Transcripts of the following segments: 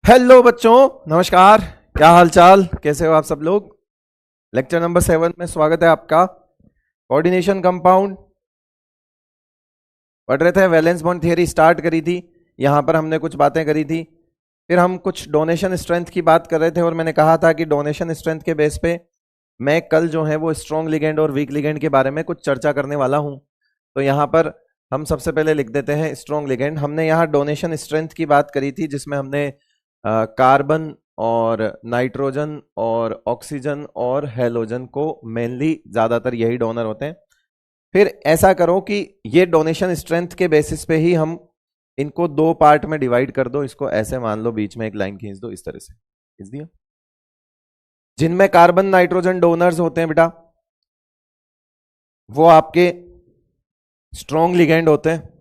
Hello बच्चों, नमस्कार। क्या हाल चाल, कैसे हो आप सब लोग। लेक्चर नंबर 7 में स्वागत है आपका। कोऑर्डिनेशन कंपाउंड पढ़ रहे थे। वैलेंस बॉन्ड थियरी स्टार्ट करी थी, यहां पर हमने कुछ बातें करी थी। फिर हम कुछ डोनेशन स्ट्रेंथ की बात कर रहे थे और मैंने कहा था कि डोनेशन स्ट्रेंथ के बेस पे मैं कल जो है वो स्ट्रॉन्ग लिगेंड और वीक लिगेंड के बारे में कुछ चर्चा करने वाला हूं। तो यहां पर हम सबसे पहले लिख देते हैं स्ट्रॉन्ग लिगेंड। हमने यहाँ डोनेशन स्ट्रेंथ की बात करी थी, जिसमें हमने कार्बन और नाइट्रोजन और ऑक्सीजन और हेलोजन को मेनली ज्यादातर यही डोनर होते हैं। फिर ऐसा करो कि ये डोनेशन स्ट्रेंथ के बेसिस पे ही हम इनको दो पार्ट में डिवाइड कर दो। इसको ऐसे मान लो, बीच में एक लाइन खींच दो, इस तरह से खींच दिया। जिनमें कार्बन नाइट्रोजन डोनर्स होते हैं बेटा, वो आपके स्ट्रॉन्ग लिगेंड होते हैं।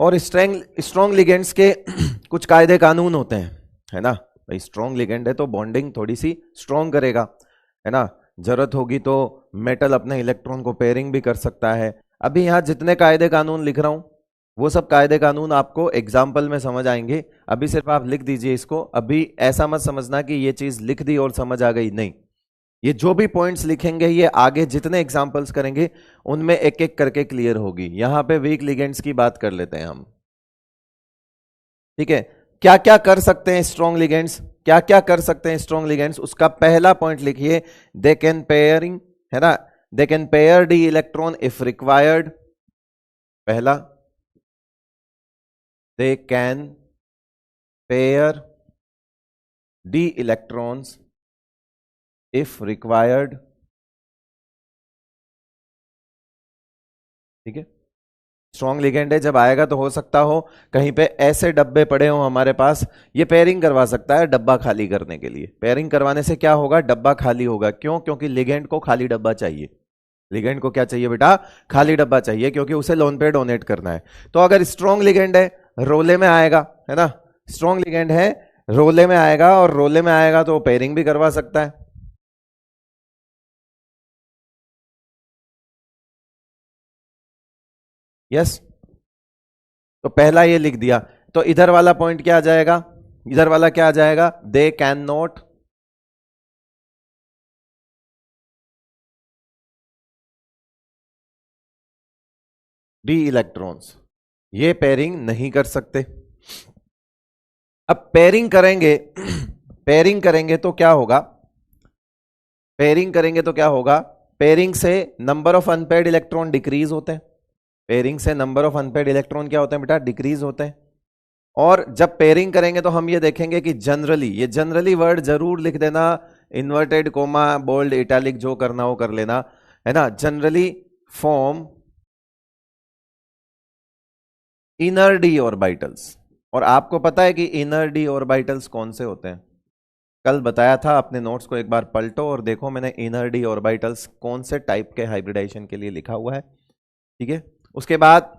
और स्ट्रॉन्ग लिगेंड्स के कुछ कायदे कानून होते हैं, है ना। भाई स्ट्रॉन्ग लिगेंड है तो बॉन्डिंग थोड़ी सी स्ट्रॉन्ग करेगा, है ना। जरूरत होगी तो मेटल अपने इलेक्ट्रॉन को पेयरिंग भी कर सकता है। अभी यहां जितने कायदे कानून लिख रहा हूं, वो सब कायदे कानून आपको एग्जाम्पल में समझ आएंगे। अभी सिर्फ आप लिख दीजिए इसको। अभी ऐसा मत समझना कि ये चीज लिख दी और समझ आ गई, नहीं। ये जो भी पॉइंट्स लिखेंगे ये आगे जितने एग्जाम्पल्स करेंगे उनमें एक एक करके क्लियर होगी। यहां पे वीक लिगेंड्स की बात कर लेते हैं हम, ठीक है। क्या क्या कर सकते हैं स्ट्रॉन्ग लिगेंड्स, क्या क्या कर सकते हैं स्ट्रॉन्ग लिगेंड्स, उसका पहला पॉइंट लिखिए। दे कैन पेयरिंग, है ना। They can pair d electron if required. पहला, they can pair d electrons if required, ठीक है। स्ट्रॉन्ग लिगेंड है, जब आएगा तो हो सकता हो कहीं पे ऐसे डब्बे पड़े हो हमारे पास, ये पेयरिंग करवा सकता है डब्बा खाली करने के लिए। पेयरिंग करवाने से क्या होगा, डब्बा खाली होगा। क्यों? क्योंकि लिगेंड को खाली डब्बा चाहिए। लिगेंड को क्या चाहिए बेटा? खाली डब्बा चाहिए, क्योंकि उसे लोन पे डोनेट करना है। तो अगर स्ट्रॉन्ग लिगेंड है, रोले में आएगा, है ना। स्ट्रॉन्ग लिगेंड है, रोले में आएगा, और रोले में आएगा तो पेयरिंग भी करवा सकता है। यस। तो पहला ये लिख दिया। तो इधर वाला पॉइंट क्या आ जाएगा, इधर वाला क्या आ जाएगा? They can not D electrons, ये पेयरिंग नहीं कर सकते। अब पेयरिंग करेंगे पेयरिंग करेंगे तो क्या होगा, पेयरिंग करेंगे तो क्या होगा? पेयरिंग से number of unpaired electron decrease होते हैं। पेयरिंग से नंबर ऑफ अनपेयर्ड इलेक्ट्रॉन क्या होते हैं बेटा? डिक्रीज होते हैं। और जब पेयरिंग करेंगे तो हम ये देखेंगे कि जनरली, ये जनरली वर्ड जरूर लिख देना, इन्वर्टेड कोमा बोल्ड इटैलिक जो करना हो कर लेना, है ना। Generally form inner D orbitals. और आपको पता है कि इनर डी ऑर्बिटल्स कौन से होते हैं? कल बताया था। अपने नोट्स को एक बार पलटो और देखो मैंने इनर डी ऑर्बिटल्स कौन से टाइप के हाइब्रिडाइजेशन के लिए लिखा हुआ है, ठीक है। उसके बाद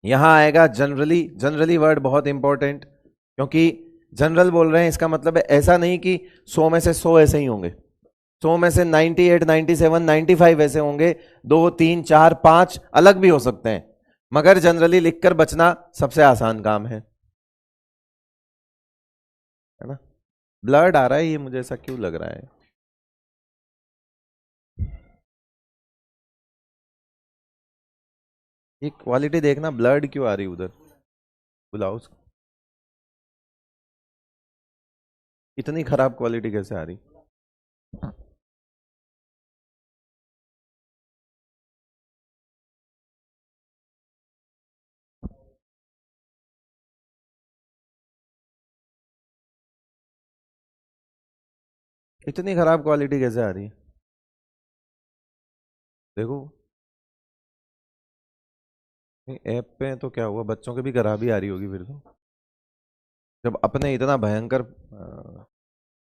यहां आएगा जनरली। जनरली वर्ड बहुत इंपॉर्टेंट, क्योंकि जनरल बोल रहे हैं, इसका मतलब है ऐसा नहीं कि 100 में से 100 ऐसे ही होंगे। 100 में से 98, 97, 95 ऐसे होंगे। 2, 3, 4, 5 अलग भी हो सकते हैं, मगर जनरली लिखकर बचना सबसे आसान काम है ना। ब्लड आ रहा है, ये मुझे ऐसा क्यों लग रहा है? ये क्वालिटी देखना, ब्लड क्यों आ रही है उधर, बुलाओ उसको। इतनी खराब क्वालिटी कैसे आ रही? इतनी खराब क्वालिटी कैसे आ रही है? देखो ऐप पे तो क्या हुआ, बच्चों के भी खराबी आ रही होगी फिर तो। जब अपने इतना भयंकर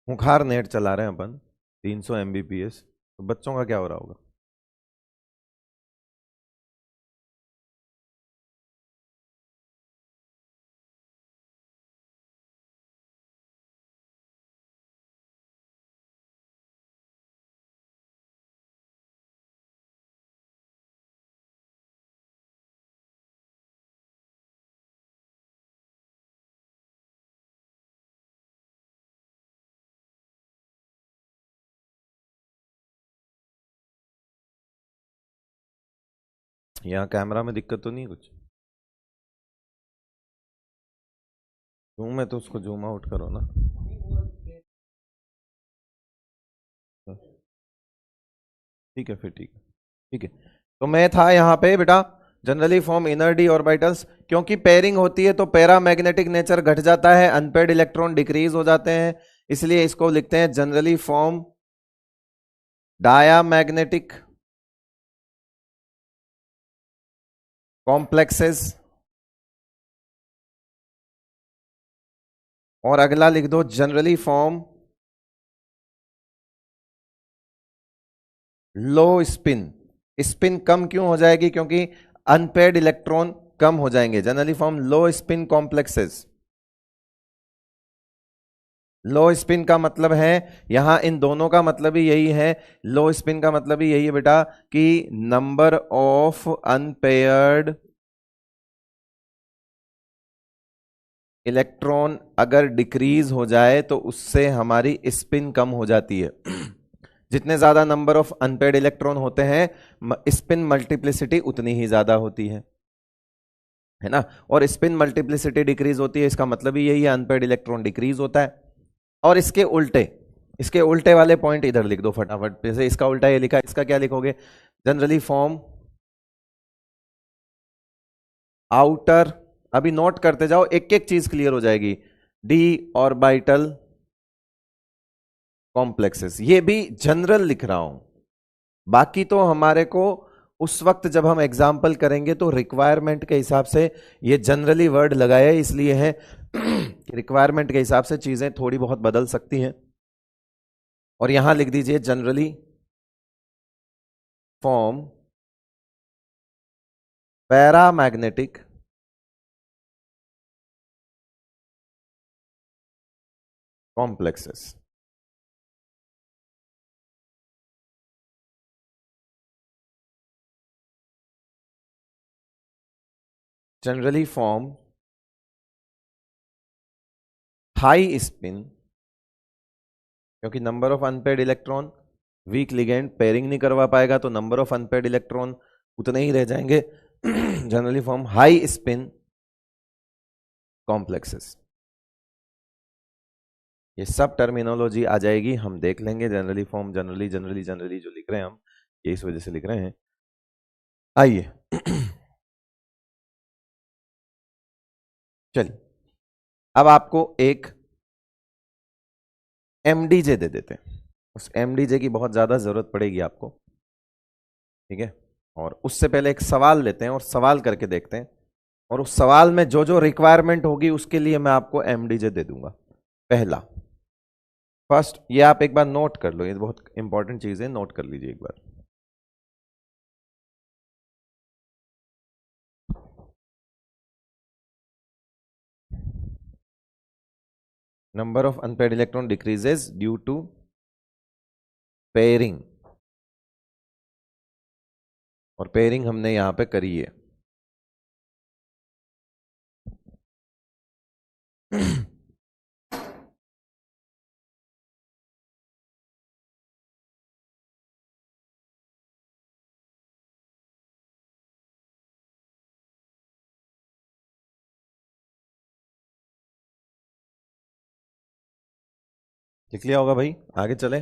खूंखार नेट चला रहे हैं अपन, 300 Mbps, तो बच्चों का क्या हो रहा होगा? यहाँ कैमरा में दिक्कत तो नहीं कुछ? जूम है तो उसको जूम आउट करो ना। ठीक है फिर, ठीक है, ठीक है। तो मैं था यहाँ पे बेटा, generally form inner D orbitals, क्योंकि पेयरिंग होती है तो पैरामैग्नेटिक नेचर घट जाता है, अनपेयर्ड इलेक्ट्रॉन डिक्रीज हो जाते हैं, इसलिए इसको लिखते हैं जनरली फॉर्म डायामैग्नेटिक कॉम्प्लेक्सेस। और अगला लिख दो generally form low spin. Spin कम क्यों हो जाएगी? क्योंकि अनपेयर्ड इलेक्ट्रॉन कम हो जाएंगे। Generally form low spin complexes. Low spin का मतलब है, यहां इन दोनों का मतलब ही यही है, लो स्पिन का मतलब ही यही है बेटा कि नंबर ऑफ अनपेयर्ड इलेक्ट्रॉन अगर डिक्रीज हो जाए तो उससे हमारी स्पिन कम हो जाती है। जितने ज्यादा नंबर ऑफ अनपेयर्ड इलेक्ट्रॉन होते हैं, स्पिन मल्टीप्लिसिटी उतनी ही ज्यादा होती है ना। और स्पिन मल्टीप्लिसिटी डिक्रीज होती है, इसका मतलब ही यही है, अनपेयर्ड इलेक्ट्रॉन डिक्रीज होता है। और इसके उल्टे वाले पॉइंट इधर लिख दो फटाफट। जैसे इसका उल्टा ये लिखा, इसका क्या लिखोगे? जनरली फॉर्म आउटर, अभी नोट करते जाओ, एक एक चीज क्लियर हो जाएगी। डी ऑर्बिटल कॉम्प्लेक्सेस, ये भी जनरल लिख रहा हूं, बाकी तो हमारे को उस वक्त जब हम एग्जाम्पल करेंगे तो रिक्वायरमेंट के हिसाब से ये जनरली वर्ड लगाया इसलिए है रिक्वायरमेंट के हिसाब से चीजें थोड़ी बहुत बदल सकती हैं। और यहां लिख दीजिए generally form paramagnetic complexes. Generally form high spin, क्योंकि number of unpaired electron, weak ligand pairing नहीं करवा पाएगा तो नंबर ऑफ अनपेयर्ड इलेक्ट्रॉन उतने ही रह जाएंगे। Generally form high spin complexes, ये सब टर्मिनोलॉजी आ जाएगी, हम देख लेंगे। Generally form, generally generally generally जो लिख रहे हैं हम, ये इस वजह से लिख रहे हैं। आइए चलिए, अब आपको एक एमडीजे दे देते हैं। उस एमडीजे की बहुत ज्यादा जरूरत पड़ेगी आपको, ठीक है। और उससे पहले एक सवाल लेते हैं और सवाल करके देखते हैं, और उस सवाल में जो जो रिक्वायरमेंट होगी उसके लिए मैं आपको एमडीजे दे दूंगा। पहला, फर्स्ट, ये आप एक बार नोट कर लो, ये बहुत इंपॉर्टेंट चीज है, नोट कर लीजिए एक बार। Number of unpaired electron decreases due to pairing, और पेयरिंग हमने यहां पे करी है। लिख लिया होगा भाई, आगे चले।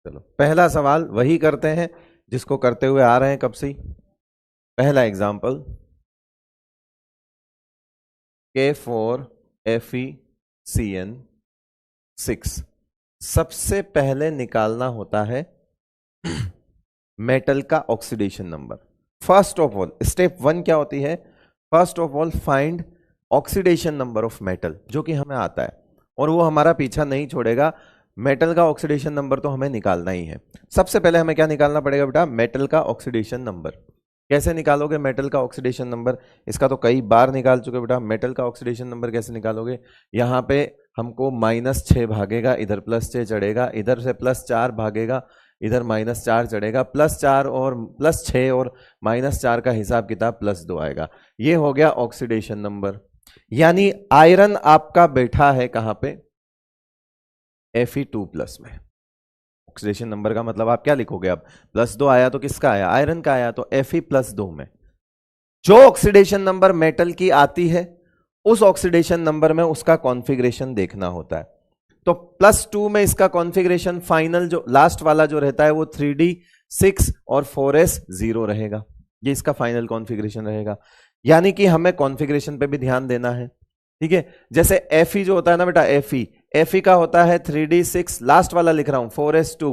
चलो पहला सवाल वही करते हैं जिसको करते हुए आ रहे हैं कब से। पहला एग्जाम्पल, K4FeCN6। सबसे पहले निकालना होता है मेटल का oxidation number. First of all step 1 क्या होती है? First of all find oxidation number of metal, जो कि हमें आता है और वो हमारा पीछा नहीं छोड़ेगा। मेटल का ऑक्सीडेशन नंबर तो हमें निकालना ही है। सबसे पहले हमें क्या निकालना पड़ेगा बेटा? मेटल का ऑक्सीडेशन नंबर। कैसे निकालोगे मेटल का ऑक्सीडेशन नंबर? इसका तो कई बार निकाल चुके बेटा। मेटल का ऑक्सीडेशन नंबर कैसे निकालोगे? यहां पे हमको -6 भागेगा, इधर +6 चढ़ेगा, इधर से +4 भागेगा, इधर -4 चढ़ेगा, +4 और +6 और -4 का हिसाब किताब +2 आएगा। ये हो गया ऑक्सीडेशन नंबर। यानी आयरन आपका बैठा है कहां पे? Fe2+ में। ऑक्सीडेशन नंबर का मतलब आप क्या लिखोगे? अब +2 आया तो किसका आया? आयरन का आया, तो Fe+2 में जो ऑक्सीडेशन नंबर मेटल की आती है उस ऑक्सीडेशन नंबर में उसका कॉन्फ़िगरेशन देखना होता है। तो +2 में इसका कॉन्फ़िगरेशन फाइनल जो लास्ट वाला जो रहता है वो 3d6 और 4s0 रहेगा। ये इसका फाइनल कॉन्फ़िगरेशन रहेगा। यानी कि हमें कॉन्फ़िगरेशन पे भी ध्यान देना है, ठीक है। जैसे Fe जो होता है ना बेटा, Fe का होता है 3d6, लास्ट वाला लिख रहा हूं 4s2,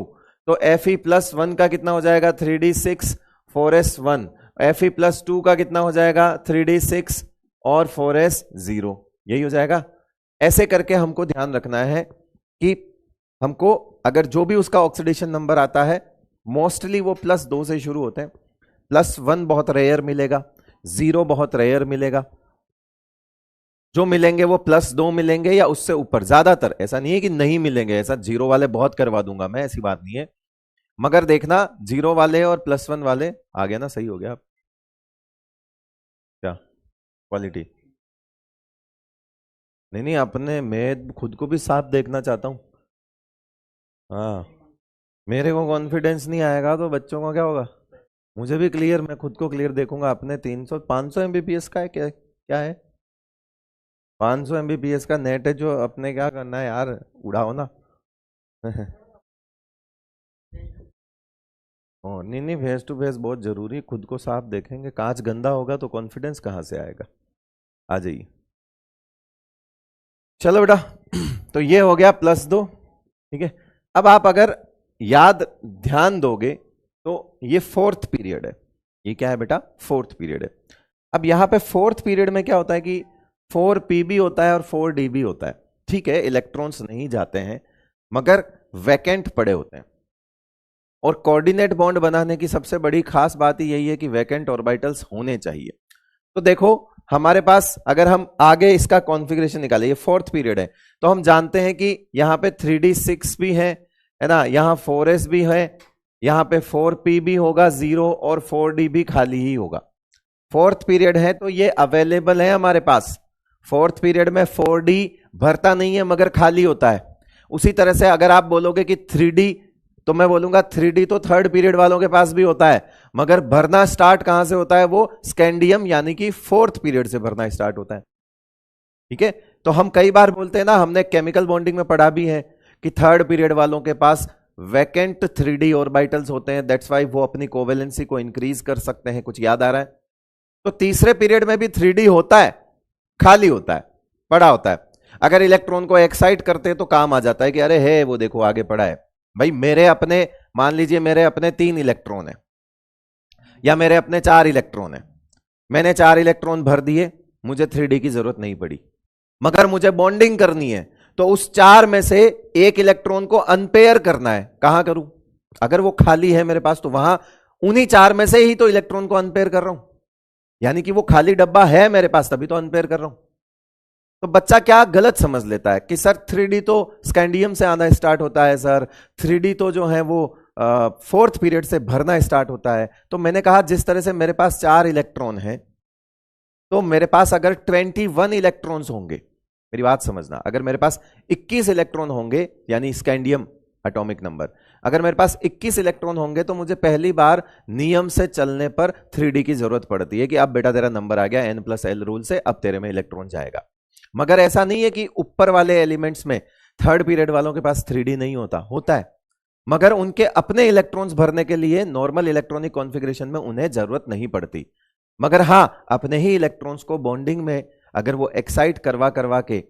तो Fe+1 का कितना हो जाएगा? 3d6 4s1। Fe+2 का कितना हो जाएगा? 3d6 और 4s0, यही हो जाएगा। ऐसे करके हमको ध्यान रखना है कि हमको अगर जो भी उसका ऑक्सीडेशन नंबर आता है मोस्टली वो +2 से शुरू होते हैं। +1 बहुत रेयर मिलेगा, 0 बहुत रेयर मिलेगा, जो मिलेंगे वो +2 मिलेंगे या उससे ऊपर। ज्यादातर ऐसा नहीं है कि नहीं मिलेंगे, ऐसा 0 वाले बहुत करवा दूंगा मैं, ऐसी बात नहीं है। मगर देखना 0 वाले और +1 वाले आ गया ना, सही हो गया। क्या क्वालिटी? नहीं, अपने मैं खुद को भी साफ देखना चाहता हूं। हाँ, मेरे को कॉन्फिडेंस नहीं आएगा तो बच्चों को क्या होगा? मुझे भी क्लियर, मैं खुद को क्लियर देखूंगा। अपने 300 500 एमबीपीएस का है, क्या क्या है? 500 एमबीपीएस का नेट है, जो अपने क्या करना है यार, उड़ाओ ना। नहीं, फेस टू फेस बहुत जरूरी, खुद को साफ देखेंगे। कांच गंदा होगा तो कॉन्फिडेंस कहां से आएगा? आ जाइए, चलो बेटा। तो ये हो गया +2, ठीक है। अब आप अगर याद ध्यान दोगे तो ये 4th पीरियड है। ये क्या है बेटा? 4th पीरियड है। अब यहां पे 4th पीरियड में क्या होता है कि 4p भी होता है और 4d भी होता है, ठीक है। इलेक्ट्रॉन्स नहीं जाते हैं मगर वैकेंट पड़े होते हैं। और कोऑर्डिनेट बॉन्ड बनाने की सबसे बड़ी खास बात ही यही है कि वैकेंट ऑर्बिटल्स होने चाहिए। तो देखो हमारे पास अगर हम आगे इसका कॉन्फ़िगरेशन निकालें, ये 4th पीरियड है, तो हम जानते हैं कि यहां पे 3d6 भी है ना, यहां 4s भी है, यहां पे 4p भी होगा 0 और 4d भी खाली ही होगा। 4th पीरियड है तो ये अवेलेबल है हमारे पास। 4th पीरियड में 4d भरता नहीं है मगर खाली होता है। उसी तरह से अगर आप बोलोगे कि 3d, तो मैं बोलूंगा 3d तो 3rd पीरियड वालों के पास भी होता है, मगर भरना स्टार्ट कहां से होता है? वो स्कैंडियम यानी कि 4th पीरियड से भरना स्टार्ट होता है, ठीक है। तो हम कई बार बोलते हैं ना, हमने केमिकल बॉन्डिंग में पढ़ा भी है कि 3rd पीरियड वालों के पास वैकेंट 3d ऑर्बिटल्स होते हैं, दैट्स वाई वो अपनी कोवेलेंसी को इंक्रीज कर सकते हैं। कुछ याद आ रहा है? तो तीसरे पीरियड में भी 3d होता है, खाली होता है, पड़ा होता है। अगर इलेक्ट्रॉन को एक्साइट करते हैं तो काम आ जाता है कि अरे है वो देखो आगे पड़ा है। भाई मेरे अपने, मान लीजिए मेरे अपने 3 इलेक्ट्रॉन है या मेरे अपने 4 इलेक्ट्रॉन है, मैंने 4 इलेक्ट्रॉन भर दिए, मुझे 3d की जरूरत नहीं पड़ी, मगर मुझे बॉन्डिंग करनी है तो उस 4 में से एक इलेक्ट्रॉन को अनपेयर करना है। कहां करूं? अगर वो खाली है मेरे पास तो वहां उन्हीं 4 में से ही तो इलेक्ट्रॉन को अनपेयर कर रहा हूं, यानी कि वो खाली डब्बा है मेरे पास तभी तो अनपेयर कर रहा हूं। तो बच्चा क्या गलत समझ लेता है कि सर 3d तो स्कैंडियम से आना स्टार्ट होता है, सर 3d तो जो है वो 4th पीरियड से भरना स्टार्ट होता है। तो मैंने कहा जिस तरह से मेरे पास 4 इलेक्ट्रॉन है, तो मेरे पास अगर 21 इलेक्ट्रॉन्स होंगे, मेरी बात समझना, अगर मेरे पास 21 इलेक्ट्रॉन होंगे यानी स्कैंडियम एटॉमिक नंबर, अगर मेरे पास 21 इलेक्ट्रॉन होंगे तो मुझे पहली बार नियम से चलने पर 3d की जरूरत पड़ती है कि अब बेटा तेरा नंबर आ गया n+l रूल से, अब तेरे में इलेक्ट्रॉन जाएगा। मगर ऐसा नहीं है कि ऊपर वाले एलिमेंट्स में 3rd पीरियड वालों के पास 3d नहीं होता, होता है, मगर उनके अपने इलेक्ट्रॉन्स भरने के लिए नॉर्मल इलेक्ट्रॉनिक कॉन्फ़िगरेशन में उन्हें जरूरत नहीं पड़ती। मगर हां, अपने ही इलेक्ट्रॉन्स को बॉन्डिंग में अगर वो एक्साइट करवा करवा के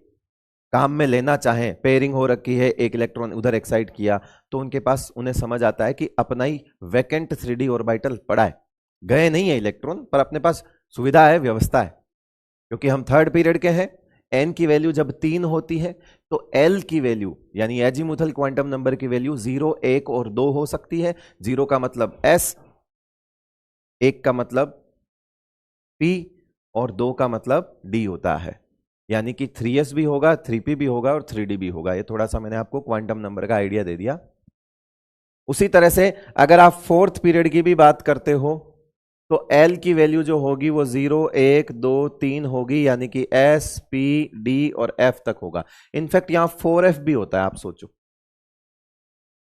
काम में लेना चाहें, पेयरिंग हो रखी है, एक इलेक्ट्रॉन उधर एक्साइट किया, तो उनके पास उन्हें समझ आता है कि अपना ही वैकेंट 3d ऑर्बिटल पड़ा है, गए नहीं है इलेक्ट्रॉन, पर अपने पास सुविधा है, व्यवस्था है। क्योंकि हम 3rd पीरियड के हैं, n की वैल्यू जब 3 होती है तो l की वैल्यू यानी एजीमुथल क्वांटम नंबर की वैल्यू 0, 1 और 2 हो सकती है। 0 का मतलब s, 1 का मतलब p और 2 का मतलब d होता है। यानी कि 3s भी होगा, 3p भी होगा और 3d भी होगा। ये थोड़ा सा मैंने आपको क्वांटम नंबर का आइडिया दे दिया। उसी तरह से अगर आप 4th पीरियड की भी बात करते हो तो L की वैल्यू जो होगी वो 0, 1, 2, 3 होगी, यानी कि S, P, D और F तक होगा। इनफैक्ट यहां 4F भी होता है, आप सोचो,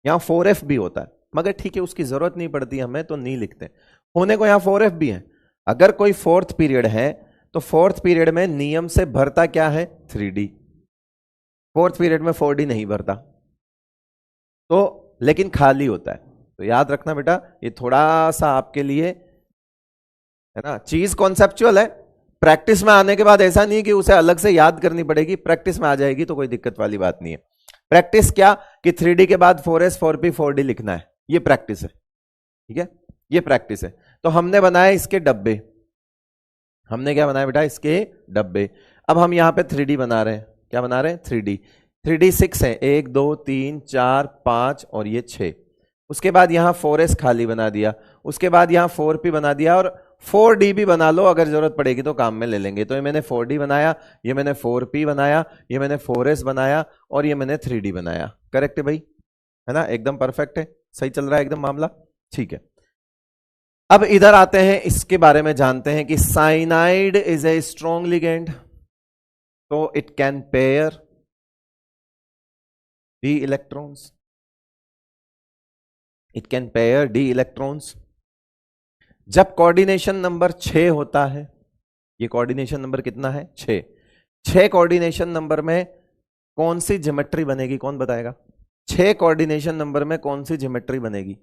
यहां 4F भी होता है, मगर ठीक है उसकी जरूरत नहीं पड़ती हमें तो नहीं लिखते। होने को यहां 4F भी है। अगर कोई फोर्थ पीरियड है तो फोर्थ पीरियड में नियम से भरता क्या है 3D, फोर्थ पीरियड में 4D नहीं भरता, तो लेकिन खाली होता है। तो याद रखना बेटा, ये थोड़ा सा आपके लिए है ना, चीज कॉन्सेप्चुअल है। प्रैक्टिस में आने के बाद ऐसा नहीं कि उसे अलग से याद करनी पड़ेगी, प्रैक्टिस में आ जाएगी तो कोई दिक्कत वाली बात नहीं है। प्रैक्टिस क्या कि 3D के बाद 4S 4P 4D लिखना है, ये प्रैक्टिस है, ठीक है, ये प्रैक्टिस है। तो हमने बनाया इसके डब्बे, हमने क्या बनाया बेटा इसके डब्बे। अब हम यहां पे 3D बना रहे हैं, क्या बना रहे हैं 3D। 3D 6 है, 1 2 3 4 5 और ये 6। उसके बाद यहां 4S खाली बना दिया, उसके बाद यहां 4P बना दिया, और 4D भी बना लो अगर जरूरत पड़ेगी तो काम में ले लेंगे। तो ये मैंने 4D बनाया, ये मैंने 4P बनाया, ये मैंने 4S बनाया और ये मैंने 3D बनाया। करेक्ट है भाई, है ना, एकदम परफेक्ट है, सही चल रहा है एकदम मामला, ठीक है। अब इधर आते हैं, इसके बारे में जानते हैं कि cyanide is a strong ligand, तो it can pair d electrons, it can pair d electrons। जब कोऑर्डिनेशन नंबर 6 होता है, ये कोऑर्डिनेशन नंबर कितना है 6, 6 कोऑर्डिनेशन नंबर में कौन सी ज्योमेट्री बनेगी, कौन बताएगा? 6 कोऑर्डिनेशन नंबर में कौन सी ज्योमेट्री बनेगी?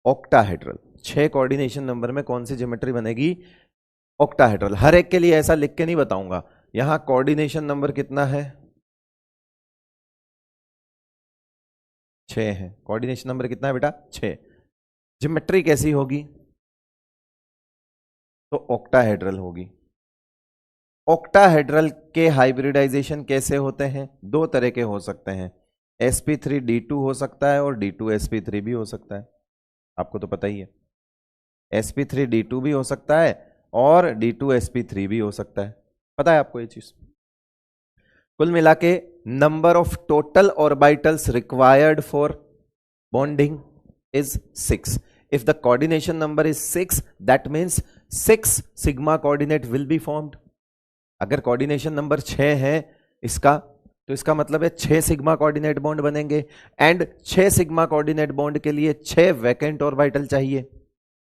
ऑक्टाहेड्रल। 6 कोऑर्डिनेशन नंबर में कौन सी ज्योमेट्री बनेगी? ऑक्टाहेड्रल। हर एक के लिए ऐसा लिख के नहीं बताऊंगा। यहां कोऑर्डिनेशन नंबर कितना है 6 है, कोऑर्डिनेशन नंबर कितना है बेटा 6। ज्योमेट्री कैसी होगी? तो ऑक्टाहेड्रल होगी। ऑक्टाहेड्रल के हाइब्रिडाइजेशन कैसे होते हैं? 2 तरह के हो सकते हैं, sp3d2 हो सकता है और d2sp3 भी हो सकता है, आपको तो पता ही है। sp3d2 भी हो सकता है और d2sp3 भी हो सकता है, पता है आपको ये चीज। कुल मिला के number of total orbitals required for bonding is 6। If the coordination number is 6, that means 6 sigma coordinate will be formed। अगर कोऑर्डिनेशन नंबर 6 है इसका, तो इसका मतलब है 6 सिग्मा कोऑर्डिनेट बॉन्ड बनेंगे, एंड 6 सिग्मा कोऑर्डिनेट बॉन्ड के लिए 6 वैकेंट ऑर्बिटल चाहिए।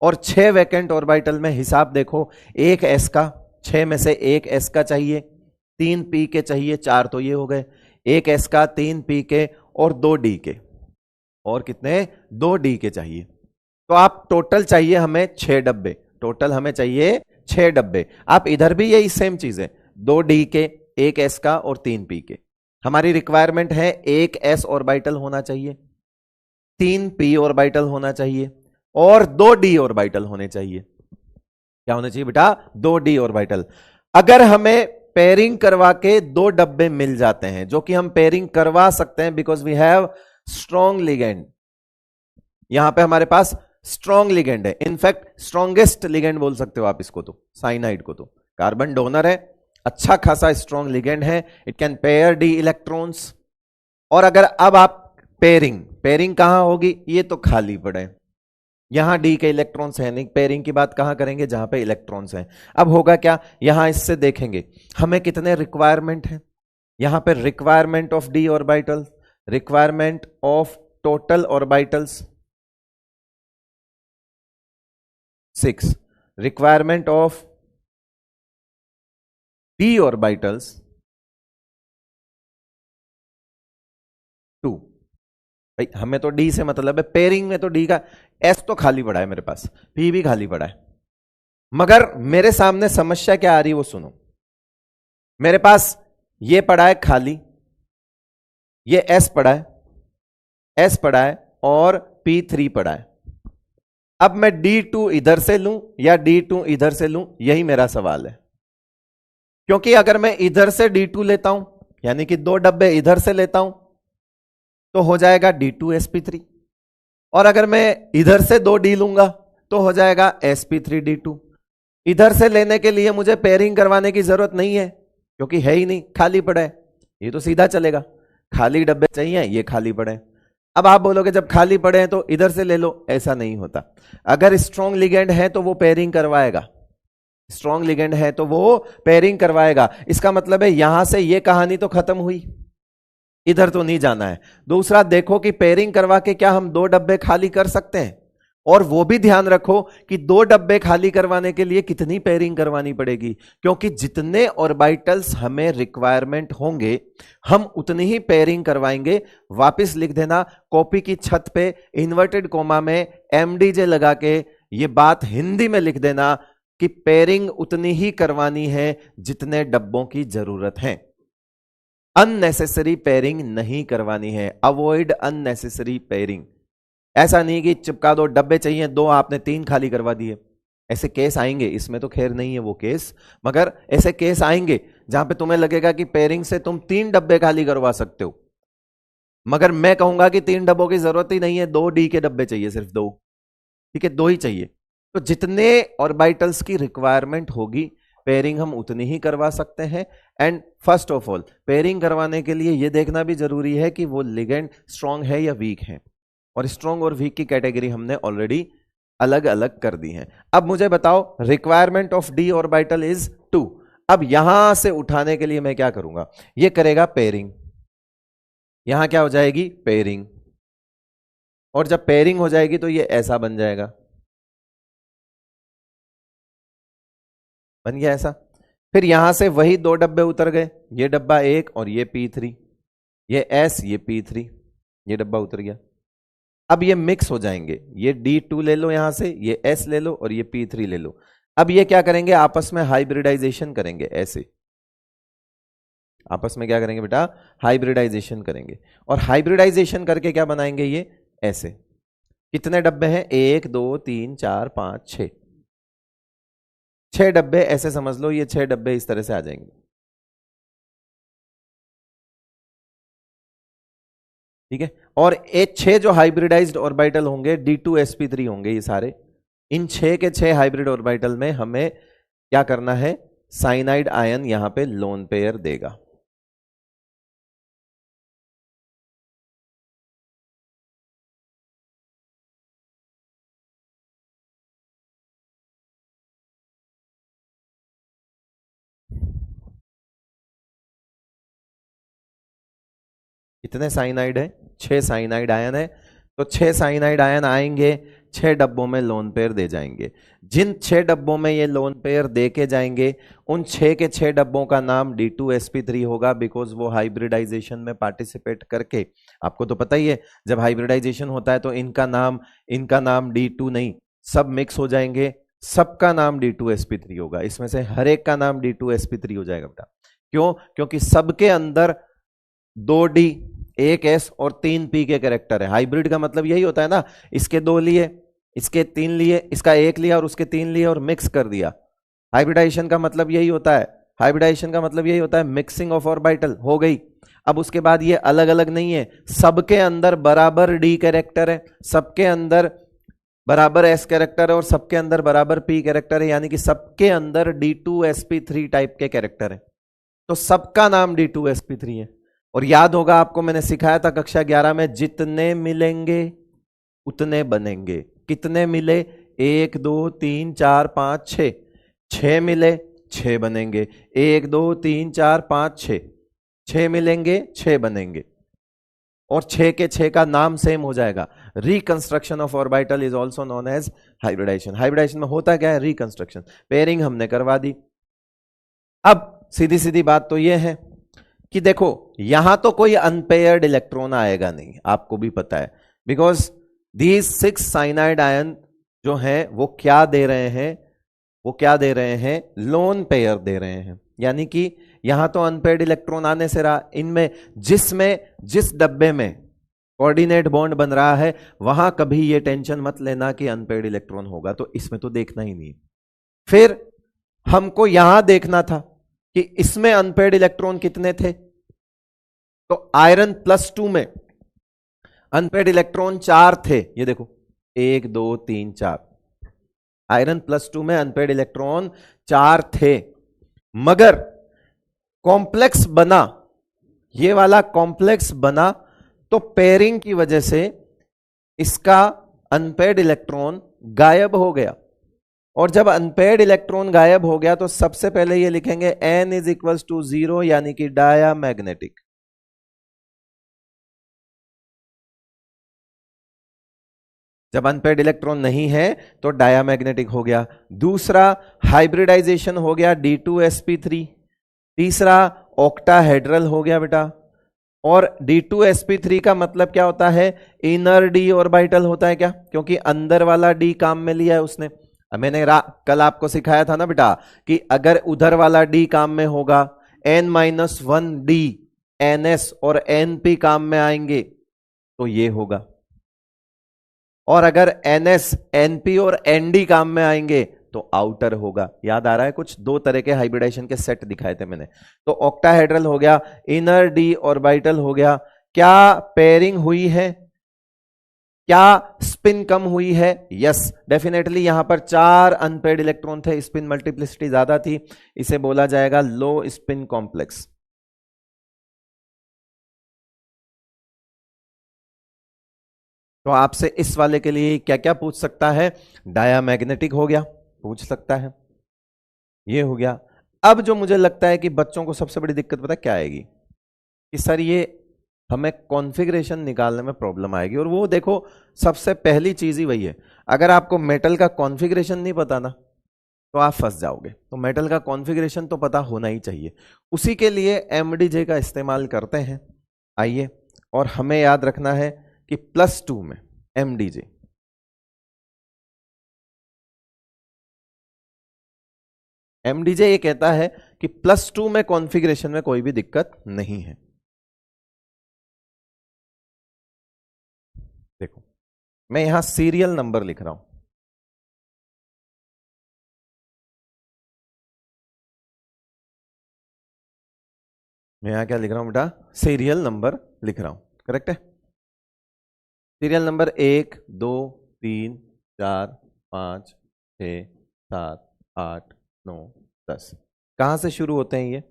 और 6 वैकेंट ऑर्बिटल में हिसाब देखो, एक s का, 6 में से एक s का चाहिए, 3 p के चाहिए, 4 तो ये हो गए, एक s का, 3 p के और 2 d के, और कितने 2 d के चाहिए। तो आप टोटल चाहिए हमें 6 डब्बे, टोटल हमें चाहिए 6 डब्बे। आप इधर भी यही सेम चीज है, 2 डी के, एक एस का और 3 पी के। हमारी रिक्वायरमेंट है एक एस ऑर्बिटल होना चाहिए, 3 पी ऑर्बिटल होना चाहिए और 2 डी ऑर्बिटल होने चाहिए। क्या होना चाहिए बेटा? 2 डी ऑर्बिटल। अगर हमें पेयरिंग करवा के 2 डब्बे मिल जाते हैं, जो कि हम पेयरिंग करवा सकते हैं because we have strong legend, यहां पे हमारे पास स्ट्रॉन्ग लिगेंड है, इनफैक्ट स्ट्रॉन्गेस्ट लिगेंड बोल सकते हो आप इसको, तो साइनाइड को तो कार्बन डोनर है, अच्छा खासा स्ट्रॉन्ग लिगेंड है, it can pair d electrons. और अगर अब आप पेयरिंग कहां होगी? ये तो खाली पड़े, यहां डी के इलेक्ट्रॉन्स है नहीं, पेयरिंग की बात कहां करेंगे? जहां पे इलेक्ट्रॉन्स हैं। अब होगा क्या, यहां इससे देखेंगे हमें कितने रिक्वायरमेंट है, यहां पे requirement of D orbital, requirement of total orbitals 6, requirement of d orbitals 2। भाई हमें तो d से मतलब है, पेयरिंग में तो d का s तो खाली पड़ा है मेरे पास, p भी खाली पड़ा है, मगर मेरे सामने समस्या क्या आ रही है वो सुनो। मेरे पास ये पड़ा है खाली, ये s पड़ा है, s पड़ा है और p3 पड़ा है। अब मैं D2 इधर से लूं या D2 इधर से लूं, यही मेरा सवाल है। क्योंकि अगर मैं इधर से D2 लेता हूं, यानी कि 2 डब्बे इधर से लेता हूं, तो हो जाएगा D2sp3, और अगर मैं इधर से 2 D लूंगा तो हो जाएगा sp3d2। इधर से लेने के लिए मुझे पेयरिंग करवाने की जरूरत नहीं है, क्योंकि है ही नहीं, खाली पड़ा है, ये तो सीधा चलेगा, खाली डब्बे चाहिए, ये खाली पड़े हैं। अब आप बोलोगे जब खाली पड़े हैं तो इधर से ले लो, ऐसा नहीं होता। अगर स्ट्रॉन्ग लिगेंड है तो वो पेयरिंग करवाएगा, स्ट्रॉन्ग लिगेंड है तो वो पेयरिंग करवाएगा। इसका मतलब है यहां से ये कहानी तो खत्म हुई, इधर तो नहीं जाना है। दूसरा देखो कि पेयरिंग करवा के क्या हम 2 डब्बे खाली कर सकते हैं, और वो भी ध्यान रखो कि 2 डब्बे खाली करवाने के लिए कितनी पेयरिंग करवानी पड़ेगी, क्योंकि जितने ऑर्बिटल्स हमें रिक्वायरमेंट होंगे हम उतनी ही पेयरिंग करवाएंगे। वापस लिख देना कॉपी की छत पे इन्वर्टेड कोमा में एमडीजे लगा के, ये बात हिंदी में लिख देना कि पेयरिंग उतनी ही करवानी है जितने डब्बों की जरूरत है। अननेसेसरी पेयरिंग नहीं करवानी है, अवॉइड अननेसेसरी पेयरिंग। ऐसा नहीं कि चिपका दो, डब्बे चाहिए 2 आपने 3 खाली करवा दिए। ऐसे केस आएंगे, इसमें तो खैर नहीं है वो केस, मगर ऐसे केस आएंगे जहां पे तुम्हें लगेगा कि पेयरिंग से तुम 3 डब्बे खाली करवा सकते हो, मगर मैं कहूंगा कि 3 डब्बों की जरूरत ही नहीं है, 2 डी के डब्बे चाहिए, सिर्फ 2। ठीक है, 2 ही चाहिए। तो जितने ऑर्बिटल्स की रिक्वायरमेंट होगी पेयरिंग हम उतनी ही करवा सकते हैं। And first of all pairing करवाने के लिए यह देखना भी जरूरी है कि वो लिगेंड स्ट्रांग है या वीक है, और स्ट्रांग और वीक की कैटेगरी हमने ऑलरेडी अलग अलग कर दी है। अब मुझे बताओ requirement of D orbital is 2। अब यहां से उठाने के लिए मैं क्या करूंगा, ये करेगा पेयरिंग, यहां क्या हो जाएगी पेयरिंग, और जब पेयरिंग हो जाएगी तो ये ऐसा बन जाएगा, बन गया ऐसा। फिर यहां से वही 2 डब्बे उतर गए, ये डब्बा 1 और ये P3, ये S ये P3, ये डब्बा उतर गया। अब ये मिक्स हो जाएंगे, ये D2 ले लो यहां से, ये S ले लो और ये P3 ले लो। अब ये क्या करेंगे, आपस में हाइब्रिडाइजेशन करेंगे, ऐसे आपस में क्या करेंगे बेटा, हाइब्रिडाइजेशन करेंगे, और हाइब्रिडाइजेशन करके क्या बनाएंगे, ये ऐसे। कितने डब्बे हैं, 1 2 3 4 5 6, 6 डब्बे ऐसे समझ लो, ये 6 डब्बे इस तरह से आ जाएंगे। ठीक है, और ये 6 जो हाइब्रिडाइज्ड ऑर्बिटल होंगे D2sp3 होंगे ये सारे। इन 6 के 6 हाइब्रिड ऑर्बिटल में हमें क्या करना है, साइनाइड आयन यहां पे लोन पेयर देगा। कितने साइनाइड है, 6 साइनाइड आयन है, तो 6 साइनाइड आयन आएंगे, 6 डब्बों में लोन पेयर दे जाएंगे। जिन 6 डब्बों में ये लोन पेयर दे के जाएंगे उन 6 के 6 डब्बों का नाम D2sp3 होगा, बिकॉज वो हाइब्रिडाइजेशन में पार्टिसिपेट करके, आपको तो पता ही है जब हाइब्रिडाइजेशन होता है तो इनका नाम D2 नहीं, सब मिक्स हो जाएंगे, सबका नाम D2sp3 होगा, इसमें से हर एक का नाम D2sp3 हो जाएगा बेटा। क्यों, क्योंकि सबके अंदर 2D 1S और 3P के कैरेक्टर है। हाइब्रिड का मतलब यही होता है ना, इसके 2 लिए, इसके 3 लिए, इसका 1 लिया और उसके 3 लिए और मिक्स कर दिया। हाइब्रिडाइजेशन का मतलब यही होता है, हाइब्रिडाइजेशन का मतलब यही होता है, मिक्सिंग ऑफ ऑर्बिटल हो गई। अब उसके बाद ये अलग अलग नहीं है, सबके अंदर बराबर D कैरेक्टर है, सबके अंदर बराबर S कैरेक्टर है और सबके अंदर बराबर P कैरेक्टर है, यानी कि सबके अंदर D2sp3 टाइप के कैरेक्टर है, तो सबका नाम D2sp3 है। और याद होगा आपको मैंने सिखाया था कक्षा 11 में, जितने मिलेंगे उतने बनेंगे। कितने मिले, 1 2 3 4 5 6, 6 मिले 6 बनेंगे, 1 2 3 4 5 6, 6 मिलेंगे 6 बनेंगे, और 6 के 6 का नाम सेम हो जाएगा। Reconstruction of orbital is also known as hybridization. Hybridization में होता क्या है, रिकंस्ट्रक्शन। पेयरिंग हमने करवा दी। अब सीधी सीधी बात तो यह है कि देखो यहां तो कोई अनपेयर्ड इलेक्ट्रॉन आएगा नहीं, आपको भी पता है, बिकॉज दीज 6 साइनाइड आयन जो हैं वो क्या दे रहे हैं, वो क्या दे रहे हैं, लोन पेयर दे रहे हैं। यानी कि यहां तो अनपेयर्ड इलेक्ट्रॉन आने से रहा, इनमें जिस डब्बे में कोऑर्डिनेट बॉन्ड बन रहा है वहां कभी ये टेंशन मत लेना कि अनपेयर्ड इलेक्ट्रॉन होगा, तो इसमें तो देखना ही नहीं। फिर हमको यहां देखना था कि इसमें अनपेयर्ड इलेक्ट्रॉन कितने थे, तो आयरन +2 में अनपेयर्ड इलेक्ट्रॉन 4 थे, ये देखो 1 2 3 4, आयरन +2 में अनपेयर्ड इलेक्ट्रॉन 4 थे, मगर कॉम्प्लेक्स बना, ये वाला कॉम्प्लेक्स बना तो पेयरिंग की वजह से इसका अनपेयर्ड इलेक्ट्रॉन गायब हो गया। और जब अनपेयर्ड इलेक्ट्रॉन गायब हो गया तो सबसे पहले ये लिखेंगे N = 0, यानी कि डायामैग्नेटिक। जब अनपेयर्ड इलेक्ट्रॉन नहीं है तो डायामैग्नेटिक हो गया। दूसरा हाइब्रिडाइजेशन हो गया D2sp3। तीसरा ऑक्टाहेड्रल हो गया बेटा। और D2sp3 का मतलब क्या होता है? इनर d ऑर्बिटल होता है क्या? क्योंकि अंदर वाला d काम में लिया है उसने। अब मैंने कल आपको सिखाया था ना बेटा कि अगर उधर वाला d काम में होगा, n-1d ns और np काम में आएंगे तो ये होगा, और अगर ns np और nd काम में आएंगे तो आउटर होगा। याद आ रहा है? कुछ दो तरह के हाइब्रिडाइजेशन के सेट दिखाए थे मैंने। तो ऑक्टाहेड्रल हो गया, इनर d ऑर्बिटल हो गया। क्या पेयरिंग हुई है? क्या स्पिन कम हुई है? Yes definitely. यहां पर 4 अनपेयर्ड इलेक्ट्रॉन थे, स्पिन मल्टीप्लिसिटी ज्यादा थी, इसे बोला जाएगा लो स्पिन कॉम्प्लेक्स। तो आपसे इस वाले के लिए क्या क्या पूछ सकता है? डायामैग्नेटिक हो गया, पूछ सकता है, ये हो गया। अब जो मुझे लगता है कि बच्चों को सबसे बड़ी दिक्कत पता क्या आएगी कि सर ये हमें कॉन्फ़िगरेशन निकालने में प्रॉब्लम आएगी। और वो देखो सबसे पहली चीज ही वही है, अगर आपको मेटल का कॉन्फ़िगरेशन नहीं पता ना तो आप फंस जाओगे। तो मेटल का कॉन्फ़िगरेशन तो पता होना ही चाहिए। उसी के लिए एमडीजे का इस्तेमाल करते हैं। आइए, और हमें याद रखना है कि +2 में एमडीजे ये कहता है कि +2 में कॉन्फ़िगरेशन में कोई भी दिक्कत नहीं है। देखो मैं यहां सीरियल नंबर लिख रहा हूं, मैं यहां क्या लिख रहा हूं बेटा? सीरियल नंबर लिख रहा हूं, करेक्ट है? Serial number 1 2 3 4 5 6 7 8 9 10। कहां से शुरू होते हैं ये?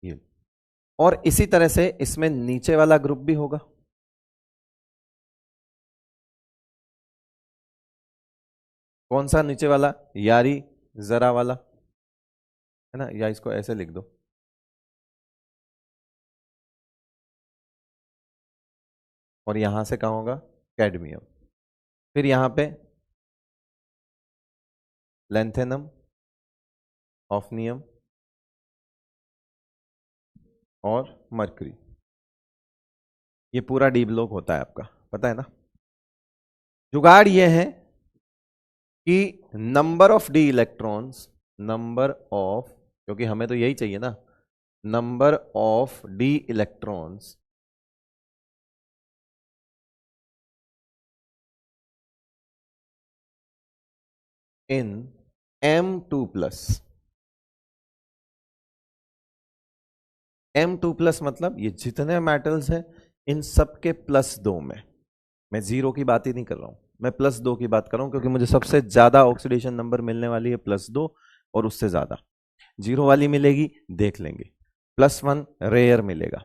ये। और इसी तरह से इसमें नीचे वाला ग्रुप भी होगा। कौन सा नीचे वाला? यारी जरा वाला, है ना? या इसको ऐसे लिख दो, और यहां से कहां होगा? कैडमियम। फिर यहां पे लेंथेनम, ऑफनियम और मरकरी। ये पूरा डी ब्लॉक होता है आपका, पता है ना? जुगाड़ ये है कि number of D electrons, number of, क्योंकि हमें तो यही चाहिए ना, number of D electrons in M2+। M2+ मतलब ये जितने मेटल्स हैं इन सब के +2 में। मैं जीरो की बात ही नहीं कर रहा हूं, मैं +2 की बात कर रहा हूं, क्योंकि मुझे सबसे ज्यादा ऑक्सीडेशन नंबर मिलने वाली है +2, और उससे ज्यादा जीरो वाली मिलेगी, देख लेंगे। +1 रेयर मिलेगा।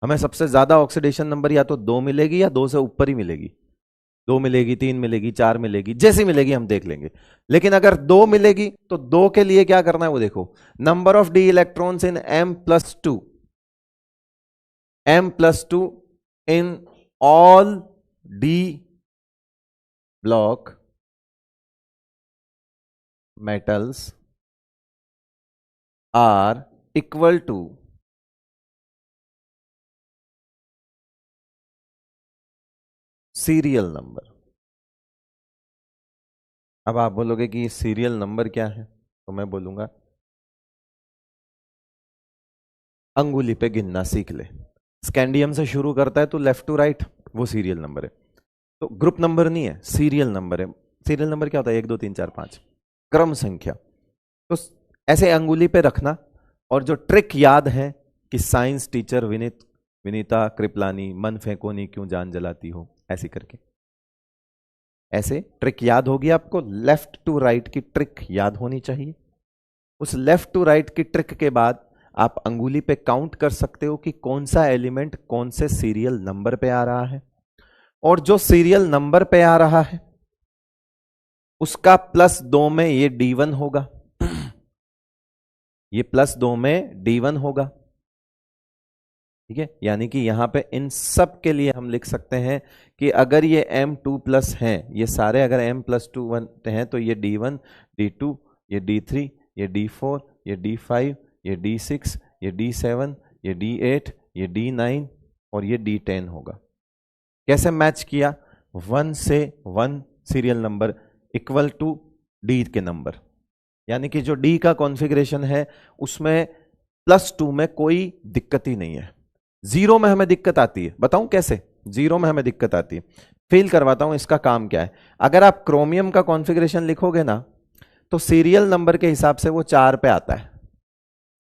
हमें सबसे ज्यादा ऑक्सीडेशन नंबर या तो 2 मिलेगी या 2 से ऊपर ही मिलेगी। 2 मिलेगी, 3 मिलेगी, 4 मिलेगी, जैसी मिलेगी हम देख लेंगे। लेकिन अगर 2 मिलेगी तो 2 के लिए क्या करना है वो देखो, number of D electrons in M+2, M+2 in all D block metals are equal to serial number. अब आप बोलोगे कि सीरियल नंबर क्या है, तो मैं बोलूंगा अंगुली पे गिनना सीख ले। स्कैंडियम से शुरू करता है तो लेफ्ट टू राइट, वो सीरियल नंबर है। तो ग्रुप नंबर नहीं है, सीरियल नंबर है। सीरियल नंबर क्या होता है? 1 2 3 4 5, क्रम संख्या। तो ऐसे अंगुली पे रखना। और जो ट्रिक याद है कि साइंस टीचर विनीता कृपलानी, मन फेंको नहीं क्यों जान जलाती हो, ऐसे करके ऐसे ट्रिक याद होगी आपको। लेफ्ट टू राइट की ट्रिक याद होनी चाहिए। उस लेफ्ट टू राइट की ट्रिक के बाद आप अंगुली पे काउंट कर सकते हो कि कौन सा एलिमेंट कौन से सीरियल नंबर पे आ रहा है। और जो सीरियल नंबर पे आ रहा है उसका +2 में ये D1 होगा, ये +2 में D1 होगा। ठीक है, यानी कि यहां पे इन सब के लिए हम लिख सकते हैं कि अगर ये M2+ हैं, ये सारे अगर M+2 हैं, तो ये D1, D2, ये D3, ये D4, ये D5, ये D6, ये D7, ये D8, ये D9 और ये D10 होगा। कैसे मैच किया? 1 से 1 serial number equal to D के नंबर, यानी कि जो D का कॉन्फ़िगरेशन है उसमें +2 में कोई दिक्कत ही नहीं है। 0 में हमें दिक्कत आती है, बताऊं कैसे? 0 में हमें दिक्कत आती है, फील करवाता हूं इसका काम क्या है। अगर आप क्रोमियम का कॉन्फ़िगरेशन लिखोगे ना, तो सीरियल नंबर के हिसाब से वो 4 पे आता है।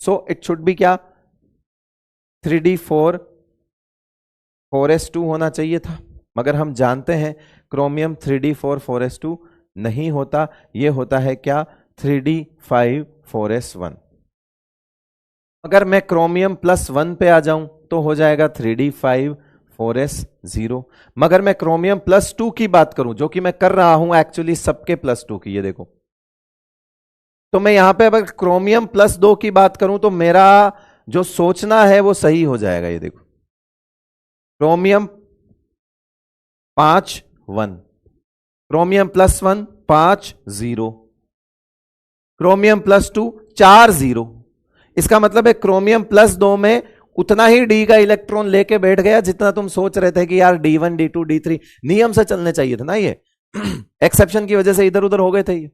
सो इट शुड बी क्या? 3D4 4s2 होना चाहिए था, मगर हम जानते हैं क्रोमियम 3D4 4s2 नहीं होता, ये होता है क्या? 3D5 4s1। अगर मैं क्रोमियम +1 पे आ जाऊं तो हो जाएगा 3D5 4s0। मगर मैं क्रोमियम +2 की बात करूं, जो कि मैं कर रहा हूं एक्चुअली सबके +2 की, ये देखो, तो मैं यहां पे अगर क्रोमियम +2 की बात करूं तो मेरा जो सोचना है वो सही हो जाएगा। ये देखो, क्रोमियम 5 1, क्रोमियम +1 5 0, क्रोमियम +2 4 0। इसका मतलब है क्रोमियम +2 में उतना ही डी का इलेक्ट्रॉन लेके बैठ गया जितना तुम सोच रहे थे कि यार D1 D2 D3 नियम से चलने चाहिए था ना, ये एक्सेप्शन की वजह से इधर उधर हो गए थे ये।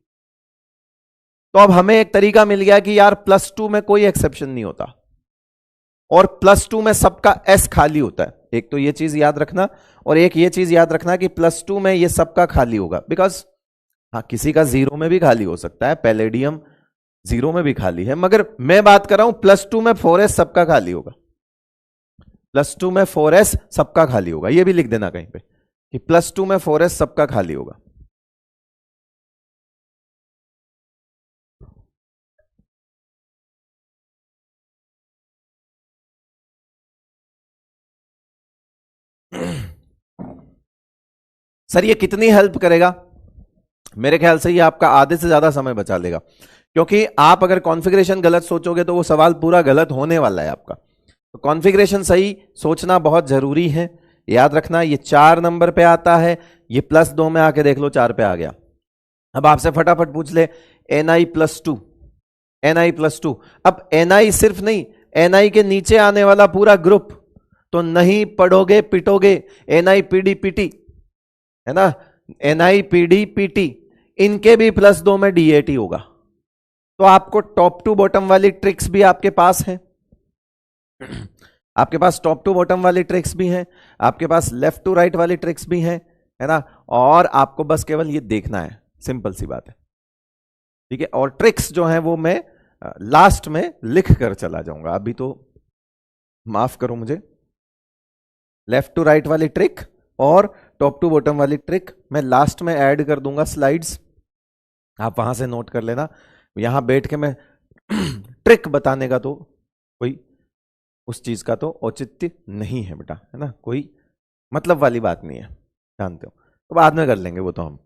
तो अब हमें एक तरीका मिल गया कि यार +2 में कोई एक्सेप्शन नहीं होता और +2 में सबका S खाली होता है। एक तो ये चीज याद रखना, और एक ये चीज याद रखना कि +2 में ये सबका खाली होगा, बिकॉज हाँ किसी का 0 में भी खाली हो सकता है, पैलेडियम 0 में भी खाली है, मगर मैं बात कर रहा हूं +2 में 4s सबका खाली होगा, +2 में 4s सबका खाली होगा। ये भी लिख देना कहीं पे कि +2 में 4s सबका खाली होगा। सर ये कितनी हेल्प करेगा? मेरे ख्याल से ये आपका आधे से ज्यादा समय बचा लेगा, क्योंकि आप अगर कॉन्फ़िगरेशन गलत सोचोगे तो वो सवाल पूरा गलत होने वाला है आपका। तो कॉन्फ़िगरेशन सही सोचना बहुत जरूरी है। याद रखना ये 4 नंबर पे आता है, ये +2 में आके देख लो 4 पे आ गया। अब आपसे फटाफट पूछ ले Ni+2, Ni+2। अब Ni सिर्फ नहीं, Ni के नीचे आने वाला पूरा ग्रुप, तो नहीं पढ़ोगे पिटोगे। NiPdPt है ना, NiPdPt, इनके भी +2 में D80 होगा। तो आपको टॉप टू बॉटम वाली ट्रिक्स भी आपके पास है, आपके पास टॉप टू बॉटम वाली ट्रिक्स भी हैं, आपके पास लेफ्ट टू राइट वाली ट्रिक्स भी हैं, है ना। और आपको बस केवल ये देखना है, सिंपल सी बात है, ठीक है। और ट्रिक्स जो है वो मैं लास्ट में लिख कर चला जाऊंगा, अभी तो माफ करो मुझे। लेफ्ट टू राइट वाली ट्रिक और टॉप टू बॉटम वाली ट्रिक मैं लास्ट में ऐड कर दूंगा स्लाइड्स, आप वहां से नोट कर लेना। यहां बैठ के मैं ट्रिक बताने का तो कोई उस चीज का तो औचित्य नहीं है बेटा, है ना, कोई मतलब वाली बात नहीं है, जानते हो। तो बाद में कर लेंगे वो तो हम,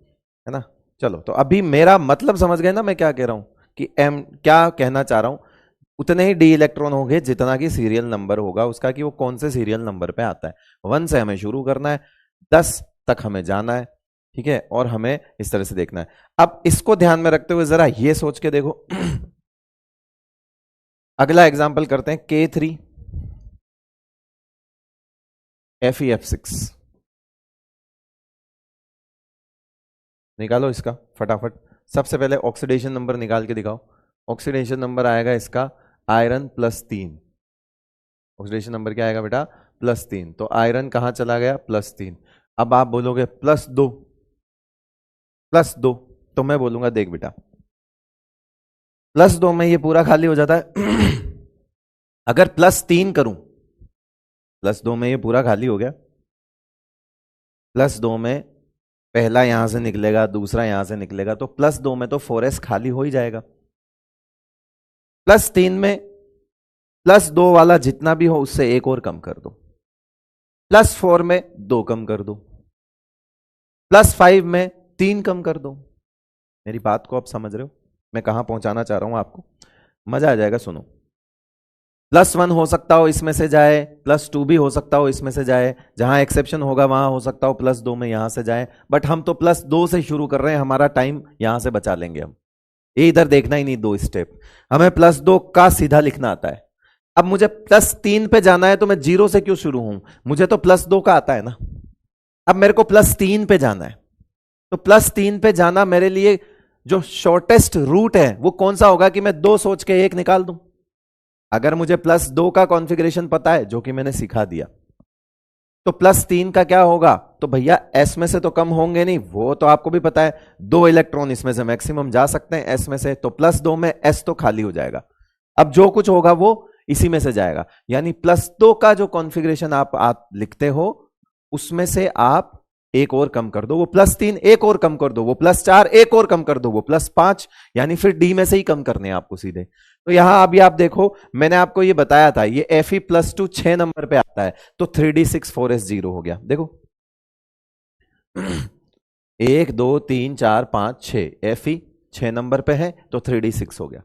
है ना। चलो, तो अभी मेरा मतलब समझ गए ना मैं क्या कह रहा हूं, कि एम क्या कहना चाह रहा हूं। उतने ही डी इलेक्ट्रॉन होंगे जितना कि सीरियल नंबर होगा उसका, कि वो कौन से सीरियल नंबर पे आता है। 1 से हमें शुरू करना है, 10 तक हमें जाना है, ठीक है। और हमें इस तरह से देखना है। अब इसको ध्यान में रखते हुए जरा ये सोच के देखो अगला एग्जाम्पल करते हैं, K3 FeF6। निकालो इसका फटाफट। सबसे पहले ऑक्सीडेशन नंबर निकाल के दिखाओ। ऑक्सीडेशन नंबर आएगा इसका आयरन +3। ऑक्सीडेशन नंबर क्या आएगा बेटा? +3। तो आयरन कहां चला गया? +3। अब आप बोलोगे +2, +2, तो मैं बोलूंगा देख बेटा, +2 में ये पूरा खाली हो जाता है अगर +3 करूं, +2 में ये पूरा खाली हो गया, +2 में पहला यहां से निकलेगा, दूसरा यहां से निकलेगा, तो +2 में तो 4s खाली हो ही जाएगा। +3 में +2 वाला जितना भी हो उससे एक और कम कर दो, +4 में 2 कम कर दो, +5 में 3 कम कर दो, मेरी बात को आप समझ रहे हो, मैं कहां पहुंचाना चाह रहा हूं आपको? मजा आ जाएगा, सुनो। +1 हो सकता हो इसमें से जाए, +2 भी हो सकता हो इसमें से जाए, जहां एक्सेप्शन होगा वहां हो सकता हो +2 में यहां से जाए, बट हम तो +2 से शुरू कर रहे हैं, हमारा टाइम यहां से बचा लेंगे हम। ये इधर देखना ही नहीं, 2 स्टेप, हमें +2 का सीधा लिखना आता है। अब मुझे +3 पे जाना है, तो मैं 0 से क्यों शुरू हूं? मुझे तो +2 का आता है ना। अब मेरे को +3 पे जाना है, तो +3 पे जाना मेरे लिए जो शॉर्टेस्ट रूट है वो कौन सा होगा कि मैं 2 सोच के 1 निकाल दूं? अगर मुझे +2 का कॉन्फ़िगरेशन पता है, जो कि मैंने सिखा दिया, तो +3 का क्या होगा? तो भैया एस में से तो कम होंगे नहीं, वो तो आपको भी पता है, 2 इलेक्ट्रॉन इसमें से मैक्सिमम जा सकते हैं एस में से, तो +2 में एस तो खाली हो जाएगा। अब जो कुछ होगा वो इसी में से जाएगा, यानी +2 का जो कॉन्फ़िगरेशन आप लिखते हो, उसमें से आप एक और कम कर दो, वो +3, एक और कम कर दो वो +4, एक और कम कर दो वो +5, यानी फिर डी में से ही कम करने हैं आपको सीधे। तो यहां अभी आप देखो, मैंने आपको ये बताया था, ये Fe+2 6 नंबर पे आता है, तो 3d6 4s0 हो गया। देखो 1 2 3 4 5 6, Fe 6 नंबर पे है तो 3d6 हो गया।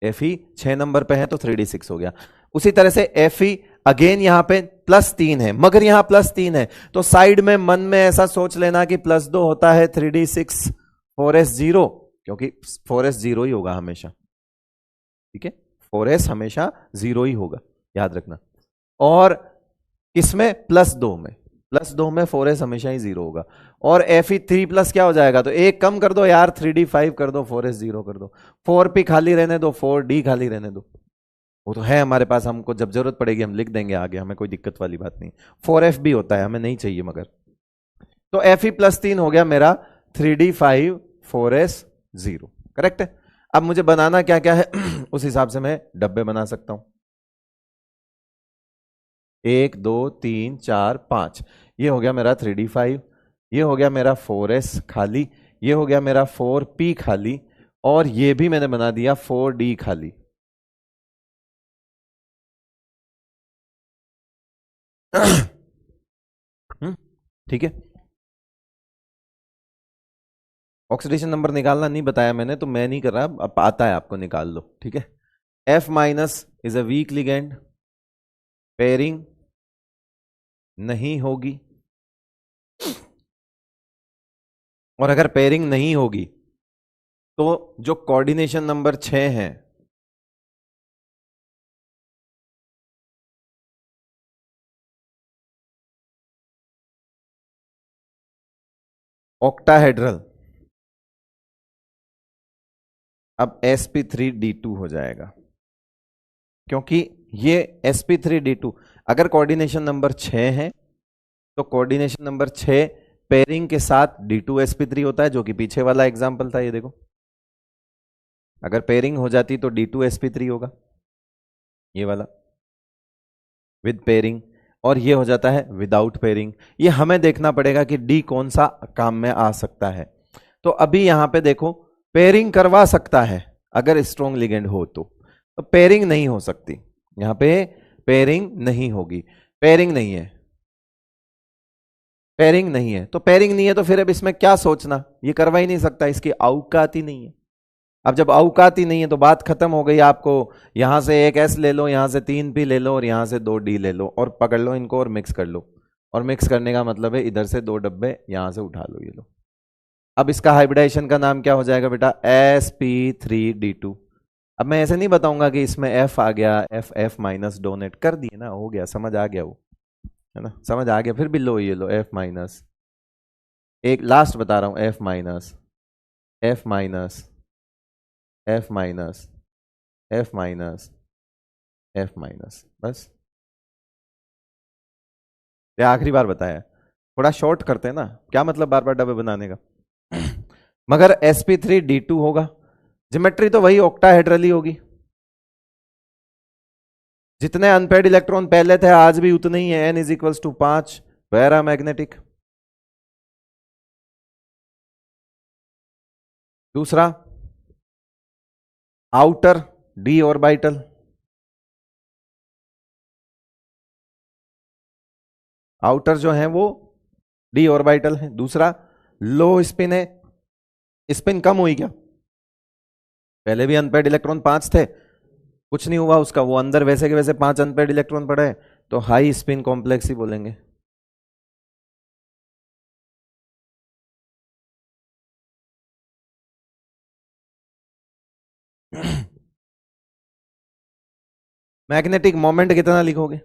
Fe 6 नंबर पे है तो 3d6 हो गया। उसी तरह से Fe अगेन यहां पे +3 है, मगर यहां +3 है, तो साइड में मन में ऐसा सोच लेना कि +2 होता है 3d6 4s0, क्योंकि 4s 0 ही होगा हमेशा, ठीक है, 4s हमेशा 0 ही होगा, याद रखना। और किसमें? +2 में, +2 में 4s हमेशा ही 0 होगा। और Fe3+ क्या हो जाएगा? तो एक कम कर दो यार, 3d5 कर दो, 4s 0 कर दो, 4p खाली रहने दो, 4d खाली रहने दो, वो तो है हमारे पास, हमको जब जरूरत पड़ेगी हम लिख देंगे आगे, हमें कोई दिक्कत वाली बात नहीं। 4f भी होता है, हमें नहीं चाहिए मगर। तो Fe+3 हो गया मेरा 3d5 4s 0, करेक्ट है। अब मुझे बनाना क्या क्या है उस हिसाब से मैं डब्बे बना सकता हूं। 1 2 3 4 5, ये हो गया मेरा 3d5, ये हो गया मेरा 4s खाली, ये हो गया मेरा 4p खाली, और ये भी मैंने बना दिया 4d खाली। ठीक है। ऑक्सीडेशन नंबर निकालना नहीं बताया मैंने, तो मैं नहीं कर रहा, अब आता है आपको, निकाल लो, ठीक है। F- is a week ligand, pairing नहीं होगी, और अगर पेयरिंग नहीं होगी तो जो कोऑर्डिनेशन नंबर 6 है, ऑक्टाहेड्रल, अब sp3d2 हो जाएगा, क्योंकि ये sp3d2 अगर कोऑर्डिनेशन नंबर 6 है, तो कोऑर्डिनेशन नंबर 6 पेयरिंग के साथ d2sp3 होता है, जो कि पीछे वाला एग्जांपल था, ये देखो, अगर पेयरिंग हो जाती तो d2sp3 होगा, ये वाला विद पेयरिंग, और ये हो जाता है विदाउट पेयरिंग। ये हमें देखना पड़ेगा कि डी कौन सा काम में आ सकता है। तो अभी यहां पे देखो, पेयरिंग करवा सकता है अगर स्ट्रॉन्ग लिगेंड हो, तो पेयरिंग नहीं हो सकती, यहां पे पेयरिंग नहीं होगी, पेयरिंग नहीं है, पेयरिंग नहीं है, तो पेयरिंग नहीं है तो फिर अब इसमें क्या सोचना, ये करवा ही नहीं सकता, इसकी औकात ही नहीं है। अब जब औकात ही नहीं है तो बात खत्म हो गई। आपको यहां से एक एस ले लो, यहां से 3p ले लो, और यहां से 2d ले लो, और पकड़ लो इनको और मिक्स कर लो, और मिक्स करने का मतलब है इधर से 2 डब्बे यहां से उठा लो, ये लो। अब इसका हाइब्रिडाइजेशन का नाम क्या हो जाएगा बेटा? sp3d2। अब मैं ऐसे नहीं बताऊंगा कि इसमें f आ गया, f डोनेट कर दिए ना, हो गया, समझ आ गया वो, है ना, समझ आ गया। फिर भी लो, ये लो f-, एक लास्ट बता रहा हूं, f-, f-, f-, f-, f-, बस, ये आखिरी बार बताया, थोड़ा शॉर्ट करते हैं ना, क्या मतलब बार बार डबल बनाने का। मगर sp3d2 होगा, ज्योमेट्री तो वही ऑक्टाहेड्रल ही होगी, जितने अनपेड इलेक्ट्रॉन पहले थे आज भी उतने ही है, n = 5, पैरा मैग्नेटिक। दूसरा आउटर d ऑर्बिटल, आउटर जो है वो d ऑर्बिटल है। दूसरा लो स्पिन है, स्पिन कम हुई क्या? पहले भी अनपेड इलेक्ट्रॉन 5 थे, कुछ नहीं हुआ उसका, वो अंदर वैसे के वैसे 5 अनपेड इलेक्ट्रॉन पड़े हैं, तो हाई स्पिन कॉम्प्लेक्स ही बोलेंगे। मैग्नेटिक मोमेंट कितना लिखोगे?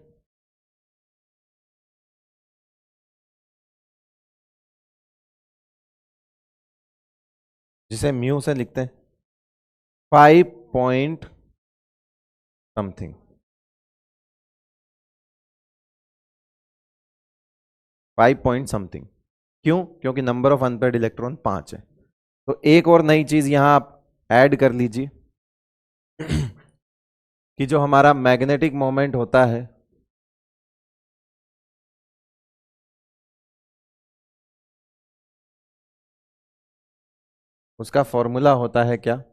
जिसे म्यू से लिखते हैं 5 पॉइंट समथिंग, 5 पॉइंट समथिंग। क्यों? क्योंकि नंबर ऑफ अनपेड इलेक्ट्रॉन 5 है। तो एक और नई चीज यहां आप ऐड कर लीजिए कि जो हमारा मैग्नेटिक मोमेंट होता है उसका फॉर्मूला होता है क्या?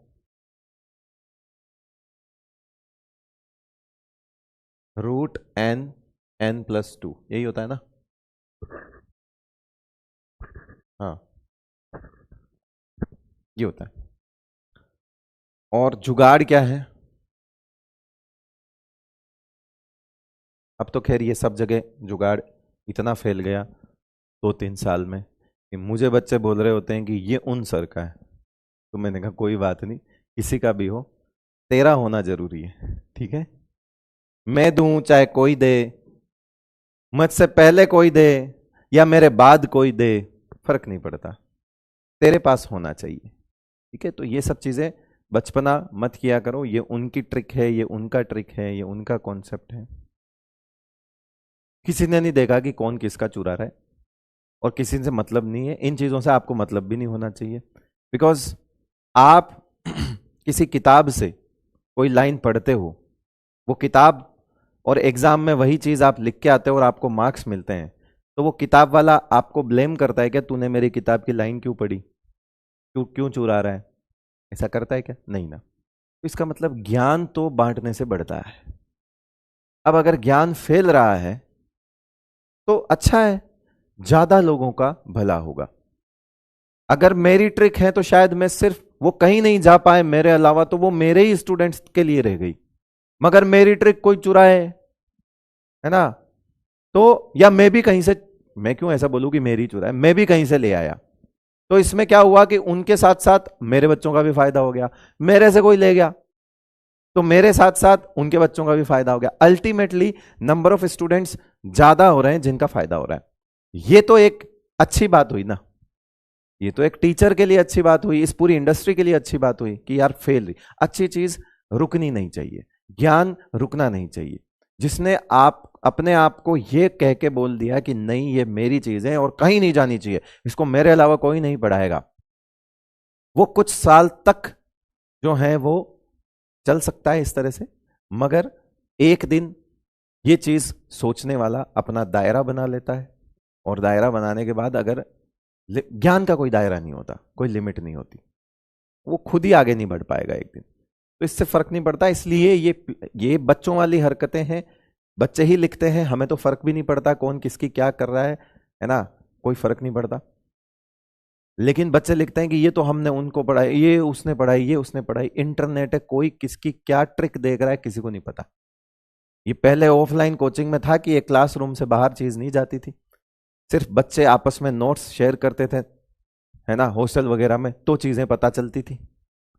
√n+2, यही होता है ना? हाँ, ये होता है। और जुगाड़ क्या है? अब तो खैर ये सब जगह जुगाड़ इतना फैल गया 2-3 साल में कि मुझे बच्चे बोल रहे होते हैं कि ये उन सर का है। तो मैंने कहा कोई बात नहीं, किसी का भी हो, तेरा होना जरूरी है, ठीक है? मैं दूं चाहे कोई दे, मुझसे पहले कोई दे या मेरे बाद कोई दे, फर्क नहीं पड़ता, तेरे पास होना चाहिए, ठीक है? तो ये सब चीजें बचपना मत किया करो, ये उनकी ट्रिक है, ये उनका ट्रिक है, ये उनका कॉन्सेप्ट है। किसी ने नहीं देखा कि कौन किसका चुरा रहा है, और किसी से मतलब नहीं है, इन चीजों से आपको मतलब भी नहीं होना चाहिए। बिकॉज आप किसी किताब से कोई लाइन पढ़ते हो, वो किताब और एग्जाम में वही चीज आप लिख के आते हो और आपको मार्क्स मिलते हैं, तो वो किताब वाला आपको ब्लेम करता है क्या, तूने मेरी किताब की लाइन क्यों पढ़ी, क्यों क्यों चुरा रहा है? ऐसा करता है क्या? नहीं ना। तो इसका मतलब ज्ञान तो बांटने से बढ़ता है। अब अगर ज्ञान फैल रहा है तो अच्छा है, ज्यादा लोगों का भला होगा। अगर मेरी ट्रिक है तो शायद मैं सिर्फ, वो कहीं नहीं जा पाए मेरे अलावा, तो वो मेरे ही स्टूडेंट्स के लिए रह गई। मगर मेरी ट्रिक कोई चुराए, है ना, तो या मैं भी कहीं से, मैं क्यों ऐसा बोलूं कि मेरी चुराए, मैं भी कहीं से ले आया, तो इसमें क्या हुआ कि उनके साथ साथ मेरे बच्चों का भी फायदा हो गया। मेरे से कोई ले गया तो मेरे साथ साथ उनके बच्चों का भी फायदा हो गया। अल्टीमेटली नंबर ऑफ स्टूडेंट्स ज्यादा हो रहे हैं जिनका फायदा हो रहा है। ये तो एक अच्छी बात हुई ना, ये तो एक टीचर के लिए अच्छी बात हुई, इस पूरी इंडस्ट्री के लिए अच्छी बात हुई कि यार फेल रही, अच्छी चीज रुकनी नहीं चाहिए, ज्ञान रुकना नहीं चाहिए। जिसने आप अपने आप को ये कह के बोल दिया कि नहीं ये मेरी चीज है और कहीं नहीं जानी चाहिए, इसको मेरे अलावा कोई नहीं पढ़ाएगा, वो कुछ साल तक जो है वो चल सकता है इस तरह से। मगर एक दिन ये चीज सोचने वाला अपना दायरा बना लेता है, और दायरा बनाने के बाद अगर ज्ञान का कोई दायरा नहीं होता, कोई लिमिट नहीं होती, वो खुद ही आगे नहीं बढ़ पाएगा एक दिन। तो इससे फर्क नहीं पड़ता, इसलिए ये बच्चों वाली हरकतें हैं, बच्चे ही लिखते हैं, हमें तो फर्क भी नहीं पड़ता कौन किसकी क्या कर रहा है ना, कोई फर्क नहीं पड़ता। लेकिन बच्चे लिखते हैं कि ये तो हमने उनको पढ़ाई, ये उसने पढ़ाई, ये उसने पढ़ाई। इंटरनेट है, कोई किसकी क्या ट्रिक देख रहा है किसी को नहीं पता। ये पहले ऑफलाइन कोचिंग में था कि एक क्लासरूम से बाहर चीज नहीं जाती थी, सिर्फ बच्चे आपस में नोट्स शेयर करते थे, है ना, हॉस्टल वगैरह में तो चीजें पता चलती थी।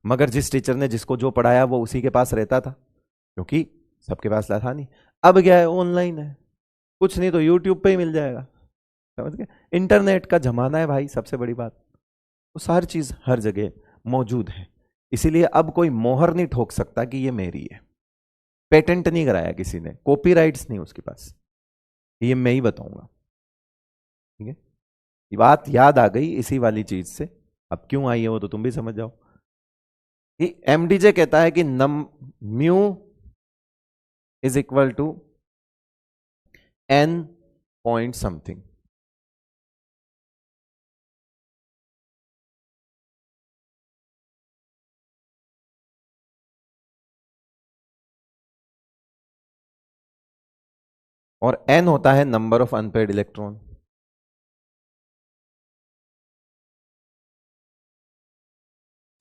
मगर जिस टीचर ने जिसको जो पढ़ाया वो उसी के पास रहता था, क्योंकि सबके पास था नहीं। अब क्या है, ऑनलाइन है, कुछ नहीं तो यूट्यूब पे ही मिल जाएगा। समझ गए? इंटरनेट का जमाना है भाई, सबसे बड़ी बात तो सारी चीज हर जगह मौजूद है। इसीलिए अब कोई मोहर नहीं ठोक सकता कि ये मेरी है, पेटेंट नहीं कराया किसी ने, कॉपीराइट्स नहीं उसके पास, ये मैं ही बताऊंगा। ठीक है, ये बात याद आ गई इसी वाली चीज से, अब क्यों आई है वो तो तुम भी समझ जाओ। कि एमडीजे कहता है कि नम mu is equal to n point something. और n होता है नंबर ऑफ अनपेड इलेक्ट्रॉन।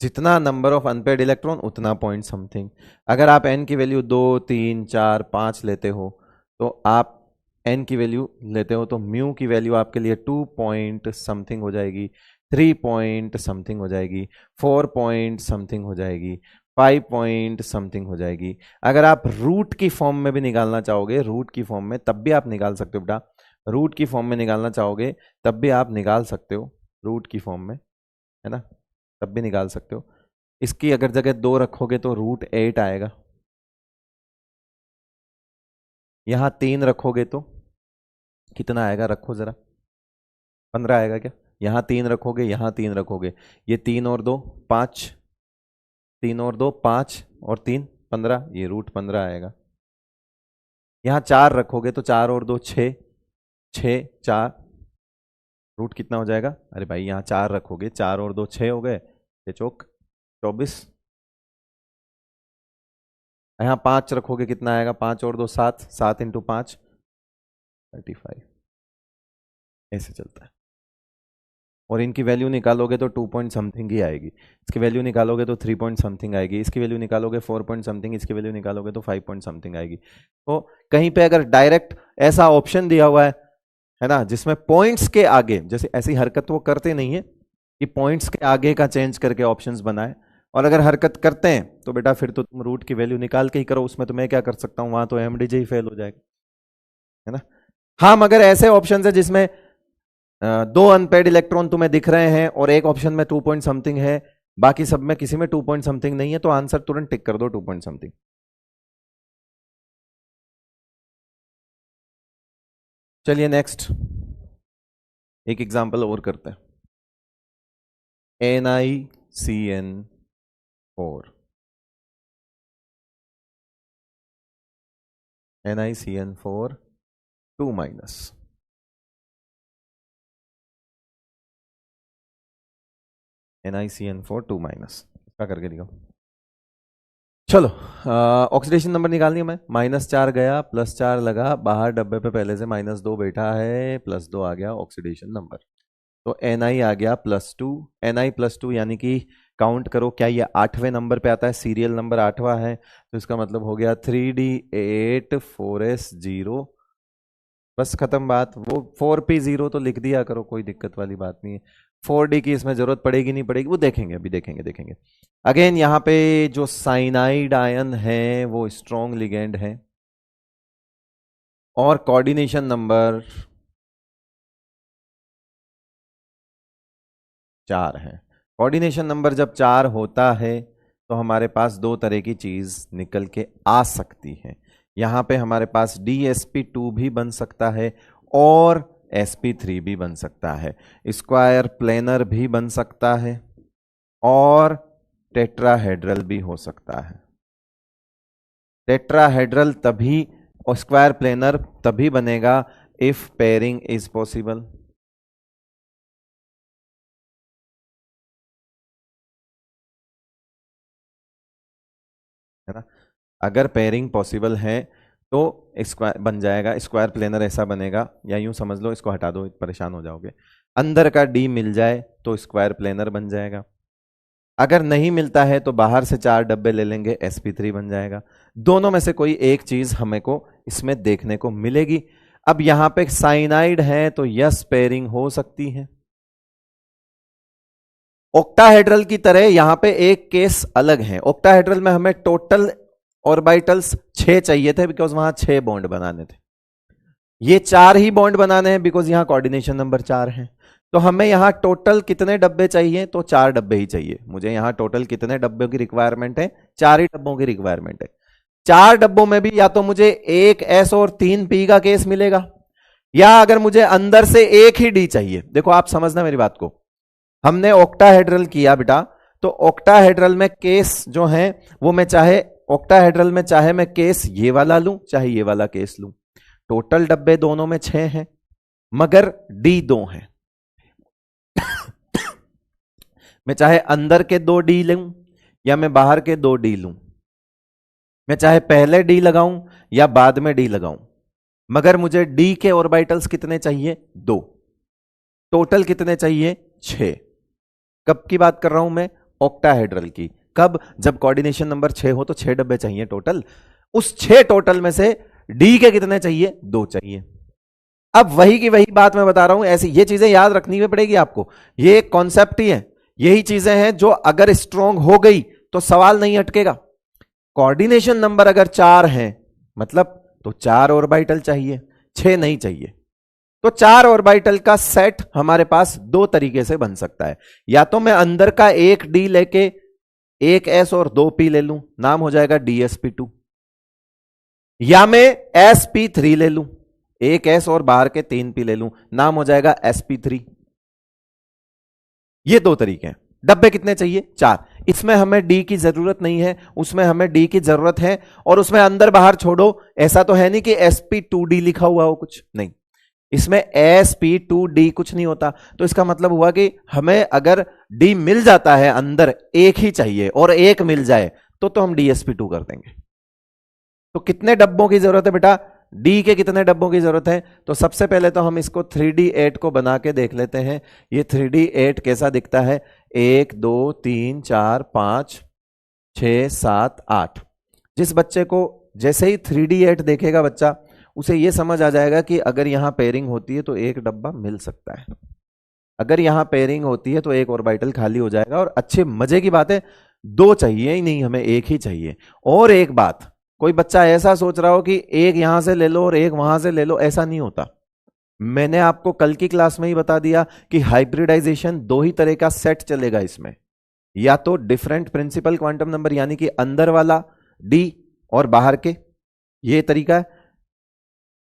जितना नंबर ऑफ अनपेड इलेक्ट्रॉन उतना पॉइंट समथिंग। अगर आप n की वैल्यू 2 3 4 5 लेते हो तो आप n की वैल्यू लेते हो तो म्यू की वैल्यू आपके लिए 2 पॉइंट समथिंग हो जाएगी, 3 पॉइंट समथिंग हो जाएगी, 4 पॉइंट समथिंग हो जाएगी, 5 पॉइंट समथिंग हो जाएगी। अगर आप रूट की फॉर्म में भी निकालना चाहोगे, रूट की फॉर्म में तब भी आप निकाल सकते हो बेटा, रूट की फॉर्म में निकालना चाहोगे तब भी आप निकाल सकते हो, रूट की फॉर्म में, है ना, तब भी निकाल सकते हो। इसकी अगर जगह 2 रखोगे तो √8 आएगा, यहां 3 रखोगे तो कितना आएगा, रखो जरा, 15 आएगा क्या? यहां 3 रखोगे, यहां 3 रखोगे, ये 3 और 2 5, 3 और 2 5 और 3 15, ये √15 आएगा। यहां 4 रखोगे तो 4 और 2 6, 6 4, रूट कितना हो जाएगा? अरे भाई यहां 4 रखोगे, 4 और 2 6 हो गए, 6 चौक 24। यहां 5 रखोगे कितना आएगा? 5 और 2 7, 7 इंटू 5 35। ऐसे चलता है। और इनकी वैल्यू निकालोगे तो 2 पॉइंट समथिंग ही आएगी, इसकी वैल्यू निकालोगे तो 3 पॉइंट समथिंग आएगी, इसकी वैल्यू निकालोगे 4 पॉइंट समथिंग, इसकी वैल्यू निकालोगे तो 5 पॉइंट समथिंग आएगी। तो कहीं पे अगर डायरेक्ट ऐसा ऑप्शन दिया हुआ है ना, जिसमें पॉइंट्स के आगे, जैसे ऐसी हरकत वो करते नहीं है कि पॉइंट्स के आगे का चेंज करके ऑप्शंस बनाए, और अगर हरकत करते हैं तो बेटा फिर तो तुम रूट की वैल्यू निकाल के ही करो, उसमें तो मैं क्या कर सकता हूं, वहां तो एमडीजे ही फेल हो जाएगा, है ना। हाँ, मगर ऐसे ऑप्शन है जिसमें 2 अनपेड इलेक्ट्रॉन तुम्हें दिख रहे हैं और एक ऑप्शन में 2 पॉइंट समथिंग है, बाकी सब में किसी में 2 पॉइंट समथिंग नहीं है, तो आंसर तुरंत टिक कर दो 2 पॉइंट समथिंग। चलिए नेक्स्ट एक एग्जांपल और करते हैं। NiCN4, NiCN4 2 minus, NiCN4 2 minus, क्या करके दिखाओ। चलो ऑक्सीडेशन नंबर निकालनी है, मैं -4 गया, +4 लगा, बाहर डब्बे पे पहले से -2 बैठा है, +2 आ गया ऑक्सीडेशन नंबर, तो Ni आ गया +2, Ni+2 यानी कि काउंट करो, क्या ये 8वें नंबर पे आता है, सीरियल नंबर 8वां है, तो इसका मतलब हो गया 3D8 4S0, बस खत्म बात। वो 4P0 तो लिख दिया करो, कोई दिक्कत वाली बात नहीं है, 4D की इसमें जरूरत पड़ेगी नहीं पड़ेगी, वो देखेंगे, अभी देखेंगे। अगेन यहाँ पे जो साइनाइड आयन है वो स्ट्रॉन्ग लिगेंड है, और कोऑर्डिनेशन नंबर 4 है। कोऑर्डिनेशन नंबर जब 4 होता है तो हमारे पास 2 तरह की चीज निकल के आ सकती है। यहां पे हमारे पास DsP2 भी बन सकता है और sp3 भी बन सकता है, स्क्वायर प्लेनर भी बन सकता है और टेट्राहेड्रल भी हो सकता है। टेट्राहेड्रल तभी और स्क्वायर प्लेनर तभी बनेगा इफ पेयरिंग इज पॉसिबल। है ना, अगर पेयरिंग पॉसिबल है तो स्क्वायर बन जाएगा, स्क्वायर प्लेनर ऐसा बनेगा, या यूं समझ लो, इसको हटा दो, परेशान हो जाओगे, अंदर का डी मिल जाए तो स्क्वायर प्लेनर बन जाएगा, अगर नहीं मिलता है तो बाहर से 4 डब्बे ले लेंगे, sp3 बन जाएगा। दोनों में से कोई एक चीज हमें को इसमें देखने को मिलेगी। अब यहां पे साइनाइड है तो यस पेयरिंग हो सकती है। ऑक्टाहेड्रल की तरह यहां पे एक केस अलग है, ऑक्टाहेड्रल में हमें टोटल ऑर्बिटल्स 6 चाहिए थे बिकॉज वहां 6 बॉन्ड बनाने थे, ये 4 ही बॉन्ड बनाने हैं बिकॉज यहां कोऑर्डिनेशन नंबर 4 है। तो हमें यहां टोटल कितने डब्बे चाहिए, तो 4 डब्बे ही चाहिए। मुझे यहां टोटल कितने डब्बों की रिक्वायरमेंट है, 4 ही डब्बों की रिक्वायरमेंट है। 4 डब्बों में भी या तो मुझे एक S और 3 P का केस मिलेगा, या अगर मुझे अंदर से एक ही D चाहिए। देखो आप समझना मेरी बात को, हमने ऑक्टाहेड्रल किया बेटा, तो ऑक्टाहेड्रल में केस जो है वो मैं चाहे ऑक्टाहेड्रल में चाहे मैं केस ये वाला लूं चाहे ये वाला केस लूं, टोटल डब्बे दोनों में 6 हैं मगर D 2 हैं। मैं चाहे अंदर के 2 D लूं या मैं बाहर के 2 D लूं, मैं चाहे पहले D लगाऊं या बाद में D लगाऊं, मगर मुझे D के ऑर्बिटल्स कितने चाहिए, 2, टोटल कितने चाहिए, 6। कब की बात कर रहा हूं मैं, ऑक्टाहेड्रल की। कब? जब कोऑर्डिनेशन नंबर 6 हो तो 6 डब्बे चाहिए टोटल। उस 6 टोटल में से डी के कितने चाहिए? 2 चाहिए। अब वही की वही बात मैं बता रहा हूं, ऐसी ये चीजें याद रखनी पड़ेगी आपको। ये एक कॉन्सेप्ट ही है, यही चीजें हैं जो अगर स्ट्रांग हो गई तो सवाल नहीं अटकेगा। कोऑर्डिनेशन नंबर अगर 4 है मतलब तो 4 ऑर्बिटल चाहिए, 6 नहीं चाहिए। तो 4 ऑर्बिटल का सेट हमारे पास दो तरीके से बन सकता है। या तो मैं अंदर का एक डी लेके एक एस और 2 पी ले लूं, नाम हो जाएगा DsP2। या मैं sp3 ले लूं, एक एस और बाहर के 3 पी ले लूं, नाम हो जाएगा sp3। ये दो तरीके हैं। डब्बे कितने चाहिए? 4। इसमें हमें डी की जरूरत नहीं है, उसमें हमें डी की जरूरत है। और उसमें अंदर बाहर छोड़ो, ऐसा तो है नहीं कि sp2d लिखा हुआ हो, कुछ नहीं। इसमें sp2d कुछ नहीं होता। तो इसका मतलब हुआ कि हमें अगर d मिल जाता है अंदर, एक ही चाहिए और एक मिल जाए तो हम DsP2 कर देंगे। तो कितने डब्बों की जरूरत है बेटा? डी के कितने डब्बों की जरूरत है? तो सबसे पहले तो हम इसको 3D8 को बना के देख लेते हैं। ये 3D8 कैसा दिखता है? 1 2 3 4 5 6 7 8। जिस बच्चे को जैसे ही 3D8 देखेगा बच्चा, उसे यह समझ आ जाएगा कि अगर यहां पेयरिंग होती है तो एक डब्बा मिल सकता है, अगर यहां पेयरिंग होती है तो एक ऑर्बिटल खाली हो जाएगा। और अच्छे मजे की बात है, 2 चाहिए ही नहीं, हमें एक ही चाहिए। और एक बात, कोई बच्चा ऐसा सोच रहा हो कि एक यहां से ले लो और एक वहां से ले लो, ऐसा नहीं होता। मैंने आपको कल की क्लास में ही बता दिया कि हाइब्रिडाइजेशन 2 ही तरह का सेट चलेगा इसमें। या तो डिफरेंट प्रिंसिपल क्वांटम नंबर यानी कि अंदर वाला डी और बाहर के, ये तरीका है।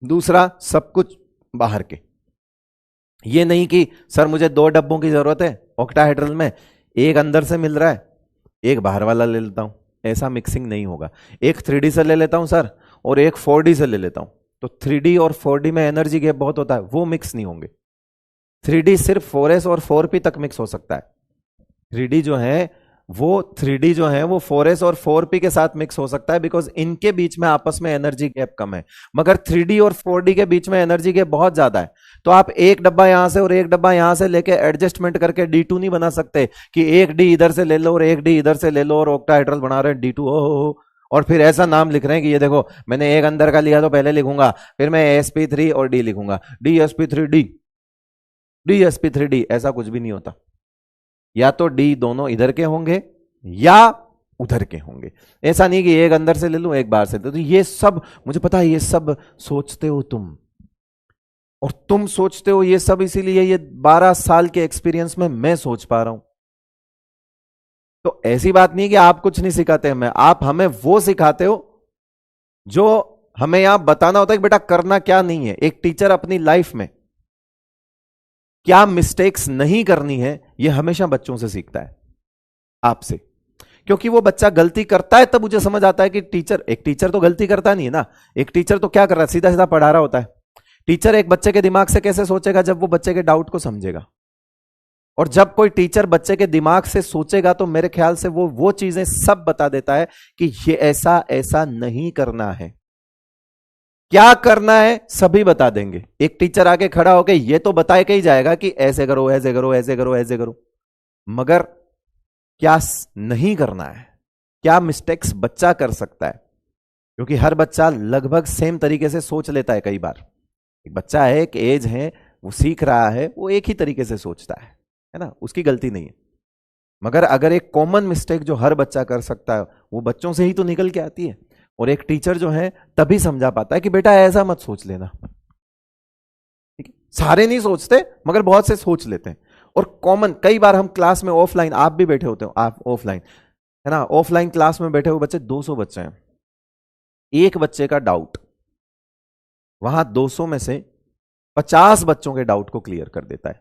दूसरा सब कुछ बाहर के। ये नहीं कि सर मुझे 2 डब्बों की जरूरत है ऑक्टाहेड्रल में, एक अंदर से मिल रहा है एक बाहर वाला ले लेता हूं, ऐसा मिक्सिंग नहीं होगा। एक 3D से ले लेता हूं सर और एक 4D से ले लेता हूं, तो 3D और 4D में एनर्जी गैप बहुत होता है, वो मिक्स नहीं होंगे। 3D सिर्फ 4s और 4p तक मिक्स हो सकता है। 3D जो है वो 4s और 4p के साथ मिक्स हो सकता है, बिकॉज इनके बीच में आपस में एनर्जी गैप कम है। मगर 3D और 4D के बीच में एनर्जी गैप बहुत ज्यादा है। तो आप एक डब्बा यहां से और एक डब्बा यहां से लेके एडजस्टमेंट करके D2 नहीं बना सकते कि एक डी इधर से ले लो और एक डी इधर से ले लो और ऑक्टाहेड्रल बना रहे हैं D2 और फिर ऐसा नाम लिख रहे हैं कि ये देखो मैंने एक अंदर का लिया तो पहले लिखूंगा, फिर मैं sp3 और d लिखूंगा, DsP3D, ऐसा कुछ भी नहीं होता। या तो डी दोनों इधर के होंगे या उधर के होंगे। ऐसा नहीं कि एक अंदर से ले लूं एक बाहर से ले लूं। तो ये सब मुझे पता है, ये सब सोचते हो तुम, और तुम सोचते हो ये सब इसीलिए ये 12 साल के एक्सपीरियंस में मैं सोच पा रहा हूं। तो ऐसी बात नहीं कि आप कुछ नहीं सिखाते हमें, आप हमें वो सिखाते हो जो हमें यहां बताना होता है कि बेटा करना क्या नहीं है। एक टीचर अपनी लाइफ में क्या मिस्टेक्स नहीं करनी है, ये हमेशा बच्चों से सीखता है, आपसे। क्योंकि वो बच्चा गलती करता है तब मुझे समझ आता है कि एक टीचर तो गलती करता नहीं है ना। एक टीचर तो क्या कर रहा है? सीधा सीधा पढ़ा रहा होता है। टीचर एक बच्चे के दिमाग से कैसे सोचेगा? जब वो बच्चे के डाउट को समझेगा। और जब कोई टीचर बच्चे के दिमाग से सोचेगा तो मेरे ख्याल से वो चीजें सब बता देता है कि ये ऐसा ऐसा नहीं करना है, क्या करना है सभी बता देंगे। एक टीचर आके खड़ा होकर ये तो बताए के ही जाएगा कि ऐसे करो ऐसे करो ऐसे करो ऐसे करो, मगर क्या नहीं करना है, क्या मिस्टेक्स बच्चा कर सकता है। क्योंकि हर बच्चा लगभग सेम तरीके से सोच लेता है। कई बार एक बच्चा है, एक एज है, वो सीख रहा है, वो एक ही तरीके से सोचता है ना, उसकी गलती नहीं है। मगर अगर एक कॉमन मिस्टेक जो हर बच्चा कर सकता है वो बच्चों से ही तो निकल के आती है, और एक टीचर जो है तभी समझा पाता है कि बेटा ऐसा मत सोच लेना। ठीक है, सारे नहीं सोचते मगर बहुत से सोच लेते हैं। और कॉमन, कई बार हम क्लास में ऑफलाइन, आप भी बैठे होते हो, आप ऑफलाइन है ना, ऑफलाइन क्लास में बैठे हुए बच्चे 200 बच्चे हैं, एक बच्चे का डाउट वहां 200 में से 50 बच्चों के डाउट को क्लियर कर देता है,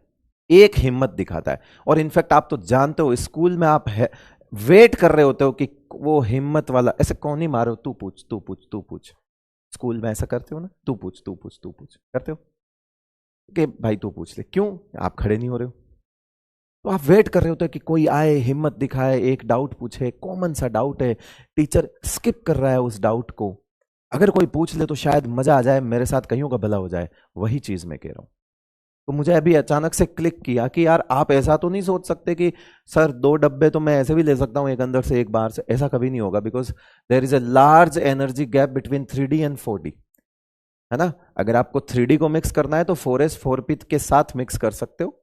एक हिम्मत दिखाता है। और इनफैक्ट आप तो जानते हो, स्कूल में आप वेट कर रहे होते हो कि वो हिम्मत वाला, ऐसे कौन ही मारो, तू पूछ तू पूछ तू पूछ। स्कूल में ऐसा करते हो ना, तू पूछ तू पूछ तू पूछ करते हो कि भाई तू पूछ ले, क्यों आप खड़े नहीं हो रहे हो? तो आप वेट कर रहे होते हो कि कोई आए, हिम्मत दिखाए, एक डाउट पूछे, कॉमन सा डाउट है, टीचर स्किप कर रहा है उस डाउट को, अगर कोई पूछ ले तो शायद मजा आ जाए, मेरे साथ कईयों का भला हो जाए। वही चीज मैं कह रहा हूं। तो मुझे अभी अचानक से क्लिक किया कि यार आप ऐसा तो नहीं सोच सकते कि सर 2 डब्बे तो मैं ऐसे भी ले सकता हूं, एक अंदर से एक बाहर से। ऐसा कभी नहीं होगा, because there is a large energy gap between 3D and 4D, है ना। अगर आपको 3D को मिक्स करना है तो 4S 4P के साथ मिक्स कर सकते हो,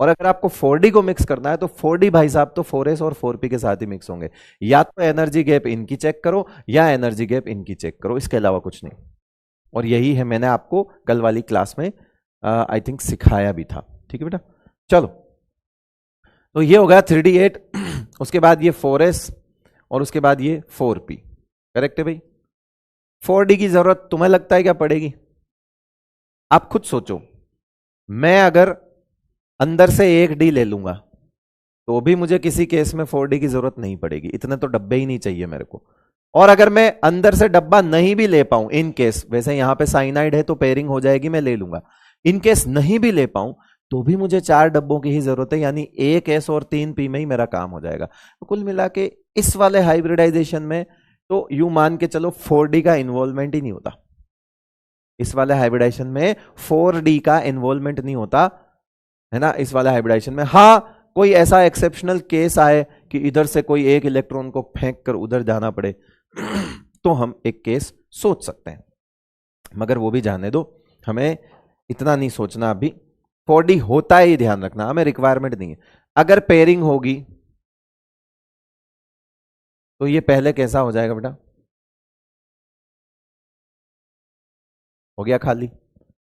और अगर आपको 4D को मिक्स करना है तो 4D भाई साहब तो 4S और 4P के साथ ही मिक्स होंगे। या तो एनर्जी गैप इनकी चेक करो या एनर्जी गैप इनकी चेक करो, इसके अलावा कुछ नहीं। और यही है, मैंने आपको कल वाली क्लास में आई थिंक सिखाया भी था। ठीक है बेटा, चलो। तो ये हो गया 3D8 उसके बाद ये 4S और उसके बाद ये 4P। करेक्ट है भाई। 4D की जरूरत तुम्हें लगता है क्या पड़ेगी? आप खुद सोचो, मैं अगर अंदर से 1D ले लूंगा तो भी मुझे किसी केस में 4D की जरूरत नहीं पड़ेगी, इतने तो डब्बे ही नहीं चाहिए मेरे को। और अगर मैं अंदर से डब्बा नहीं भी ले पाऊं इन केस, वैसे यहां पे साइनाइड है तो पेयरिंग हो जाएगी, मैं ले लूंगा। इन केस नहीं भी ले पाऊं तो भी मुझे 4 डब्बों की ही जरूरत है, यानी 1S और 3P में ही मेरा काम हो जाएगा। तो कुल मिला के इस वाले हाइब्रिडाइजेशन में तो यू मान के चलो 4D का इन्वॉल्वमेंट ही नहीं होता। इस वाले हाइब्रिडाइजेशन में 4D का इन्वॉल्वमेंट नहीं होता, है ना। इस वाले हाइब्रिडाइजेशन में हाँ कोई ऐसा एक्सेप्शनल केस आए कि इधर से कोई एक इलेक्ट्रॉन को फेंक कर उधर जाना पड़े तो हम एक केस सोच सकते हैं, मगर वो भी जाने दो, हमें इतना नहीं सोचना अभी। 4D होता है ये ध्यान रखना, हमें रिक्वायरमेंट नहीं है। अगर पेयरिंग होगी तो ये पहले कैसा हो जाएगा बेटा? हो गया खाली।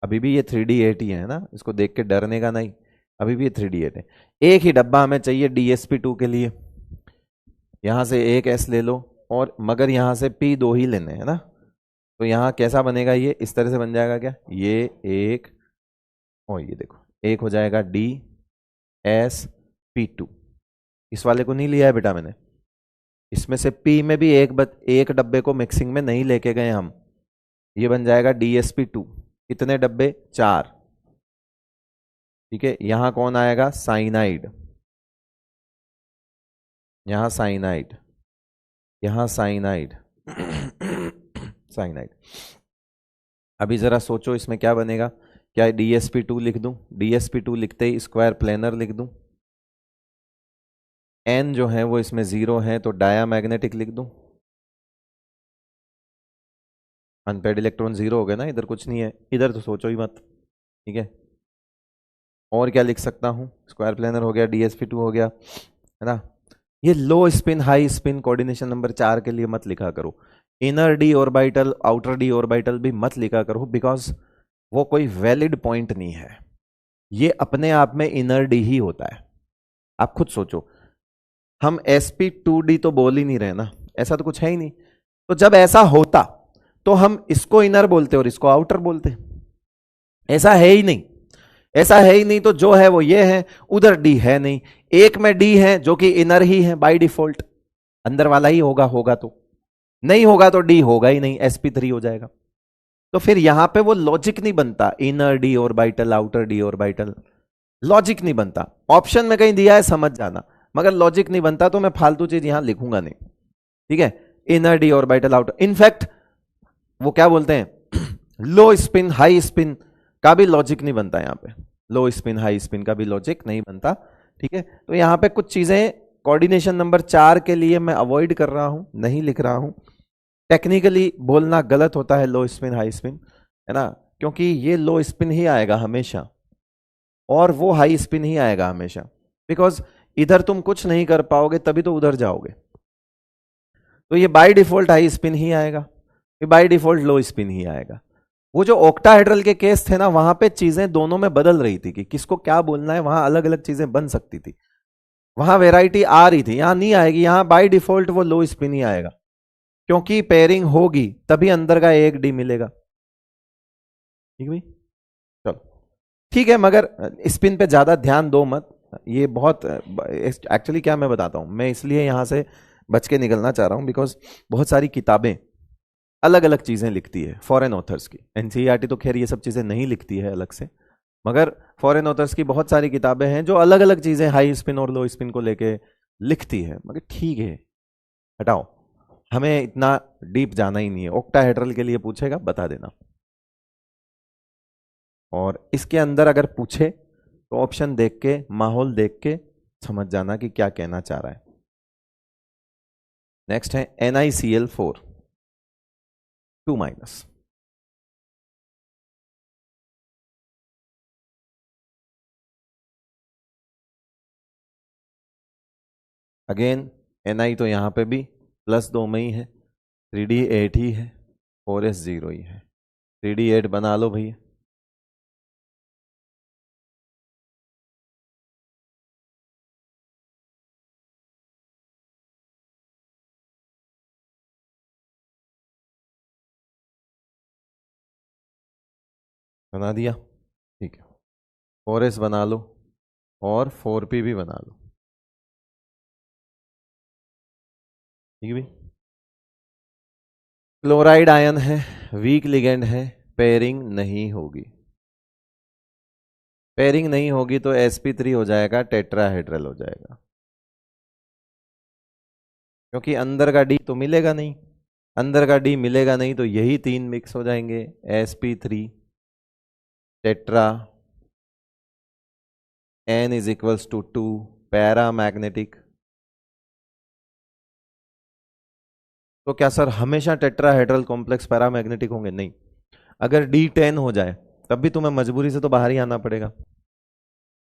अभी भी ये 3D8 ही है ना, इसको देख के डरने का नहीं, अभी भी ये 3D8 है। एक ही डब्बा हमें चाहिए DsP2 के लिए, यहां से एक S ले लो, और मगर यहां से P2 ही लेने हैं ना। तो यहां कैसा बनेगा? ये इस तरह से बन जाएगा क्या? ये एक, और ये देखो एक हो जाएगा DsP2। इस वाले को नहीं लिया है बेटा मैंने, इसमें से P में भी एक डब्बे को मिक्सिंग में नहीं लेके गए हम। ये बन जाएगा DsP2। कितने डब्बे? 4। ठीक है, यहां कौन आएगा? साइनाइड। यहां साइनाइड, यहां साइनाइड साइनाइड। अभी जरा सोचो इसमें क्या बनेगा। क्या DsP2 लिख दूं? DsP2 लिखते ही स्क्वायर प्लेनर लिख दूं। N जो है वो इसमें 0 है तो डायामैग्नेटिक लिख दूं। अनपेड इलेक्ट्रॉन 0 हो गए ना, इधर कुछ नहीं है, इधर तो सोचो ही मत। ठीक है, और क्या लिख सकता हूं? स्क्वायर प्लेनर हो गया, DsP2 हो गया, है ना। ये लो spin high spin coordination number 4 के लिए मत लिखा करो। Inner D orbital outer D orbital भी मत लिखा करो, बिकॉज वो कोई वैलिड पॉइंट नहीं है। ये अपने आप में इनर डी ही होता है। आप खुद सोचो, हम sp2d तो बोल ही नहीं रहे ना, ऐसा तो कुछ है ही नहीं। तो जब ऐसा होता तो हम इसको इनर बोलते और इसको आउटर बोलते। ऐसा है ही नहीं, ऐसा है ही नहीं, तो जो है वो ये है, उधर डी है नहीं। एक में डी है जो कि इनर ही है बाय डिफॉल्ट, अंदर वाला ही होगा, होगा तो नहीं, होगा तो डी होगा ही नहीं, sp3 हो जाएगा। तो फिर यहां पे वो लॉजिक नहीं बनता, inner D orbital outer D orbital, logic नहीं बनता। ऑप्शन में कहीं दिया है समझ जाना, मगर लॉजिक नहीं बनता, तो मैं फालतू चीज यहां लिखूंगा नहीं। ठीक है, inner D orbital outer, in fact वो क्या बोलते हैं लो स्पिन हाई स्पिन का भी लॉजिक नहीं बनता यहां पे, लो स्पिन हाई स्पिन का भी लॉजिक नहीं बनता। ठीक है, तो यहां पे कुछ चीजें कोऑर्डिनेशन नंबर 4 के लिए मैं अवॉइड कर रहा हूं, नहीं लिख रहा हूं। टेक्निकली बोलना गलत होता है लो स्पिन हाई स्पिन, है ना, क्योंकि ये लो स्पिन ही आएगा हमेशा और वो हाई स्पिन ही आएगा हमेशा, बिकॉज इधर तुम कुछ नहीं कर पाओगे तभी तो उधर जाओगे। तो ये बाय डिफॉल्ट हाई स्पिन ही आएगा, ये बाय डिफॉल्ट लो स्पिन ही आएगा। वो जो ऑक्टाहेड्रल के केस थे ना, वहां पे चीजें दोनों में बदल रही थी कि किसको क्या बोलना है, वहां अलग अलग चीजें बन सकती थी, वहां वेराइटी आ रही थी, यहां नहीं आएगी। यहां बाय डिफॉल्ट वो लो स्पिन ही आएगा, क्योंकि पेयरिंग होगी तभी अंदर का एक डी मिलेगा। ठीक भाई, चलो ठीक है, मगर स्पिन पे ज्यादा ध्यान दो मत। ये बहुत एक्चुअली क्या मैं बताता हूं, मैं इसलिए यहां से बच के निकलना चाह रहा हूं बिकॉज बहुत सारी किताबें अलग अलग चीजें लिखती है फॉरेन ऑथर्स की। एनसीईआरटी तो खैर ये सब चीजें नहीं लिखती है अलग से, मगर फॉरेन ऑथर्स की बहुत सारी किताबें हैं जो अलग अलग चीजें हाई स्पिन और लो स्पिन को लेके लिखती है। मगर ठीक है, हटाओ, हमें इतना डीप जाना ही नहीं है। ऑक्टाहेड्रल के लिए पूछेगा बता देना। और इसके अंदर अगर पूछे तो ऑप्शन देख के, माहौल देख के समझ जाना कि क्या कहना चाह रहा है। नेक्स्ट है NiCl4 2-। अगेन Ni तो यहां पे भी +2 में ही है, 3D8 ही है, 4s 0 ही है, 3D8 बना लो भैया। बना दिया, ठीक है। 4s बना लो और 4p भी बना लो, ठीक है भाई। क्लोराइड आयन है, वीक लिगेंड है, पेयरिंग नहीं होगी। पेयरिंग नहीं होगी तो sp3 हो जाएगा, टेट्राहेड्रल हो जाएगा, क्योंकि अंदर का डी तो मिलेगा नहीं। अंदर का डी मिलेगा नहीं तो यही 3 मिक्स हो जाएंगे, sp3 tetra, n is equals to 2, paramagnetic. तो क्या सर हमेशा टेट्राहेड्रल कॉम्प्लेक्स पैरामैग्नेटिक होंगे? नहीं, अगर D10 हो जाए तब भी तुम्हें मजबूरी से तो बाहर ही आना पड़ेगा,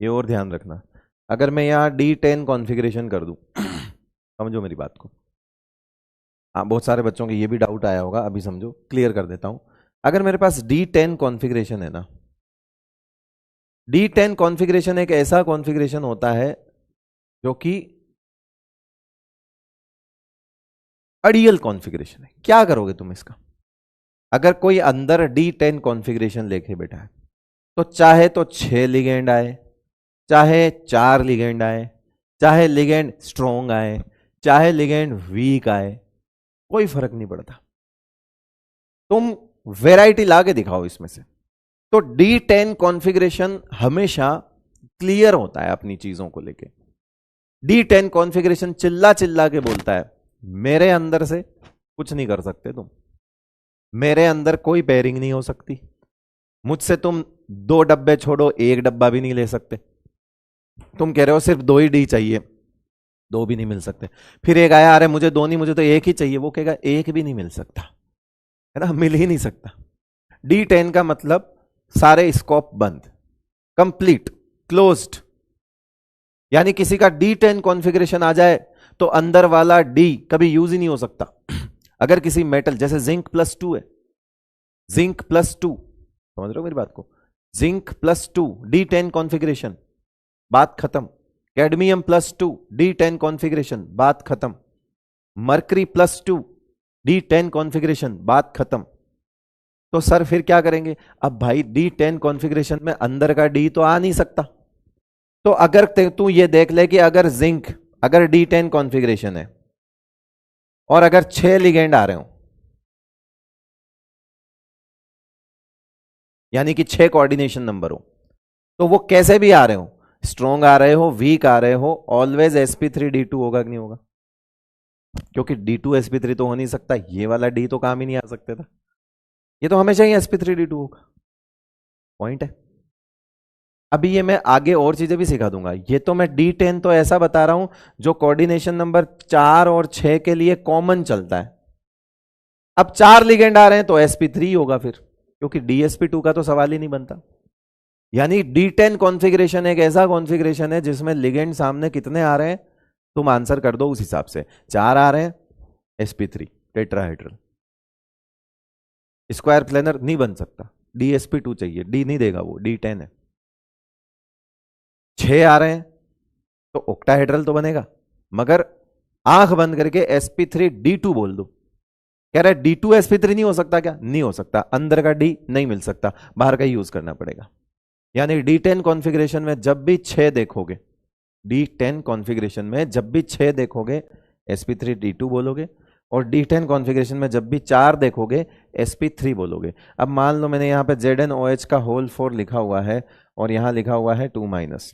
ये और ध्यान रखना। अगर मैं यहाँ D10 कॉन्फ़िगरेशन कर दूं समझो मेरी बात को, हाँ बहुत सारे बच्चों के ये भी डाउट आया होगा, अभी समझो, क्लियर कर देता हूं। अगर मेरे पास D10 कॉन्फ़िगरेशन है ना, D10 कॉन्फ़िगरेशन एक ऐसा कॉन्फ़िगरेशन होता है जो कि आइडियल कॉन्फ़िगरेशन है। क्या करोगे तुम इसका? अगर कोई अंदर D10 कॉन्फ़िगरेशन लेके बैठा है तो चाहे तो 6 लिगेंड आए, चाहे 4 लिगेंड आए, चाहे लिगेंड स्ट्रॉन्ग आए, चाहे लिगेंड वीक आए, कोई फर्क नहीं पड़ता। तुम वैरायटी लाके दिखाओ इसमें से। तो D10 कॉन्फ़िगरेशन हमेशा क्लियर होता है अपनी चीजों को लेके। D10 कॉन्फ़िगरेशन चिल्ला चिल्ला के बोलता है मेरे अंदर से कुछ नहीं कर सकते तुम, मेरे अंदर कोई पेयरिंग नहीं हो सकती, मुझसे तुम 2 डब्बे छोड़ो 1 डब्बा भी नहीं ले सकते। तुम कह रहे हो सिर्फ 2 ही डी चाहिए, 2 भी नहीं मिल सकते। फिर एक आया, अरे मुझे 2 नहीं, मुझे तो 1 ही चाहिए, वो कहेगा 1 भी नहीं मिल सकता, है ना, मिल ही नहीं सकता। D10 का मतलब सारे स्कोप बंद, कंप्लीट, क्लोज्ड। यानी किसी का D10 कॉन्फ़िगरेशन आ जाए तो अंदर वाला D कभी यूज ही नहीं हो सकता। अगर किसी मेटल, जैसे जिंक +2 है, जिंक +2, समझ रहे हो मेरी बात को, जिंक +2 D10 कॉन्फ़िगरेशन, बात खत्म। कैडमियम +2 D10 कॉन्फ़िगरेशन, बात खत्म। मरकरी +2 D10 कॉन्फ़िगरेशन, बात खत्म। तो सर फिर क्या करेंगे? अब भाई D10 कॉन्फ़िगरेशन में अंदर का D तो आ नहीं सकता। तो अगर तू ये देख ले कि अगर जिंक, अगर D10 कॉन्फ़िगरेशन है और अगर 6 लिगेंड आ रहे हो, यानी कि 6 कोऑर्डिनेशन नंबर हो, तो वो कैसे भी आ रहे हो, स्ट्रॉन्ग आ रहे हो, वीक आ रहे हो, ऑलवेज sp3d2 होगा कि नहीं होगा? क्योंकि D2 sp3 तो हो नहीं सकता, ये वाला D तो काम ही नहीं आ सकता था, ये तो हमेशा ही sp3d2 होगा। पॉइंट है। अभी ये मैं आगे और चीजें भी सिखा दूंगा। ये तो मैं D10 तो ऐसा बता रहा हूं जो कोऑर्डिनेशन नंबर 4 और 6 के लिए कॉमन चलता है। अब 4 लिगेंड आ रहे हैं तो sp3 होगा फिर, क्योंकि dsp2 का तो सवाल ही नहीं बनता। यानी D10 कॉन्फ़िगरेशन एक ऐसा कॉन्फ़िगरेशन है जिसमें लिगेंड सामने कितने आ रहे हैं, तुम आंसर कर दो उस हिसाब से। 4 आ रहे हैं, sp3 टेट्राहेड्रल। स्क्वायर प्लेनर नहीं बन सकता, dsp2 चाहिए, D नहीं देगा वो, D10 है। 6 आ रहे हैं तो ऑक्टाहेड्रल तो बनेगा, मगर आंख बंद करके sp3d2 बोल दो। कह रहा है D2 sp3 नहीं हो सकता क्या? नहीं हो सकता, अंदर का D नहीं मिल सकता, बाहर का ही यूज करना पड़ेगा। यानी D10 कॉन्फ़िगरेशन में जब भी 6 देखोगे, D10 कॉन्फ़िगरेशन में जब भी 6 देखोगे sp3d2 बोलोगे, और D10 कॉन्फ़िगरेशन में जब भी 4 देखोगे sp3 बोलोगे। अब मान लो मैंने यहां पे ZnOH का होल 4 लिखा हुआ है और यहां लिखा हुआ है 2-।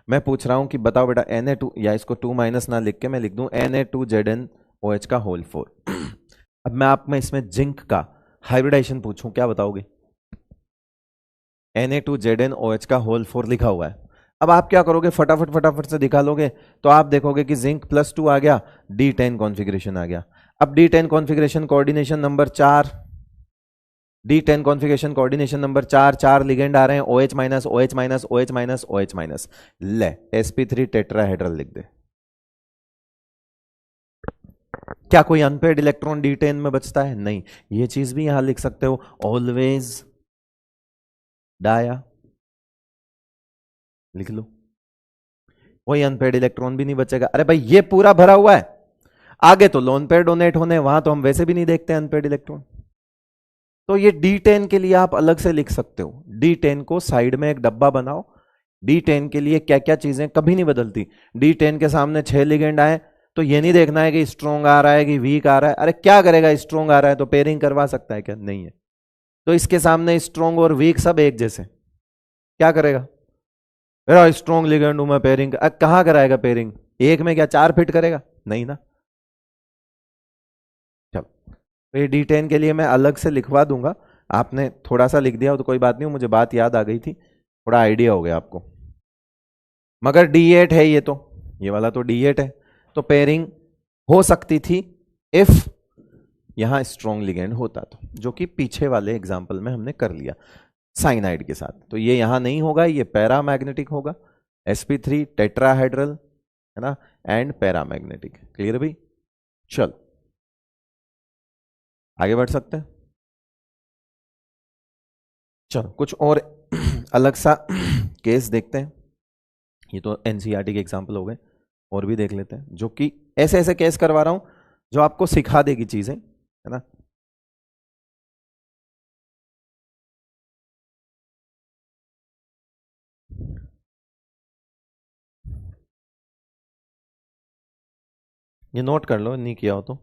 मैं पूछ रहा हूं कि बताओ बेटा Na2, या इसको 2- ना लिख के मैं लिख दूं Na2ZnOH का होल 4। अब मैं आप में इसमें जिंक का हाइब्रिडाइजेशन पूछूं, क्या बताओगे? Na2ZnOH का होल 4 लिखा हुआ है। अब आप क्या करोगे, फटाफट फटाफट से दिखा लोगे, तो आप देखोगे कि जिंक +2 आ गया, D10 कॉन्फ़िगरेशन आ गया। अब D10 configuration coordination number 4, D10 configuration coordination number 4, 4 ligand आ रहे हैं, OH minus OH minus OH minus OH minus, ले sp3 टेट्राहेड्रल लिख दे। क्या कोई अनपेड इलेक्ट्रॉन D10 में बचता है? नहीं। ये चीज भी यहां लिख सकते हो, ऑलवेज डाया, लिख लो, कोई अनपेड इलेक्ट्रॉन भी नहीं बचेगा। अरे भाई ये पूरा भरा हुआ है, आगे तो लोन पेयर डोनेट होने, वहां तो हम वैसे भी नहीं देखते अनपेड इलेक्ट्रॉन। तो ये D10 के लिए आप अलग से लिख सकते हो, D10 को साइड में एक डब्बा बनाओ। D10 के लिए क्या क्या चीजें कभी नहीं बदलती। D10 के सामने 6 लिगेंड आए तो ये नहीं देखना है कि स्ट्रॉन्ग आ रहा है कि वीक आ रहा है। अरे क्या करेगा, स्ट्रॉन्ग आ रहा है तो पेयरिंग करवा सकता है क्या? नहीं है। तो इसके सामने स्ट्रॉन्ग और वीक सब एक जैसे, क्या करेगा? मेरा स्ट्रॉन्ग लिगेंड हूं मैं, पेयरिंग कहां कराएगा पेयरिंग? एक में क्या 4 फिट करेगा? नहीं ना। चलो, तो ये D10 के लिए मैं अलग से लिखवा दूंगा, आपने थोड़ा सा लिख दिया हो तो कोई बात नहीं, मुझे बात याद आ गई थी, थोड़ा आइडिया हो गया आपको। मगर D8 है ये, तो ये वाला तो D8 है, तो पेयरिंग हो सकती थी इफ यहां स्ट्रॉन्ग लिगेंड होता, तो जो कि पीछे वाले एग्जाम्पल में हमने कर लिया साइनाइड के साथ। तो ये यहां नहीं होगा, ये पैरामैग्नेटिक होगा, sp3 टेट्राहेड्रल, है ना, एंड पैरामैग्नेटिक। क्लियर भाई? चलो आगे बढ़ सकते हैं। चलो कुछ और अलग सा केस देखते हैं। ये तो एनसीईआरटी के एग्जाम्पल हो गए, और भी देख लेते हैं जो कि ऐसे ऐसे केस करवा रहा हूं जो आपको सिखा देगी चीजें, है ना। ये नोट कर लो, नहीं किया हो तो।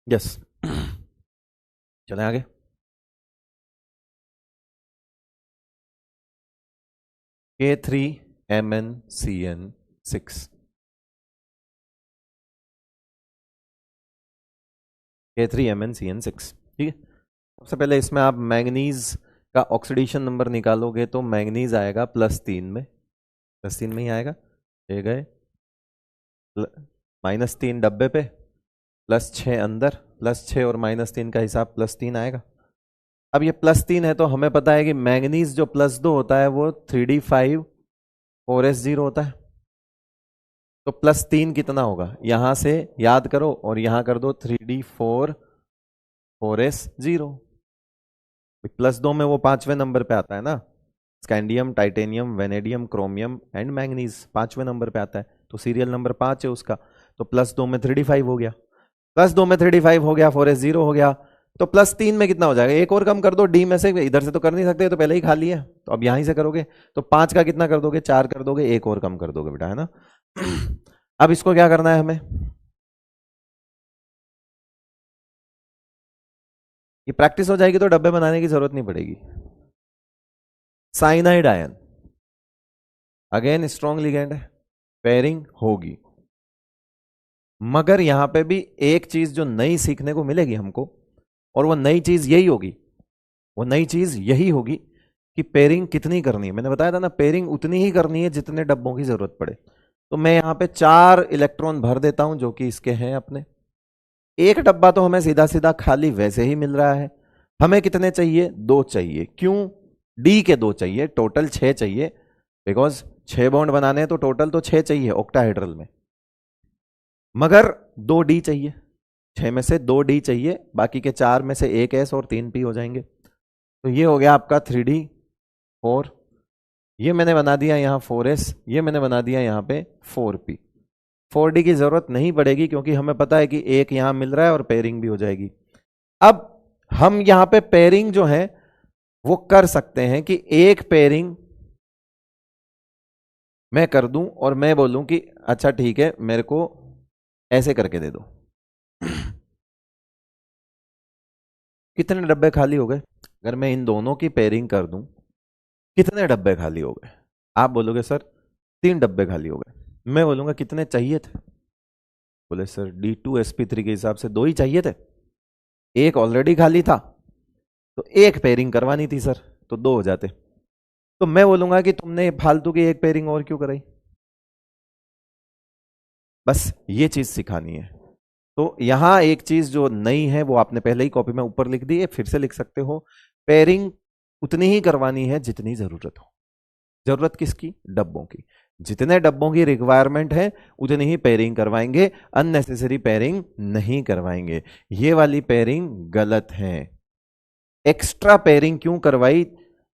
यस, चलें आगे। K3MnCN6, K3MnCN6, ठीक है। सबसे पहले इसमें आप मैंगनीज का ऑक्सीडेशन नंबर निकालोगे तो मैंगनीज आएगा +3 में, +3 में ही आएगा। ये गए -3 डब्बे पे, +6 अंदर, +6 और -3 का हिसाब +3 आएगा। अब ये +3 है तो हमें पता है कि मैंगनीज जो +2 होता है वो 3d5 4s0 होता है। तो +3 कितना होगा, यहां से याद करो और यहां कर दो 3d4 4s0। +2 में वो 5वें नंबर पे आता है ना, scandium, titanium, vanadium, chromium and manganese 5वें नंबर पे आता है, तो सीरियल नंबर 5 है उसका। तो +2 में 3d5 हो गया, +2 में 3d5 हो गया, 4s0 हो गया। तो +3 में कितना हो जाएगा, एक और कम कर दो, डी में से, इधर से तो कर नहीं सकते, तो पहले ही खाली है, तो अब यहीं से करोगे। तो 5 का कितना कर दोगे, 4 कर दोगे, एक और कम कर दोगे बेटा, है ना। अब इसको क्या करना है हमें, ये प्रैक्टिस हो जाएगी तो डब्बे बनाने की जरूरत नहीं पड़ेगी। Cyanide ion, again strong legend है, पेयरिंग होगी, मगर यहां पे भी एक चीज जो नई सीखने को मिलेगी हमको, और वो नई चीज यही होगी, वो नई चीज यही होगी कि पेयरिंग कितनी करनी है। मैंने बताया था ना, पेयरिंग उतनी ही करनी है जितने डब्बों की जरूरत पड़े। तो मैं यहां पे 4 इलेक्ट्रॉन भर देता हूं जो कि इसके हैं अपने। एक डब्बा तो हमें सीधा सीधा खाली वैसे ही मिल रहा है, हमें कितने चाहिए, 2 चाहिए। क्यों? डी के 2 चाहिए, टोटल 6 चाहिए, बिकॉज 6 बॉन्ड बनाने हैं तो टोटल तो 6 चाहिए ऑक्टाहेड्रल में, मगर 2 डी चाहिए, 6 में से 2 डी चाहिए, बाकी के 4 में से 1 एस और 3 पी हो जाएंगे। तो ये हो गया आपका 3d4, ये मैंने बना दिया यहाँ 4s, ये मैंने बना दिया यहाँ पे 4p। 4d की जरूरत नहीं पड़ेगी क्योंकि हमें पता है कि एक यहां मिल रहा है और पेयरिंग भी हो जाएगी। अब हम यहां पे पेयरिंग जो है वो कर सकते हैं कि एक पेयरिंग मैं कर दूं और मैं बोलूं कि अच्छा ठीक है, मेरे को ऐसे करके दे दो। कितने डब्बे खाली हो गए? अगर मैं इन दोनों की पेयरिंग कर दूं, कितने डब्बे खाली हो गए? आप बोलोगे सर 3 डब्बे खाली हो गए। मैं बोलूंगा कितने चाहिए थे? बोले सर D2sp3 के हिसाब से 2 ही चाहिए थे, एक ऑलरेडी खाली था, तो एक पेयरिंग करवानी थी सर, तो 2 हो जाते। तो मैं बोलूंगा कि तुमने फालतू की एक पेयरिंग और क्यों कराई? बस ये चीज सिखानी है। तो यहां एक चीज जो नई है वो आपने पहले ही कॉपी में ऊपर लिख दी है, फिर से लिख सकते हो। पेयरिंग उतनी ही करवानी है जितनी जरूरत हो। जरूरत किसकी? डब्बों की। जितने डब्बों की रिक्वायरमेंट है उतनी ही पेयरिंग करवाएंगे, अननेसेसरी पेयरिंग नहीं करवाएंगे। ये वाली पेयरिंग गलत है। एक्स्ट्रा पेयरिंग क्यों करवाई,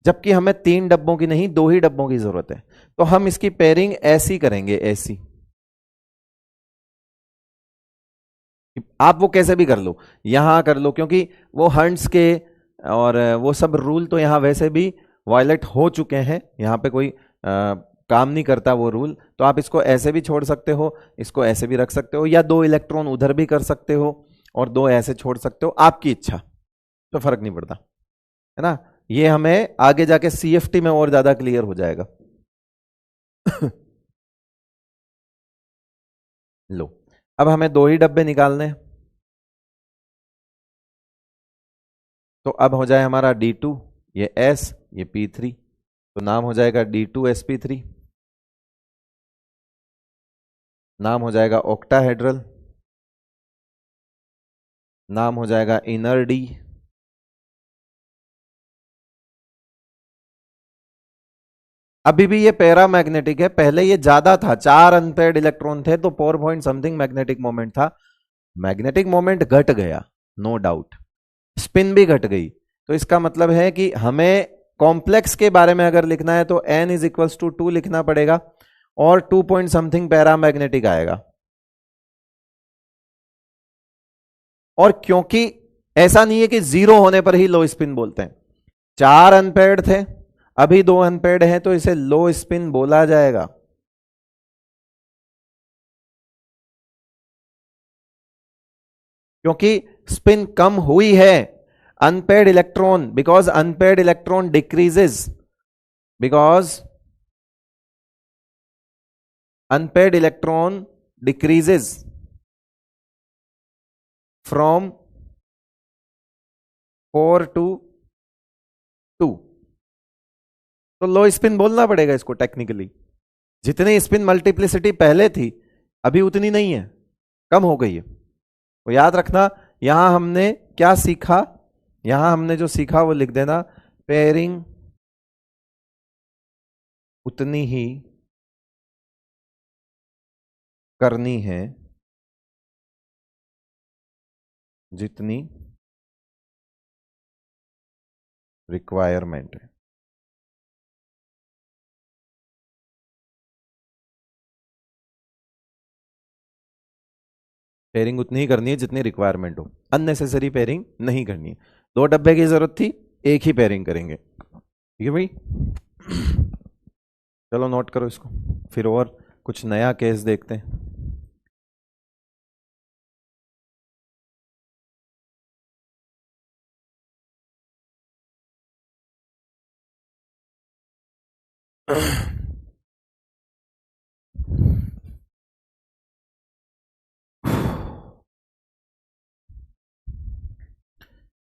जबकि हमें 3 डब्बों की नहीं 2 ही डब्बों की जरूरत है? तो हम इसकी पेयरिंग ऐसी करेंगे, ऐसी। आप वो कैसे भी कर लो, यहां कर लो, क्योंकि वो हंट्स के और वो सब रूल तो यहां वैसे भी वायलेट हो चुके हैं, यहां पे कोई काम नहीं करता वो रूल। तो आप इसको ऐसे भी छोड़ सकते हो, इसको ऐसे भी रख सकते हो, या 2 इलेक्ट्रॉन उधर भी कर सकते हो और 2 ऐसे छोड़ सकते हो, आपकी इच्छा, तो फर्क नहीं पड़ता, है ना। ये हमें आगे जाके CFT में और ज्यादा क्लियर हो जाएगा। लो, अब हमें 2 ही डब्बे निकालने हैं। तो अब हो जाए हमारा D2, ये S, ये P3, तो नाम हो जाएगा D2sp3, नाम हो जाएगा ऑक्टाहेड्रल, नाम हो जाएगा इनर D। अभी भी ये पैरामैग्नेटिक है, पहले ये ज्यादा था, 4 अनपेयर्ड इलेक्ट्रॉन थे तो 4 पॉइंट समथिंग मैग्नेटिक मोमेंट था। मैग्नेटिक मोमेंट घट गया, नो डाउट, स्पिन भी घट गई। तो इसका मतलब है कि हमें कॉम्प्लेक्स के बारे में अगर लिखना है तो n इज इक्वल्स टू 2 लिखना पड़ेगा और 2 पॉइंट समथिंग पैरामैग्नेटिक आएगा। और क्योंकि ऐसा नहीं है कि 0 होने पर ही लो स्पिन बोलते हैं, 4 अनपेयर्ड थे, अभी 2 अनपेयर्ड हैं, तो इसे लो स्पिन बोला जाएगा। क्योंकि स्पिन कम हुई है, unpaired electron, because unpaired electron decreases, because unpaired electron decreases from 4 to 2। तो लो स्पिन बोलना पड़ेगा इसको टेक्निकली। जितनी स्पिन मल्टीप्लिसिटी पहले थी अभी उतनी नहीं है, कम हो गई है। तो याद रखना, यहां हमने क्या सीखा, यहां हमने जो सीखा वो लिख देना, पेयरिंग उतनी ही करनी है जितनी रिक्वायरमेंट है। पेयरिंग उतनी ही करनी है जितनी रिक्वायरमेंट हो, अननेसेसरी पेयरिंग नहीं करनी है। 2 डब्बे की जरूरत थी, एक ही पेयरिंग करेंगे, ठीक है भाई। चलो नोट करो इसको, फिर और कुछ नया केस देखते हैं।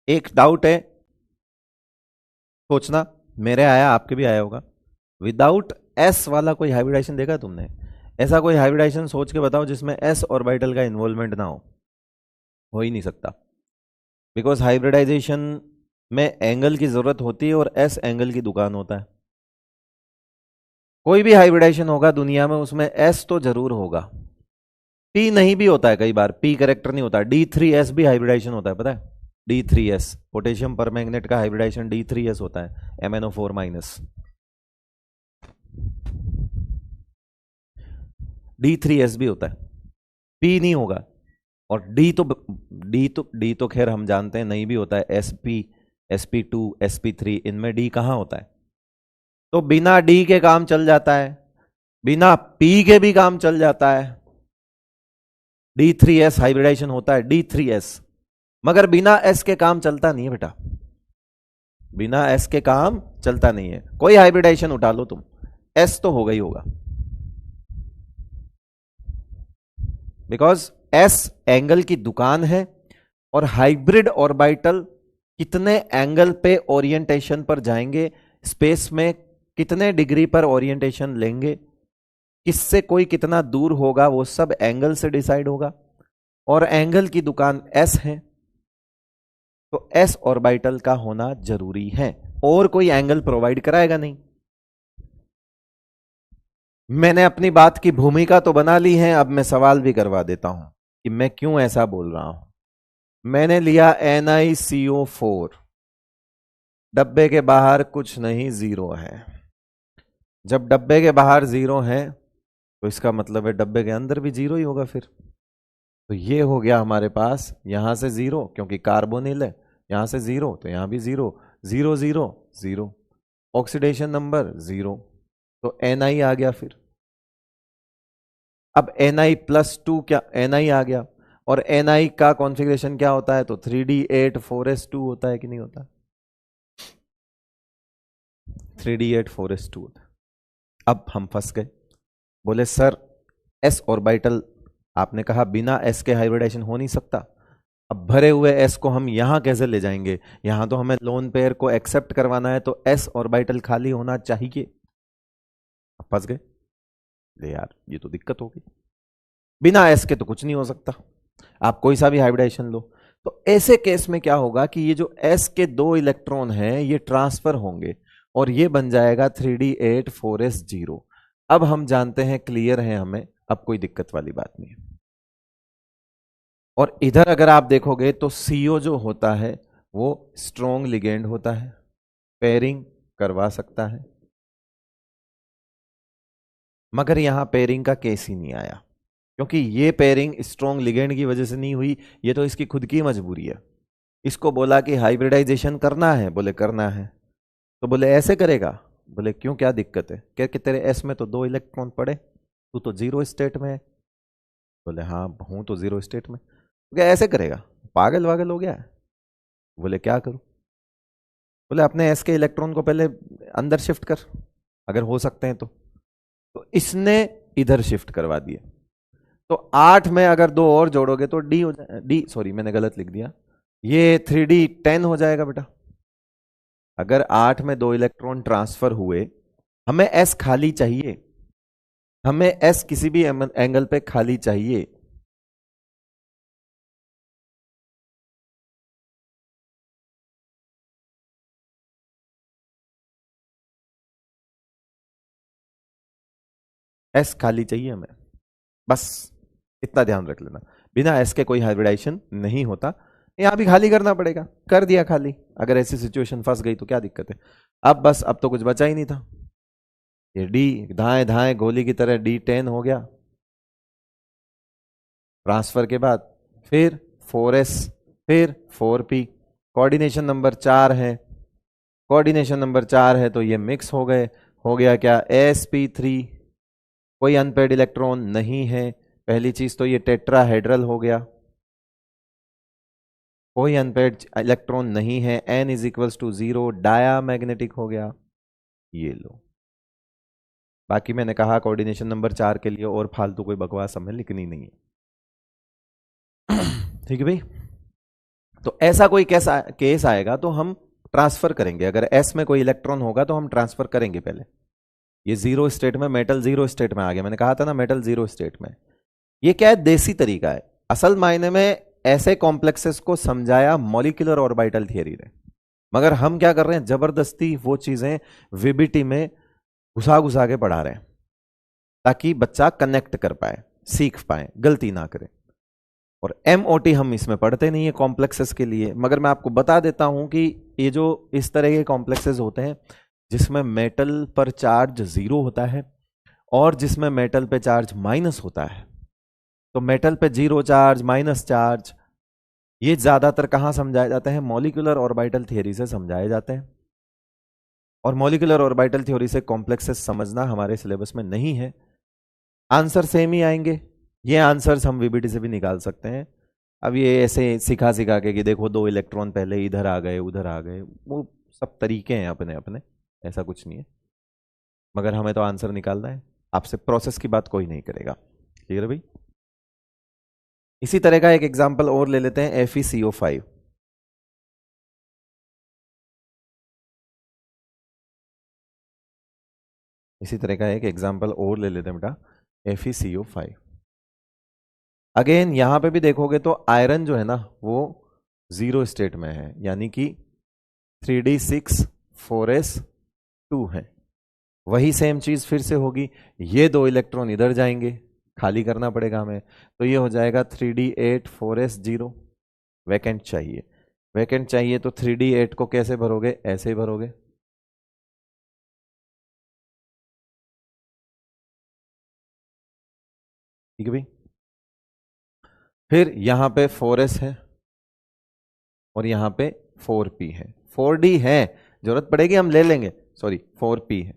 एक डाउट है, सोचना, मेरे आया आपके भी आया होगा, विदाउट एस वाला कोई हाइब्रिडाइजेशन देखा तुमने? ऐसा कोई हाइब्रिडाइजेशन सोच के बताओ जिसमें एस ऑर्बिटल का इन्वॉल्वमेंट ना हो ही नहीं सकता। बिकॉज हाइब्रिडाइजेशन में एंगल की जरूरत होती है और एस एंगल की दुकान होता है। कोई भी हाइब्रिडाइजेशन होगा दुनिया में उसमें एस तो जरूर होगा। पी नहीं भी होता है, कई बार पी करेक्टर नहीं होता, D3s भी हाइब्रिडाइजेशन होता है, पता है? D3s पोटेशियम परमैंगनेट का हाइब्रिडाइजेशन D3s होता है, MnO4 माइनस। D3s भी होता है, पी नहीं होगा। और डी तो खैर हम जानते हैं नहीं भी होता है, sp2 sp3, इनमें डी कहां होता है? तो बिना डी के काम चल जाता है, बिना पी के भी काम चल जाता है, D3s हाइब्रिडाइजेशन होता है, D3s, मगर बिना s के काम चलता नहीं है बेटा, बिना s के काम चलता नहीं है। कोई हाइब्रिडाइजेशन उठा लो तुम, s तो होगा ही होगा, बिकॉज s एंगल की दुकान है, और हाइब्रिड ऑर्बिटल कितने एंगल पे ओरिएंटेशन पर जाएंगे, स्पेस में कितने डिग्री पर ओरिएंटेशन लेंगे, किससे कोई कितना दूर होगा, वो सब एंगल से डिसाइड होगा, और एंगल की दुकान s है, तो s ऑर्बिटल का होना जरूरी है, और कोई एंगल प्रोवाइड कराएगा नहीं। मैंने अपनी बात की भूमिका तो बना ली है, अब मैं सवाल भी करवा देता हूं कि मैं क्यों ऐसा बोल रहा हूं। मैंने लिया NiCO4, डब्बे के बाहर कुछ नहीं, जीरो है। जब डब्बे के बाहर जीरो है तो इसका मतलब है डब्बे के अंदर भी जीरो ही होगा फिर। तो ये हो गया हमारे पास, यहां से जीरो क्योंकि कार्बोनिल है, यहां से जीरो तो यहां भी zero, zero zero zero, oxidation number zero, तो Ni आ गया फिर। अब Ni+2 क्या, Ni आ गया, और Ni का कॉन्फ़िगरेशन क्या होता है, तो 3D8 4s2 होता है कि नहीं होता, 3D8 4s2 होता है। अब हम फंस गए, बोले सर s ऑर्बिटल, आपने कहा बिना s के हाइब्रिडाइजेशन हो नहीं सकता, अब भरे हुए s को हम यहां कैसे ले जाएंगे, यहां तो हमें लोन पेयर को एक्सेप्ट करवाना है, तो s ऑर्बिटल खाली होना चाहिए। अब फंस गए, ले यार ये तो दिक्कत होगी, बिना s के तो कुछ नहीं हो सकता, आप कोई सा भी हाइब्रिडाइजेशन लो। तो ऐसे केस में क्या होगा कि ये जो s के दो इलेक्ट्रॉन हैं ये ट्रांसफर होंगे, और ये बन जाएगा 3D8 4s0। अब हम जानते हैं, क्लियर है हमें, अब कोई दिक्कत वाली बात नहीं है। और इधर अगर आप देखोगे तो CO जो होता है वो स्ट्रॉन्ग लिगेंड होता है, पेयरिंग करवा सकता है, मगर यहां पेयरिंग का केस ही नहीं आया, क्योंकि ये पेयरिंग स्ट्रॉन्ग लिगेंड की वजह से नहीं हुई, ये तो इसकी खुद की मजबूरी है। इसको बोला कि हाइब्रिडाइजेशन करना है, बोले करना है, तो बोले ऐसे करेगा, बोले क्यों, क्या दिक्कत है, क्या कि तेरे एस में तो दो इलेक्ट्रॉन पड़े, तू तो जीरो स्टेट में है, बोले हाँ हूं तो जीरो स्टेट में, तो क्या ऐसे करेगा, पागल वागल हो गया है। बोले क्या करूं, बोले अपने एस के इलेक्ट्रॉन को पहले अंदर शिफ्ट कर, अगर हो सकते हैं तो इसने इधर शिफ्ट करवा दिए, तो 8 में अगर दो और जोड़ोगे तो डी हो जाए, डी सॉरी मैंने गलत लिख दिया, ये 3D10 हो जाएगा बेटा। अगर 8 में दो इलेक्ट्रॉन ट्रांसफर हुए, हमें S खाली चाहिए, हमें S किसी भी एंगल पे खाली चाहिए, S खाली चाहिए हमें, बस इतना ध्यान रख लेना, बिना S के कोई हाइब्रिडाइजेशन नहीं होता। यहां भी खाली करना पड़ेगा, कर दिया खाली, अगर ऐसी सिचुएशन फंस गई तो क्या दिक्कत है। अब बस, अब तो कुछ बचा ही नहीं था, ये डी धाए धाए गोली की तरह D10 हो गया ट्रांसफर के बाद, फिर 4s, फिर 4p, कोऑर्डिनेशन नंबर 4 है, कोऑर्डिनेशन नंबर 4 है तो ये मिक्स हो गए, हो गया क्या, sp3, कोई अनपेड इलेक्ट्रॉन नहीं है, पहली चीज तो ये टेट्राहेड्रल हो गया, कोई अनपेड इलेक्ट्रॉन नहीं है, n=0, डाया मैग्नेटिक हो गया, ये लो। बाकी मैंने कहा कोऑर्डिनेशन नंबर 4 के लिए और फालतू कोई बकवास हमें लिखनी नहीं है, ठीक है भाई। तो ऐसा कोई केस आएगा तो हम ट्रांसफर करेंगे, अगर S में कोई इलेक्ट्रॉन होगा तो हम ट्रांसफर करेंगे पहले। ये जीरो स्टेट में, मेटल जीरो स्टेट में आ गया, मैंने कहा था ना मेटल जीरो स्टेट में। ये क्या है, देसी तरीका है, असल मायने में ऐसे कॉम्प्लेक्सेस को समझाया मॉलिक्यूलर ऑर्बिटल थियरी ने, मगर हम क्या कर रहे हैं, जबरदस्ती वो चीजें VBT में घुसा घुसा के पढ़ा रहे हैं, ताकि बच्चा कनेक्ट कर पाए, सीख पाए, गलती ना करे। और MOT हम इसमें पढ़ते नहीं है कॉम्प्लेक्सेस के लिए, मगर मैं आपको बता देता हूं कि ये जो इस तरह के कॉम्प्लेक्सेस होते हैं जिसमें मेटल पर चार्ज 0 होता है और जिसमें मेटल पे चार्ज माइनस होता है, तो मेटल पे 0 चार्ज, माइनस चार्ज, ये ज्यादातर कहां समझाए जाते हैं, मॉलिक्यूलर ऑर्बिटल थ्योरी से समझाए जाते हैं। और मॉलिक्यूलर ऑर्बिटल थ्योरी से कॉम्प्लेक्सेस समझना हमारे सिलेबस में नहीं है, आंसर सेम ही आएंगे, ये आंसर्स हम वीबीटी से भी निकाल सकते हैं। अब ये ऐसे सिखा सिखा के कि देखो 2 इलेक्ट्रॉन पहले इधर आ गए उधर आ गए, वो सब तरीके हैं अपने अपने, ऐसा कुछ नहीं है। मगर हमें तो आंसर निकालना है, आपसे प्रोसेस की बात कोई नहीं करेगा। क्लियर है भाई? इसी तरह का एक एग्जांपल और ले लेते हैं, FeCO5। इसी तरह का एक एग्जांपल और ले लेते हैं बेटा, FeCO5। अगेन यहां पे भी देखोगे तो आयरन जो है ना वो 0 स्टेट में है, यानी कि 3d6 4s2 है। वही सेम चीज फिर से होगी, ये 2 इलेक्ट्रॉन इधर जाएंगे, खाली करना पड़ेगा हमें, तो ये हो जाएगा 3d8 4s0। वैकेंट चाहिए, वैकेंट चाहिए तो 3d8 को कैसे भरोगे, ऐसे ही भरोगे। ठीक है भाई? फिर यहां पे 4s है और यहां पे 4p है, 4d है, जरूरत पड़ेगी हम ले लेंगे, सॉरी 4p है,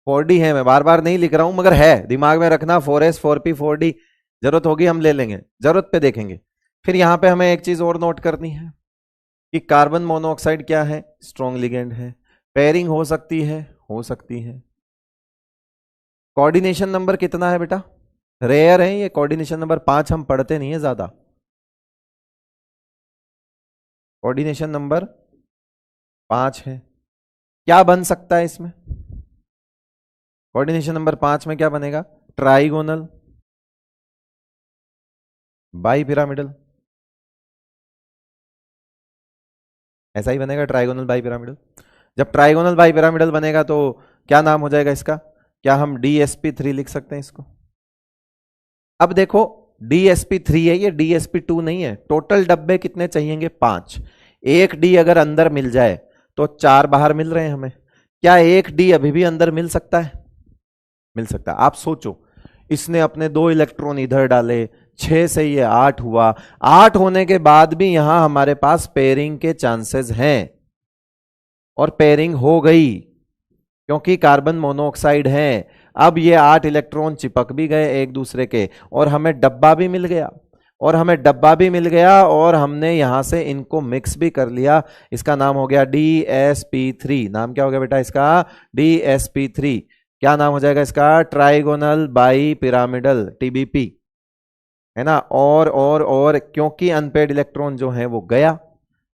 4d है, मैं बार बार नहीं लिख रहा हूं मगर है, दिमाग में रखना, 4s 4p 4d, जरूरत होगी हम ले लेंगे, जरूरत पे देखेंगे। फिर यहां पे हमें एक चीज और नोट करनी है कि कार्बन मोनोऑक्साइड क्या है, स्ट्रॉन्ग लिगेंड है, पेयरिंग हो सकती है, हो सकती है। कोऑर्डिनेशन नंबर कितना है बेटा, रेयर है ये, कोऑर्डिनेशन नंबर 5 हम पढ़ते नहीं है ज्यादा। कोऑर्डिनेशन नंबर 5 है, क्या बन सकता है इसमें, कोऑर्डिनेशन नंबर 5 में क्या बनेगा, ट्राइगोनल बाई पिरामिडल, ऐसा ही बनेगा, ट्राइगोनल बाई पिरामिडल। जब ट्राइगोनल बाई पिरामिडल बनेगा तो क्या नाम हो जाएगा इसका, क्या हम DsP3 लिख सकते हैं इसको। अब देखो DsP3 है ये, DsP2 नहीं है। टोटल डब्बे कितने चाहिएंगे, 5। एक डी अगर अंदर मिल जाए तो 4 बाहर मिल रहे हैं हमें। क्या एक डी अभी भी अंदर मिल सकता है, मिल सकता है। आप सोचो, इसने अपने 2 इलेक्ट्रॉन इधर डाले, 6 से ये 8 हुआ, 8 होने के बाद भी यहां हमारे पास पेयरिंग के चांसेस हैं, और पेयरिंग हो गई क्योंकि कार्बन मोनोऑक्साइड है। अब ये 8 इलेक्ट्रॉन चिपक भी गए एक दूसरे के, और हमें डब्बा भी मिल गया, और हमने यहां से इनको मिक्स भी कर लिया। इसका नाम हो गया DsP3। नाम क्या हो गया बेटा इसका, DsP3। क्या नाम हो जाएगा इसका, ट्राइगोनल बाई पिरामिडल, TBP, है ना। और क्योंकि अनपेड इलेक्ट्रॉन जो है वो गया,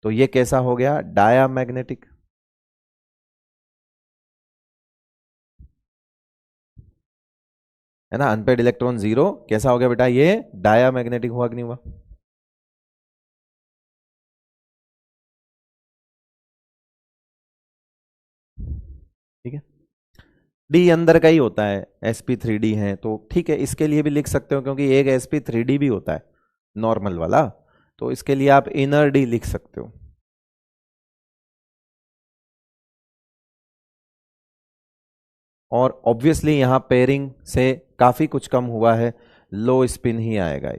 तो ये कैसा हो गया, डायामैग्नेटिक। है ना, अनपेड इलेक्ट्रॉन 0, कैसा हो गया बेटा, ये डायामैग्नेटिक हुआ कि नहीं हुआ। ठीक है, डी अंदर का ही होता है, sp3d है तो ठीक है, इसके लिए भी लिख सकते हो क्योंकि एक sp3d भी होता है नॉर्मल वाला, तो इसके लिए आप इनर डी लिख सकते हो। और ऑब्वियसली यहां पेयरिंग से काफी कुछ कम हुआ है, लो स्पिन ही आएगा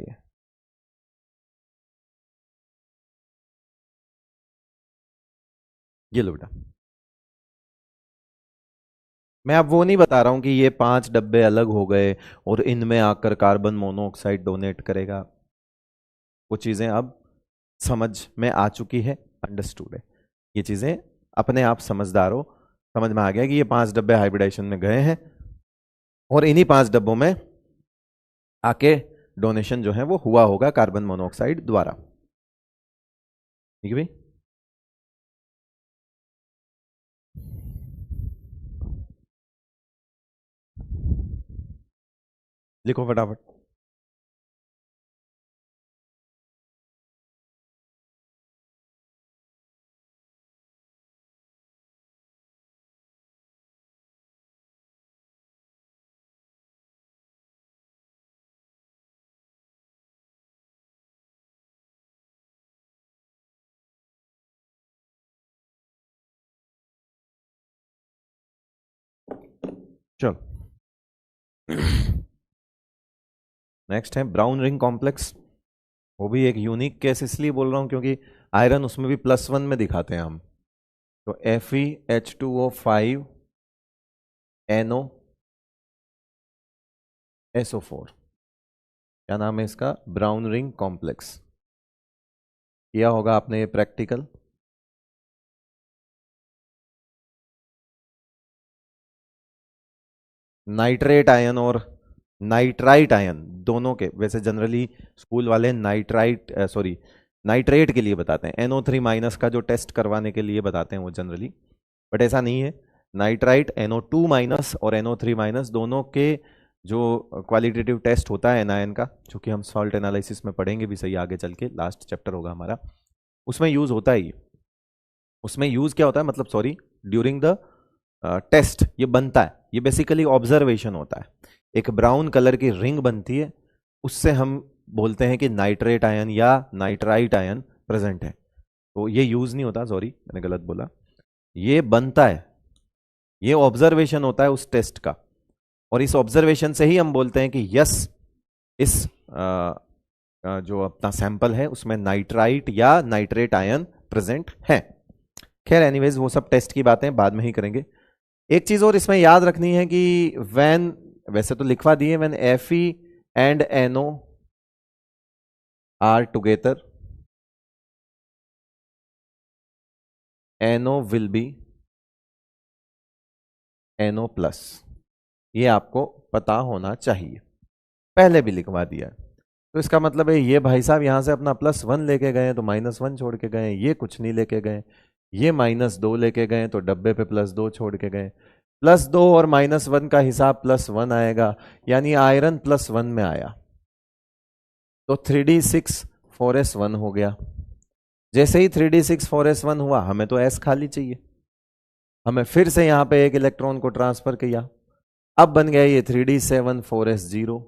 ये लो बेटा। मैं अब वो नहीं बता रहा हूं कि ये 5 डब्बे अलग हो गए और इनमें आकर कार्बन मोनोऑक्साइड डोनेट करेगा, वो चीजें अब समझ में आ चुकी है, अंडरस्टूड है ये चीजें, अपने आप समझदार हो, समझ में आ गया कि ये 5 डब्बे हाइब्रिडाइजेशन में गए हैं और इन्हीं 5 डब्बों में आके डोनेशन जो है वो हुआ होगा कार्बन मोनोऑक्साइड द्वारा। ठीक है भाई, लिखो फटाफट। चलो नेक्स्ट है ब्राउन रिंग कॉम्प्लेक्स। वो भी एक यूनिक केस इसलिए बोल रहा हूं क्योंकि आयरन उसमें भी +1 में दिखाते हैं हम। तो FeH2O5 NO SO4, क्या नाम है इसका, ब्राउन रिंग कॉम्प्लेक्स। किया होगा आपने ये प्रैक्टिकल। नाइट्रेट आयन और नाइट्राइट आयन दोनों के, वैसे जनरली स्कूल वाले नाइट्रेट के लिए बताते हैं, NO3- का जो टेस्ट करवाने के लिए बताते हैं वो जनरली, बट ऐसा नहीं है। नाइट्राइट NO2- और NO3- दोनों के जो क्वालिटेटिव टेस्ट होता है एनायन का, जो कि हम सॉल्ट एनालिसिस में पढ़ेंगे भी सही आगे चल के, लास्ट चैप्टर होगा हमारा, उसमें यूज होता है ये। उसमें यूज क्या होता है, मतलब सॉरी, ड्यूरिंग द टेस्ट ये बनता है, ये बेसिकली ऑब्जर्वेशन होता है। एक ब्राउन कलर की रिंग बनती है, उससे हम बोलते हैं कि नाइट्रेट आयन या नाइट्राइट आयन प्रेजेंट है। तो ये यूज नहीं होता, सॉरी मैंने गलत बोला, ये बनता है, ये ऑब्जर्वेशन होता है उस टेस्ट का, और इस ऑब्जर्वेशन से ही हम बोलते हैं कि यस, इस जो अपना सैंपल है उसमें नाइट्राइट या नाइट्रेट आयन प्रेजेंट है। खैर एनीवेज वो सब टेस्ट की बातें बाद में ही करेंगे। एक चीज और इसमें याद रखनी है कि व्हेन, वैसे तो लिखवा दिए, when Fe and NO are together, NO will be NO+, ये आपको पता होना चाहिए, पहले भी लिखवा दिया है। तो इसका मतलब है ये भाई साहब यहां से अपना +1 लेके गए तो -1 छोड़ के गए, ये कुछ नहीं लेके गए, ये -2 लेके गए तो डब्बे पे +2 छोड़ के गए, +2 और -1 का हिसाब +1 आएगा, यानी आयरन +1 में आया, तो 3d6 4s1 हो गया। जैसे ही 3d6 4s1 हुआ, हमें तो s खाली चाहिए, हमें फिर से यहां पे एक इलेक्ट्रॉन को ट्रांसफर किया, अब बन गया ये 3d7 4s0।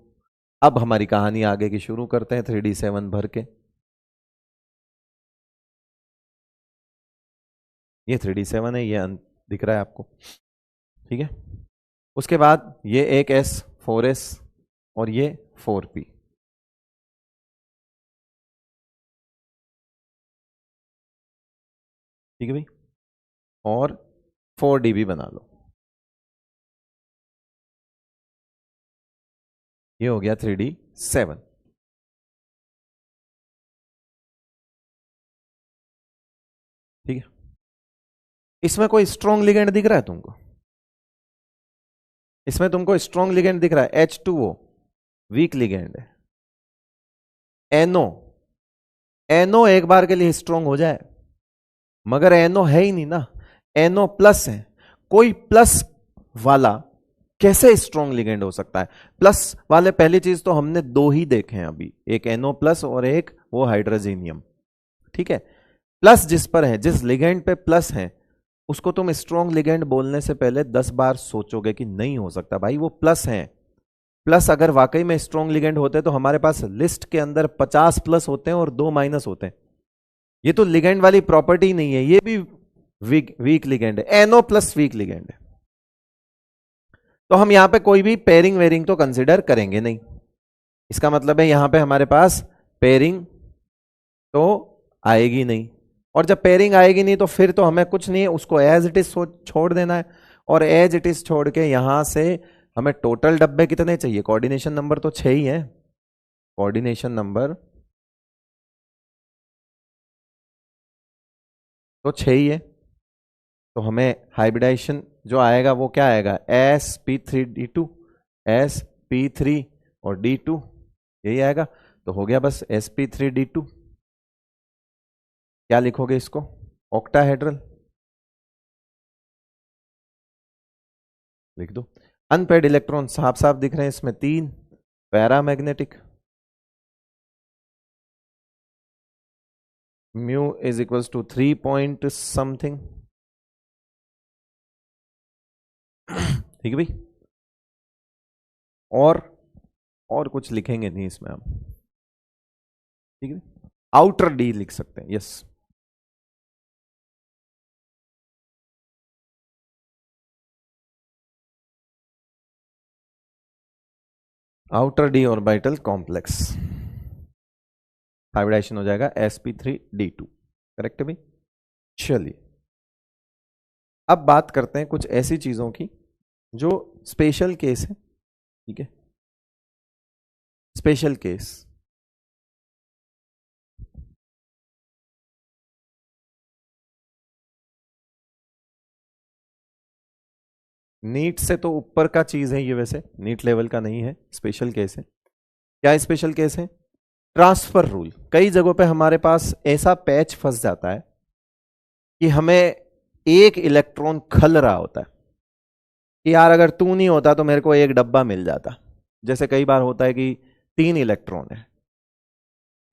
अब हमारी कहानी आगे की शुरू करते हैं 3d7 भर के। ये 3d7 है, ये दिख रहा है आपको, ठीक है। उसके बाद ये एक s 4s और ये 4p, ठीक है भाई, और 4d भी बना लो, ये हो गया 3d7, ठीक है। इसमें कोई स्ट्रॉन्ग लिगेंड दिख रहा है तुमको, इसमें तुमको स्ट्रॉन्ग लिगेंड दिख रहा है, H2O वीक लिगेंड है, NO एक बार के लिए स्ट्रॉन्ग हो जाए, मगर NO है ही नहीं ना, NO+ है, कोई प्लस वाला कैसे स्ट्रॉन्ग लिगेंड हो सकता है। प्लस वाले पहली चीज तो हमने दो ही देखे हैं अभी, एक NO+ और एक वो हाइड्रोजीनियम, ठीक है। प्लस जिस पर है, जिस लिगेंड पे प्लस है, उसको तुम स्ट्रॉन्ग लिगेंड बोलने से पहले 10 बार सोचोगे कि नहीं हो सकता भाई, वो प्लस है। प्लस अगर वाकई में स्ट्रॉन्ग लिगेंड होते तो हमारे पास लिस्ट के अंदर 50 प्लस होते हैं और 2 माइनस होते हैं। ये तो लिगेंड वाली प्रॉपर्टी नहीं है, ये भी वीक लिगेंड है, NO+ वीक लिगेंड है। तो हम यहां पे कोई भी पेयरिंग वेरिंग तो कंसिडर करेंगे नहीं, इसका मतलब है यहां पे हमारे पास पेयरिंग तो आएगी नहीं, और जब पेयरिंग आएगी नहीं तो फिर तो हमें कुछ नहीं है, उसको एज इट इज छोड़ देना है, और एज इट इज छोड़ के यहां से हमें टोटल डब्बे कितने चाहिए, कोऑर्डिनेशन नंबर तो 6 ही है, कोऑर्डिनेशन नंबर तो 6 ही है, तो हमें हाइब्रिडाइजेशन जो आएगा वो क्या आएगा, sp3d2 sp3 और d2, यही आएगा। तो हो गया बस sp3d2, क्या लिखोगे इसको, ऑक्टाहेड्रल लिख दो। अनपेड इलेक्ट्रॉन साफ साफ दिख रहे हैं इसमें 3, paramagnetic, mu is equals to 3 point something, ठीक है भाई। और कुछ लिखेंगे नहीं इसमें हम, ठीक है। आउटर डी लिख सकते हैं, yes. Outer D orbital complex, hybridization हो जाएगा sp3d2, करेक्ट है भाई। चलिए अब बात करते हैं कुछ ऐसी चीजों की जो स्पेशल केस है, ठीक है। Special case. नीट से तो ऊपर का चीज है ये, वैसे नीट लेवल का नहीं है, स्पेशल केस है। क्या स्पेशल केस है? Transfer rule. कई जगहों पे हमारे पास ऐसा पैच फंस जाता है कि हमें एक इलेक्ट्रॉन खल रहा होता है कि यार अगर तू नहीं होता तो मेरे को एक डब्बा मिल जाता। जैसे कई बार होता है कि 3 इलेक्ट्रॉन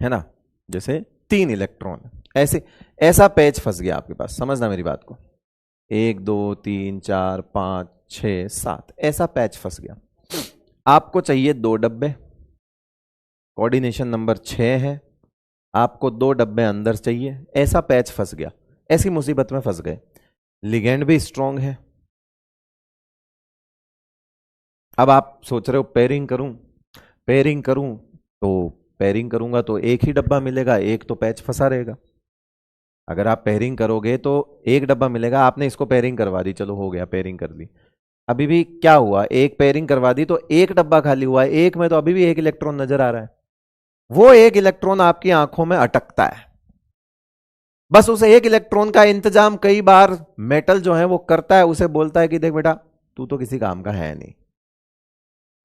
है ना, जैसे 3 इलेक्ट्रॉन, ऐसे ऐसा पैच फंस गया आपके पास, समझना मेरी बात को। 1 2 3 4 5 6 7 ऐसा पैच फंस गया। आपको चाहिए 2 डब्बे, कोऑर्डिनेशन नंबर 6 है, आपको 2 डब्बे अंदर चाहिए, ऐसा पैच फंस गया, ऐसी मुसीबत में फंस गए। लिगेंड भी स्ट्रांग है। अब आप सोच रहे हो पेयरिंग करूं, पेयरिंग करूं, तो पेयरिंग करूंगा तो एक ही डब्बा मिलेगा, एक तो पैच फंसा रहेगा। अगर आप पेयरिंग करोगे तो एक डब्बा मिलेगा, आपने इसको पेयरिंग करवा दी, चलो हो गया, पेयरिंग कर ली। अभी भी क्या हुआ, एक पेयरिंग करवा दी तो एक डब्बा खाली हुआ है, एक में तो अभी भी एक इलेक्ट्रॉन नजर आ रहा है। वो एक इलेक्ट्रॉन आपकी आंखों में अटकता है। बस उस एक इलेक्ट्रॉन का इंतजाम कई बार मेटल जो है वो करता है, उसे बोलता है कि देख बेटा तू तो किसी काम का है नहीं,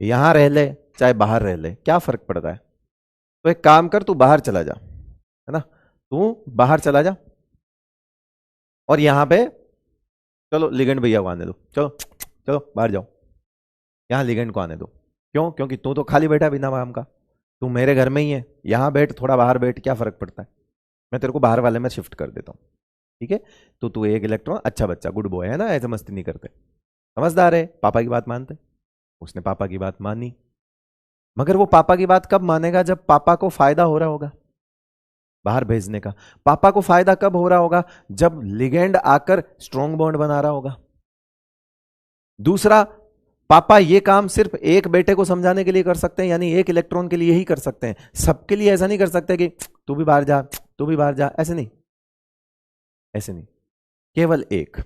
यहां रह ले चाहे बाहर रह ले, क्या फर्क पड़ता है। तो एक काम कर, तू बाहर चला जा, है ना, तू बाहर चला जा और यहां पे चलो लिगेंड भैया को आने दो, चलो चलो बाहर जाओ, यहां लिगेंड को आने दो। क्यों? क्योंकि तू तो खाली बैठा बिना काम का, तू मेरे घर में ही है, यहां बैठ, थोड़ा बाहर बैठ, क्या फर्क पड़ता है, मैं तेरे को बाहर वाले में शिफ्ट कर देता हूं, ठीक है। तो तू एक इलेक्ट्रॉन, अच्छा बच्चा, गुड बॉय है ना, ऐसे मस्ती नहीं करते, समझदार है, पापा की बात मानते। उसने पापा की बात मानी, मगर वो पापा की बात कब मानेगा, जब पापा को फायदा हो रहा होगा बाहर भेजने का। पापा को फायदा कब हो रहा होगा, जब लिगेंड आकर स्ट्रॉन्ग बॉन्ड बना रहा होगा। दूसरा, पापा ये काम सिर्फ एक बेटे को समझाने के लिए कर सकते हैं, यानी एक इलेक्ट्रॉन के लिए ही कर सकते हैं, सबके लिए ऐसा नहीं कर सकते कि तू भी बाहर जा, तू भी बाहर जा, ऐसे नहीं, ऐसे नहीं, केवल एक,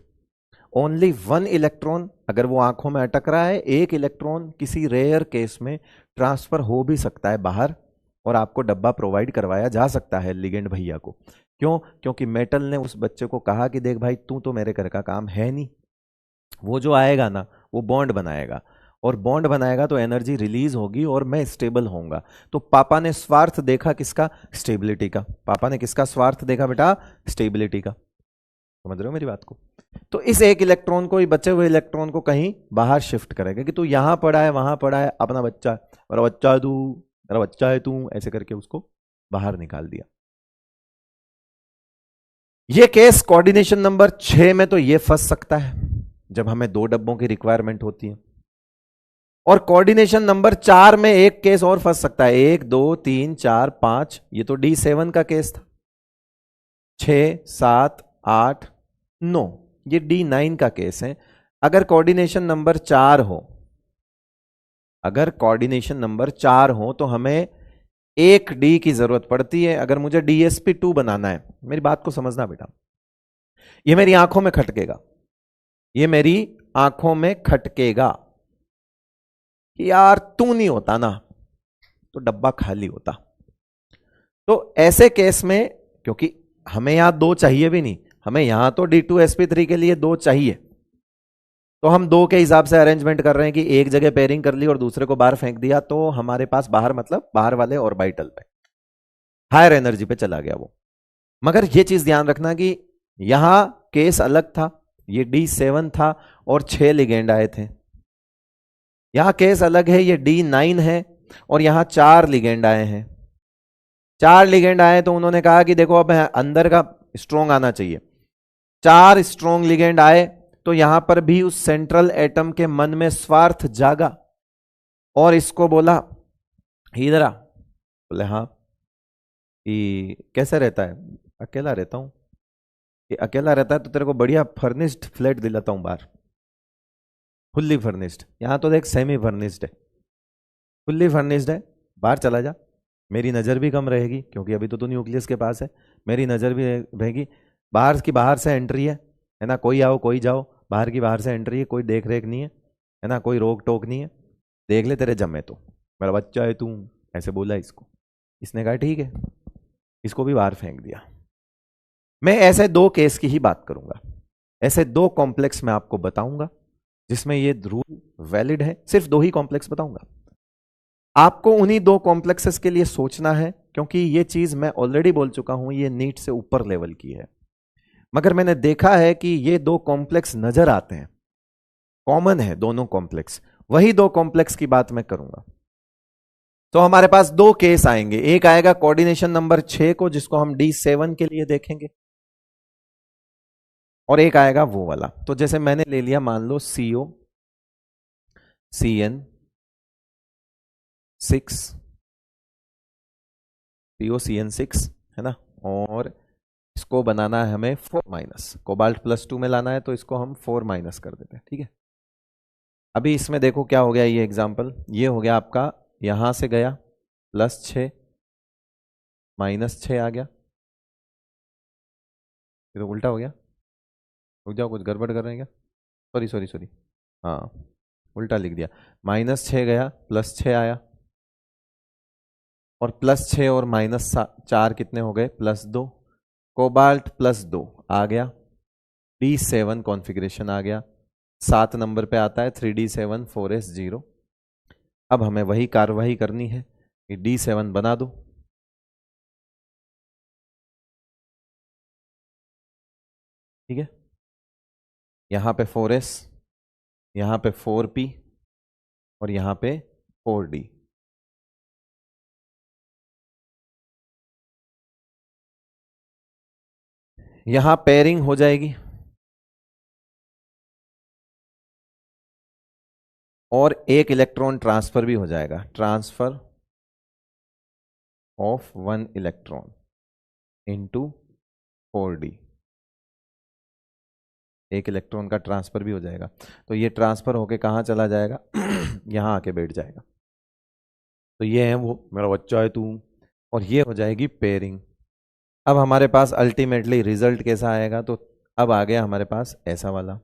ओनली 1 इलेक्ट्रॉन। अगर वो आंखों में अटक रहा है, एक इलेक्ट्रॉन किसी रेयर केस में ट्रांसफर हो भी सकता है बाहर, और आपको डब्बा प्रोवाइड करवाया जा सकता है लिगेंड भैया को। क्यों? क्योंकि मेटल ने उस बच्चे को कहा कि देख भाई तू तो मेरे घर का काम है नहीं, वो जो आएगा ना वो बॉन्ड बनाएगा, और बॉन्ड बनाएगा तो एनर्जी रिलीज होगी और मैं स्टेबल होऊंगा। तो पापा ने स्वार्थ देखा किसका? स्टेबिलिटी का। पापा ने किसका स्वार्थ देखा बेटा? स्टेबिलिटी का। समझ रहे हो मेरी बात को? तो इस एक इलेक्ट्रॉन को, बचे हुए इलेक्ट्रॉन को कहीं बाहर शिफ्ट करेगा कि तू यहां पड़ा है, वहां पड़ा है, अपना बच्चा, मेरा बच्चा है तू, मेरा बच्चा है तू, ऐसे करके उसको बाहर निकाल दिया। ये केस कोऑर्डिनेशन नंबर 6 में तो ये फंस सकता है जब हमें 2 डब्बों की रिक्वायरमेंट होती है, और कोऑर्डिनेशन नंबर 4 में एक केस और फंस सकता है। 1 2 3 4 5, ये तो D7 का केस था। 6 7 8 9, ये D9 का केस है। अगर कोऑर्डिनेशन नंबर 4 हो, अगर कोऑर्डिनेशन नंबर 4 हो तो हमें एक डी की जरूरत पड़ती है। अगर मुझे DsP2 बनाना है, मेरी बात को समझना बेटा, ये मेरी आंखों में खटकेगा, ये मेरी आंखों में खटकेगा कि यार तू नहीं होता ना तो डब्बा खाली होता। तो ऐसे केस में, क्योंकि हमें यहां 2 चाहिए भी नहीं, हमें यहां तो D2sp3 के लिए 2 चाहिए, तो हम 2 के हिसाब से अरेंजमेंट कर रहे हैं कि एक जगह पेयरिंग कर ली और दूसरे को बाहर फेंक दिया, तो हमारे पास बाहर मतलब बाहर वाले ऑर्बिटल पे हायर एनर्जी पे चला गया वो। मगर ये चीज ध्यान रखना कि यहां केस अलग था, ये D7 था और 6 लिगेंड आए थे। यहां केस अलग है, ये D9 है और यहां 4 लिगेंड आए हैं। 4 लिगेंड आए तो उन्होंने कहा कि देखो अब अंदर का स्ट्रॉन्ग आना चाहिए। 4 स्ट्रॉन्ग लिगेंड आए तो यहां पर भी उस सेंट्रल एटम के मन में स्वार्थ जागा और इसको बोला इधर आ। बोले हाँ, कि कैसे रहता है? अकेला रहता हूं। कि अकेला रहता है तो तेरे को बढ़िया फर्निश्ड फ्लैट दिलाता हूं बाहर, फुल्ली फर्निश्ड। यहां तो देख सेमी फर्निश्ड है, फुल्ली फर्निश्ड है, बाहर चला जा, मेरी नज़र भी कम रहेगी क्योंकि अभी तो तू न्यूक्लियस के पास है, मेरी नज़र भी रहेगी। बाहर की बाहर से एंट्री है ना, कोई आओ कोई जाओ, बाहर की बाहर से एंट्री है, कोई देख रेख नहीं है ना, कोई रोक टोक नहीं है, देख ले तेरे जमे तो, मेरा बच्चा है तू, ऐसे बोला इसको, इसने कहा ठीक है, इसको भी बाहर फेंक दिया। मैं ऐसे दो केस की ही बात करूंगा, ऐसे दो कॉम्प्लेक्स मैं आपको बताऊंगा जिसमें ये रूल वैलिड है, सिर्फ दो ही कॉम्प्लेक्स बताऊंगा। आपको उन्हीं दो कॉम्प्लेक्सेस के लिए सोचना है, क्योंकि ये चीज मैं ऑलरेडी बोल चुका हूं, ये नीट से ऊपर लेवल की है, मगर मैंने देखा है कि ये दो कॉम्प्लेक्स नजर आते हैं, कॉमन है दोनों कॉम्प्लेक्स, वही दो कॉम्प्लेक्स की बात मैं करूंगा। तो हमारे पास दो केस आएंगे, एक आएगा कोऑर्डिनेशन नंबर 6 को, जिसको हम D7 के लिए देखेंगे, और एक आएगा वो वाला। तो जैसे मैंने ले लिया, मान लो CO CN 6, CO CN 6 है ना, और इसको बनाना है हमें 4-, कोबाल्ट +2 में लाना है, तो इसको हम 4- कर देते हैं, ठीक है। अभी इसमें देखो क्या हो गया, ये एग्जाम्पल, ये हो गया आपका, यहां से गया +6 -6 आ गया, ये तो उल्टा हो गया, रुक जाओ, कुछ गड़बड़ कर रहे हैं क्या, सॉरी, हाँ उल्टा लिख दिया, -6 गया, +6 आया, और +6 और -4 कितने हो गए, +2, कोबाल्ट +2 आ गया, D7 कॉन्फ़िगरेशन आ गया, 7 नंबर पे आता है 3D7 4S0। अब हमें वही कार्रवाई करनी है कि D7 बना दो, ठीक है, यहां पे 4S, यहां पे 4P, और यहां पे 4D। यहां पेयरिंग हो जाएगी, और एक इलेक्ट्रॉन ट्रांसफर भी हो जाएगा, transfer of 1 electron into 4D, एक इलेक्ट्रॉन का ट्रांसफर भी हो जाएगा। तो ये ट्रांसफर होके कहां चला जाएगा यहां आके बैठ जाएगा। तो ये है वो मेरा बच्चा है तू, और ये हो जाएगी पेयरिंग। अब हमारे पास अल्टीमेटली रिजल्ट कैसा आएगा, तो अब आ गया हमारे पास ऐसा वाला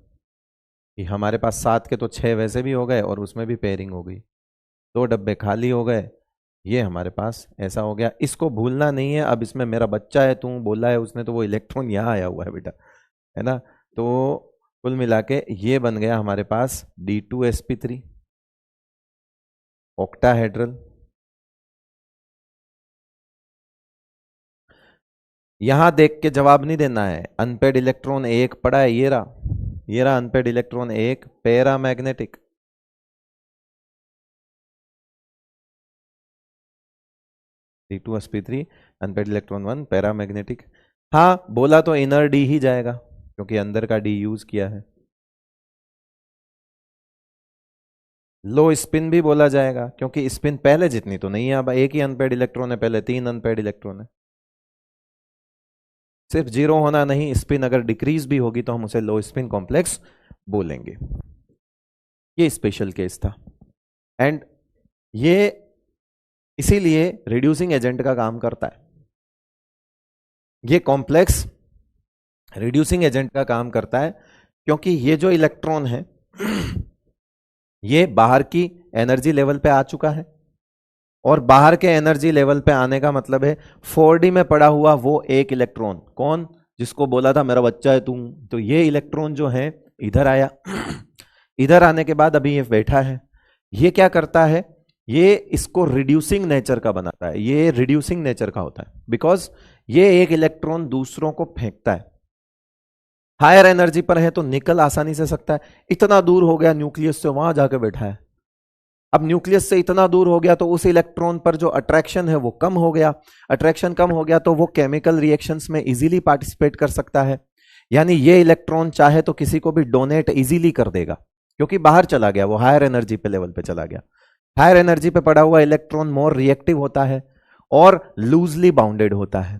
कि हमारे पास 7 के तो 6 वैसे भी हो गए, और उसमें भी पेयरिंग हो गई, 2 डब्बे खाली हो गए, ये हमारे पास ऐसा हो गया। इसको भूलना नहीं है, अब इसमें मेरा बच्चा है तू बोला है उसने, तो वो इलेक्ट्रॉन यहाँ आया हुआ है बेटा, है ना। तो कुल मिला के ये बन गया हमारे पास D2sp3 ऑक्टाहेड्रल। यहां देख के जवाब नहीं देना है, अनपेड इलेक्ट्रॉन 1 पड़ा है, ये रहा unpaired electron 1 paramagnetic, D2sp3 unpaired electron 1 paramagnetic. हाँ बोला तो इनर डी ही जाएगा, क्योंकि अंदर का डी यूज किया है। लो स्पिन भी बोला जाएगा, क्योंकि स्पिन पहले जितनी तो नहीं है, अब एक ही अनपेड इलेक्ट्रॉन है, पहले 3 अनपेड इलेक्ट्रॉन है। सिर्फ 0 होना नहीं, स्पिन अगर डिक्रीज भी होगी तो हम उसे लो स्पिन कॉम्प्लेक्स बोलेंगे। ये स्पेशल केस था, एंड ये इसीलिए रिड्यूसिंग एजेंट का काम करता है। ये कॉम्प्लेक्स रिड्यूसिंग एजेंट का काम करता है, क्योंकि ये जो इलेक्ट्रॉन है ये बाहर की एनर्जी लेवल पे आ चुका है, और बाहर के एनर्जी लेवल पे आने का मतलब है 4D में पड़ा हुआ वो एक इलेक्ट्रॉन, कौन, जिसको बोला था मेरा बच्चा है तुम, तो ये इलेक्ट्रॉन जो है इधर आया इधर आने के बाद अभी ये बैठा है, ये क्या करता है, ये इसको रिड्यूसिंग नेचर का बनाता है, ये रिड्यूसिंग नेचर का होता है, बिकॉज ये एक इलेक्ट्रॉन दूसरों को फेंकता है। हायर एनर्जी पर है तो निकल आसानी से सकता है, इतना दूर हो गया न्यूक्लियस से, वहां जाके बैठा है। अब न्यूक्लियस से इतना दूर हो गया तो उस इलेक्ट्रॉन पर जो अट्रैक्शन है वो कम हो गया, अट्रैक्शन कम हो गया तो वो केमिकल रिएक्शंस में इजीली पार्टिसिपेट कर सकता है। यानी ये इलेक्ट्रॉन चाहे तो किसी को भी डोनेट इजीली कर देगा, क्योंकि बाहर चला गया, वो हायर एनर्जी पे लेवल पे चला गया। हायर एनर्जी पे पड़ा हुआ इलेक्ट्रॉन मोर रिएक्टिव होता है और लूजली बाउंडेड होता है,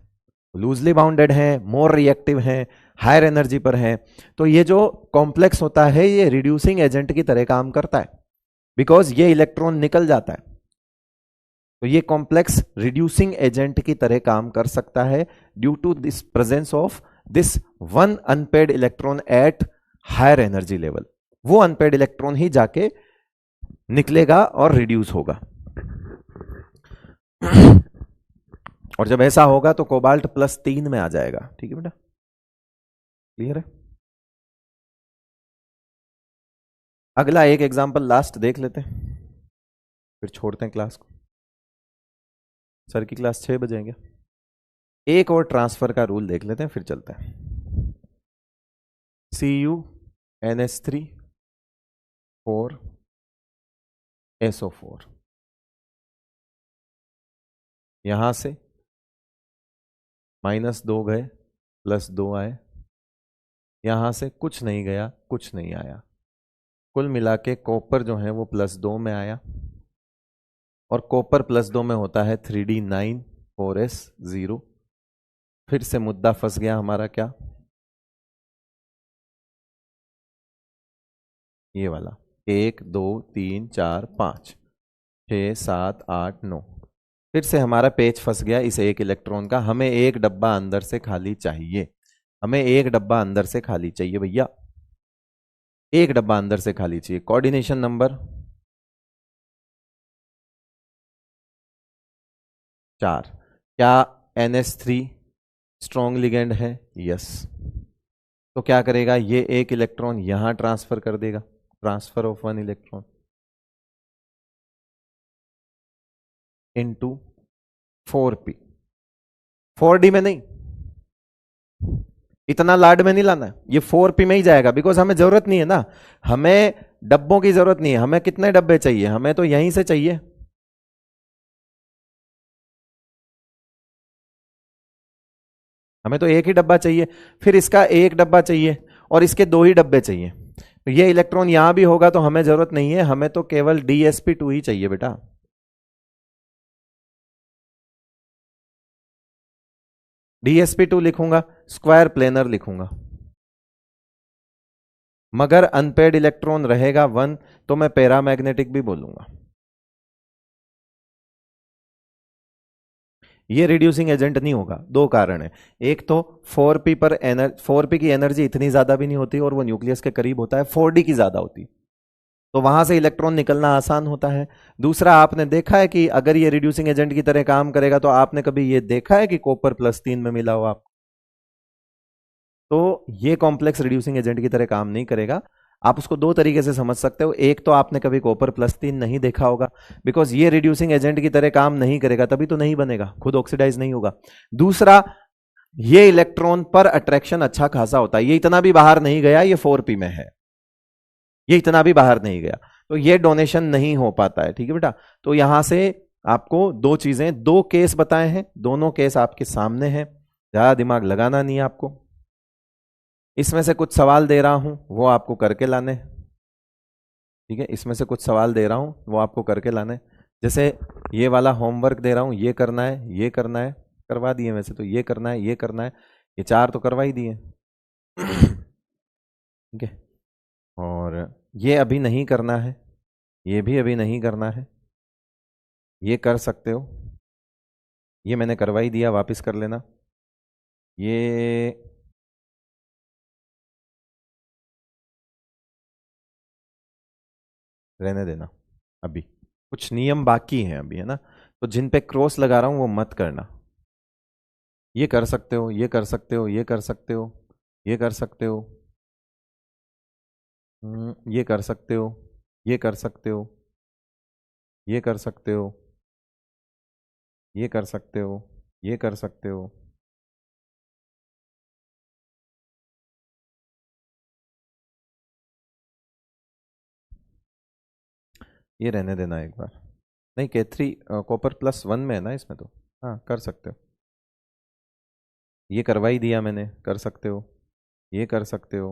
लूजली बाउंडेड है, मोर रिएक्टिव है, हायर एनर्जी पर है। तो ये जो कॉम्प्लेक्स होता है ये रिड्यूसिंग एजेंट की तरह काम करता है, बिकॉज ये इलेक्ट्रॉन निकल जाता है, तो ये कॉम्प्लेक्स रिड्यूसिंग एजेंट की तरह काम कर सकता है due to this presence of this one unpaired electron at higher energy level. वो अनपेड इलेक्ट्रॉन ही जाके निकलेगा और रिड्यूस होगा। और जब ऐसा होगा तो कोबाल्ट +3 में आ जाएगा। ठीक है बेटा, क्लियर है? अगला एक एग्जांपल लास्ट देख लेते हैं, फिर छोड़ते हैं क्लास को। सर की क्लास 6 बजेंगे। एक और ट्रांसफर का रूल देख लेते हैं, फिर चलते हैं। CuNH3 4 SO4, यहां से -2 गए, +2 आए, यहां से कुछ नहीं गया, कुछ नहीं आया, कुल मिला के कॉपर जो है वो +2 में आया, और कॉपर +2 में होता है 3D9 4S0। फिर से मुद्दा फंस गया हमारा, क्या? ये वाला 1 2 3 4 5 6 7 8 9। फिर से हमारा पेज फंस गया इस एक इलेक्ट्रॉन का। हमें एक डब्बा अंदर से खाली चाहिए, हमें एक डब्बा अंदर से खाली चाहिए भैया, एक डब्बा अंदर से खाली चाहिए। Coordination number 4। क्या NH3 स्ट्रॉन्ग लिगेंड है? यस। तो क्या करेगा, ये एक इलेक्ट्रॉन यहां ट्रांसफर कर देगा, transfer of 1 electron into 4p। 4d में नहीं, इतना लाड में नहीं लाना है, ये 4p में ही जाएगा, बिकॉज हमें जरूरत नहीं है ना, हमें डब्बों की जरूरत नहीं है। हमें कितने डब्बे चाहिए? हमें तो यहीं से चाहिए। हमें तो एक ही डब्बा चाहिए, फिर इसका एक डब्बा चाहिए, और इसके 2 ही डब्बे चाहिए। तो ये इलेक्ट्रॉन यहां भी होगा तो हमें जरूरत नहीं है, हमें तो केवल DsP2 ही चाहिए बेटा। DsP2 लिखूंगा, स्क्वायर प्लेनर लिखूंगा, मगर अनपेड इलेक्ट्रॉन रहेगा 1 तो मैं पैरामैग्नेटिक भी बोलूंगा। ये रिड्यूसिंग एजेंट नहीं होगा, 2 कारण है। एक तो 4p की एनर्जी इतनी ज्यादा भी नहीं होती, और वो न्यूक्लियस के करीब होता है, 4d की ज्यादा होती, तो वहां से इलेक्ट्रॉन निकलना आसान होता है। दूसरा, आपने देखा है कि अगर ये रिड्यूसिंग एजेंट की तरह काम करेगा, तो आपने कभी ये देखा है कि कॉपर +3 में मिला हो आप? तो ये कॉम्प्लेक्स रिड्यूसिंग एजेंट की तरह काम नहीं करेगा। आप उसको 2 तरीके से समझ सकते हो। एक तो आपने कभी कॉपर +3 नहीं देखा होगा, बिकॉज ये रिड्यूसिंग एजेंट की तरह काम नहीं करेगा, तभी तो नहीं बनेगा, खुद ऑक्सीडाइज नहीं होगा। दूसरा, ये इलेक्ट्रॉन पर अट्रैक्शन अच्छा खासा होता है, ये इतना भी बाहर नहीं गया, ये 4p में है, ये इतना भी बाहर नहीं गया, तो ये डोनेशन नहीं हो पाता है। ठीक है बेटा, तो यहां से आपको 2 चीजें, 2 केस बताए हैं, दोनों केस आपके सामने हैं, ज्यादा दिमाग लगाना नहीं है आपको। इसमें से कुछ सवाल दे रहा हूं, वो आपको करके लाने। ठीक है, इसमें से कुछ सवाल दे रहा हूं, वो आपको करके लाने। जैसे ये वाला होमवर्क दे रहा हूं, ये करना है, ये करना है, करवा दिए वैसे तो, ये करना है, ये करना है, ये 4 तो करवा ही दिए। ठीक है, और ये अभी नहीं करना है, ये भी अभी नहीं करना है, ये कर सकते हो, ये मैंने करवा ही दिया, वापस कर लेना। ये रहने देना, अभी कुछ नियम बाकी हैं अभी, है ना, तो जिन पे क्रॉस लगा रहा हूं वो मत करना। ये कर सकते हो, ये कर सकते हो, ये कर सकते हो, ये कर सकते हो, ये कर सकते हो, ये कर सकते हो, ये कर सकते हो, ये कर सकते हो, ये कर सकते हो। ये रहने देना एक बार। नहीं, K3 कॉपर +1 में है ना इसमें, तो हाँ कर सकते हो। ये करवा ही दिया मैंने, कर सकते हो, ये कर सकते हो,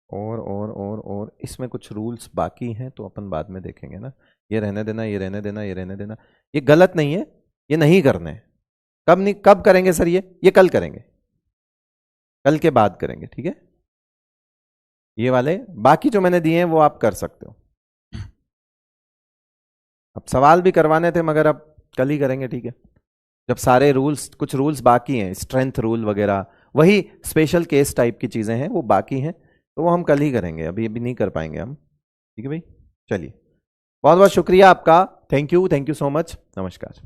और इसमें कुछ रूल्स बाकी हैं तो अपन बाद में देखेंगे ना। ये रहने देना, ये रहने देना, ये रहने देना, ये गलत नहीं है, ये नहीं करने। कब नहीं, कब करेंगे सर? ये कल करेंगे, कल के बाद करेंगे। ठीक है, ये वाले बाकी जो मैंने दिए हैं वो आप कर सकते हो। अब सवाल भी करवाने थे मगर अब कल ही करेंगे। ठीक है, जब सारे रूल्स, कुछ रूल्स बाकी हैं, स्ट्रेंथ रूल वगैरह, वही स्पेशल केस टाइप की चीजें हैं, वो बाकी हैं, तो वो हम कल ही करेंगे, अभी अभी नहीं कर पाएंगे हम। ठीक है भाई, चलिए बहुत बहुत शुक्रिया आपका, थैंक यू सो मच, नमस्कार।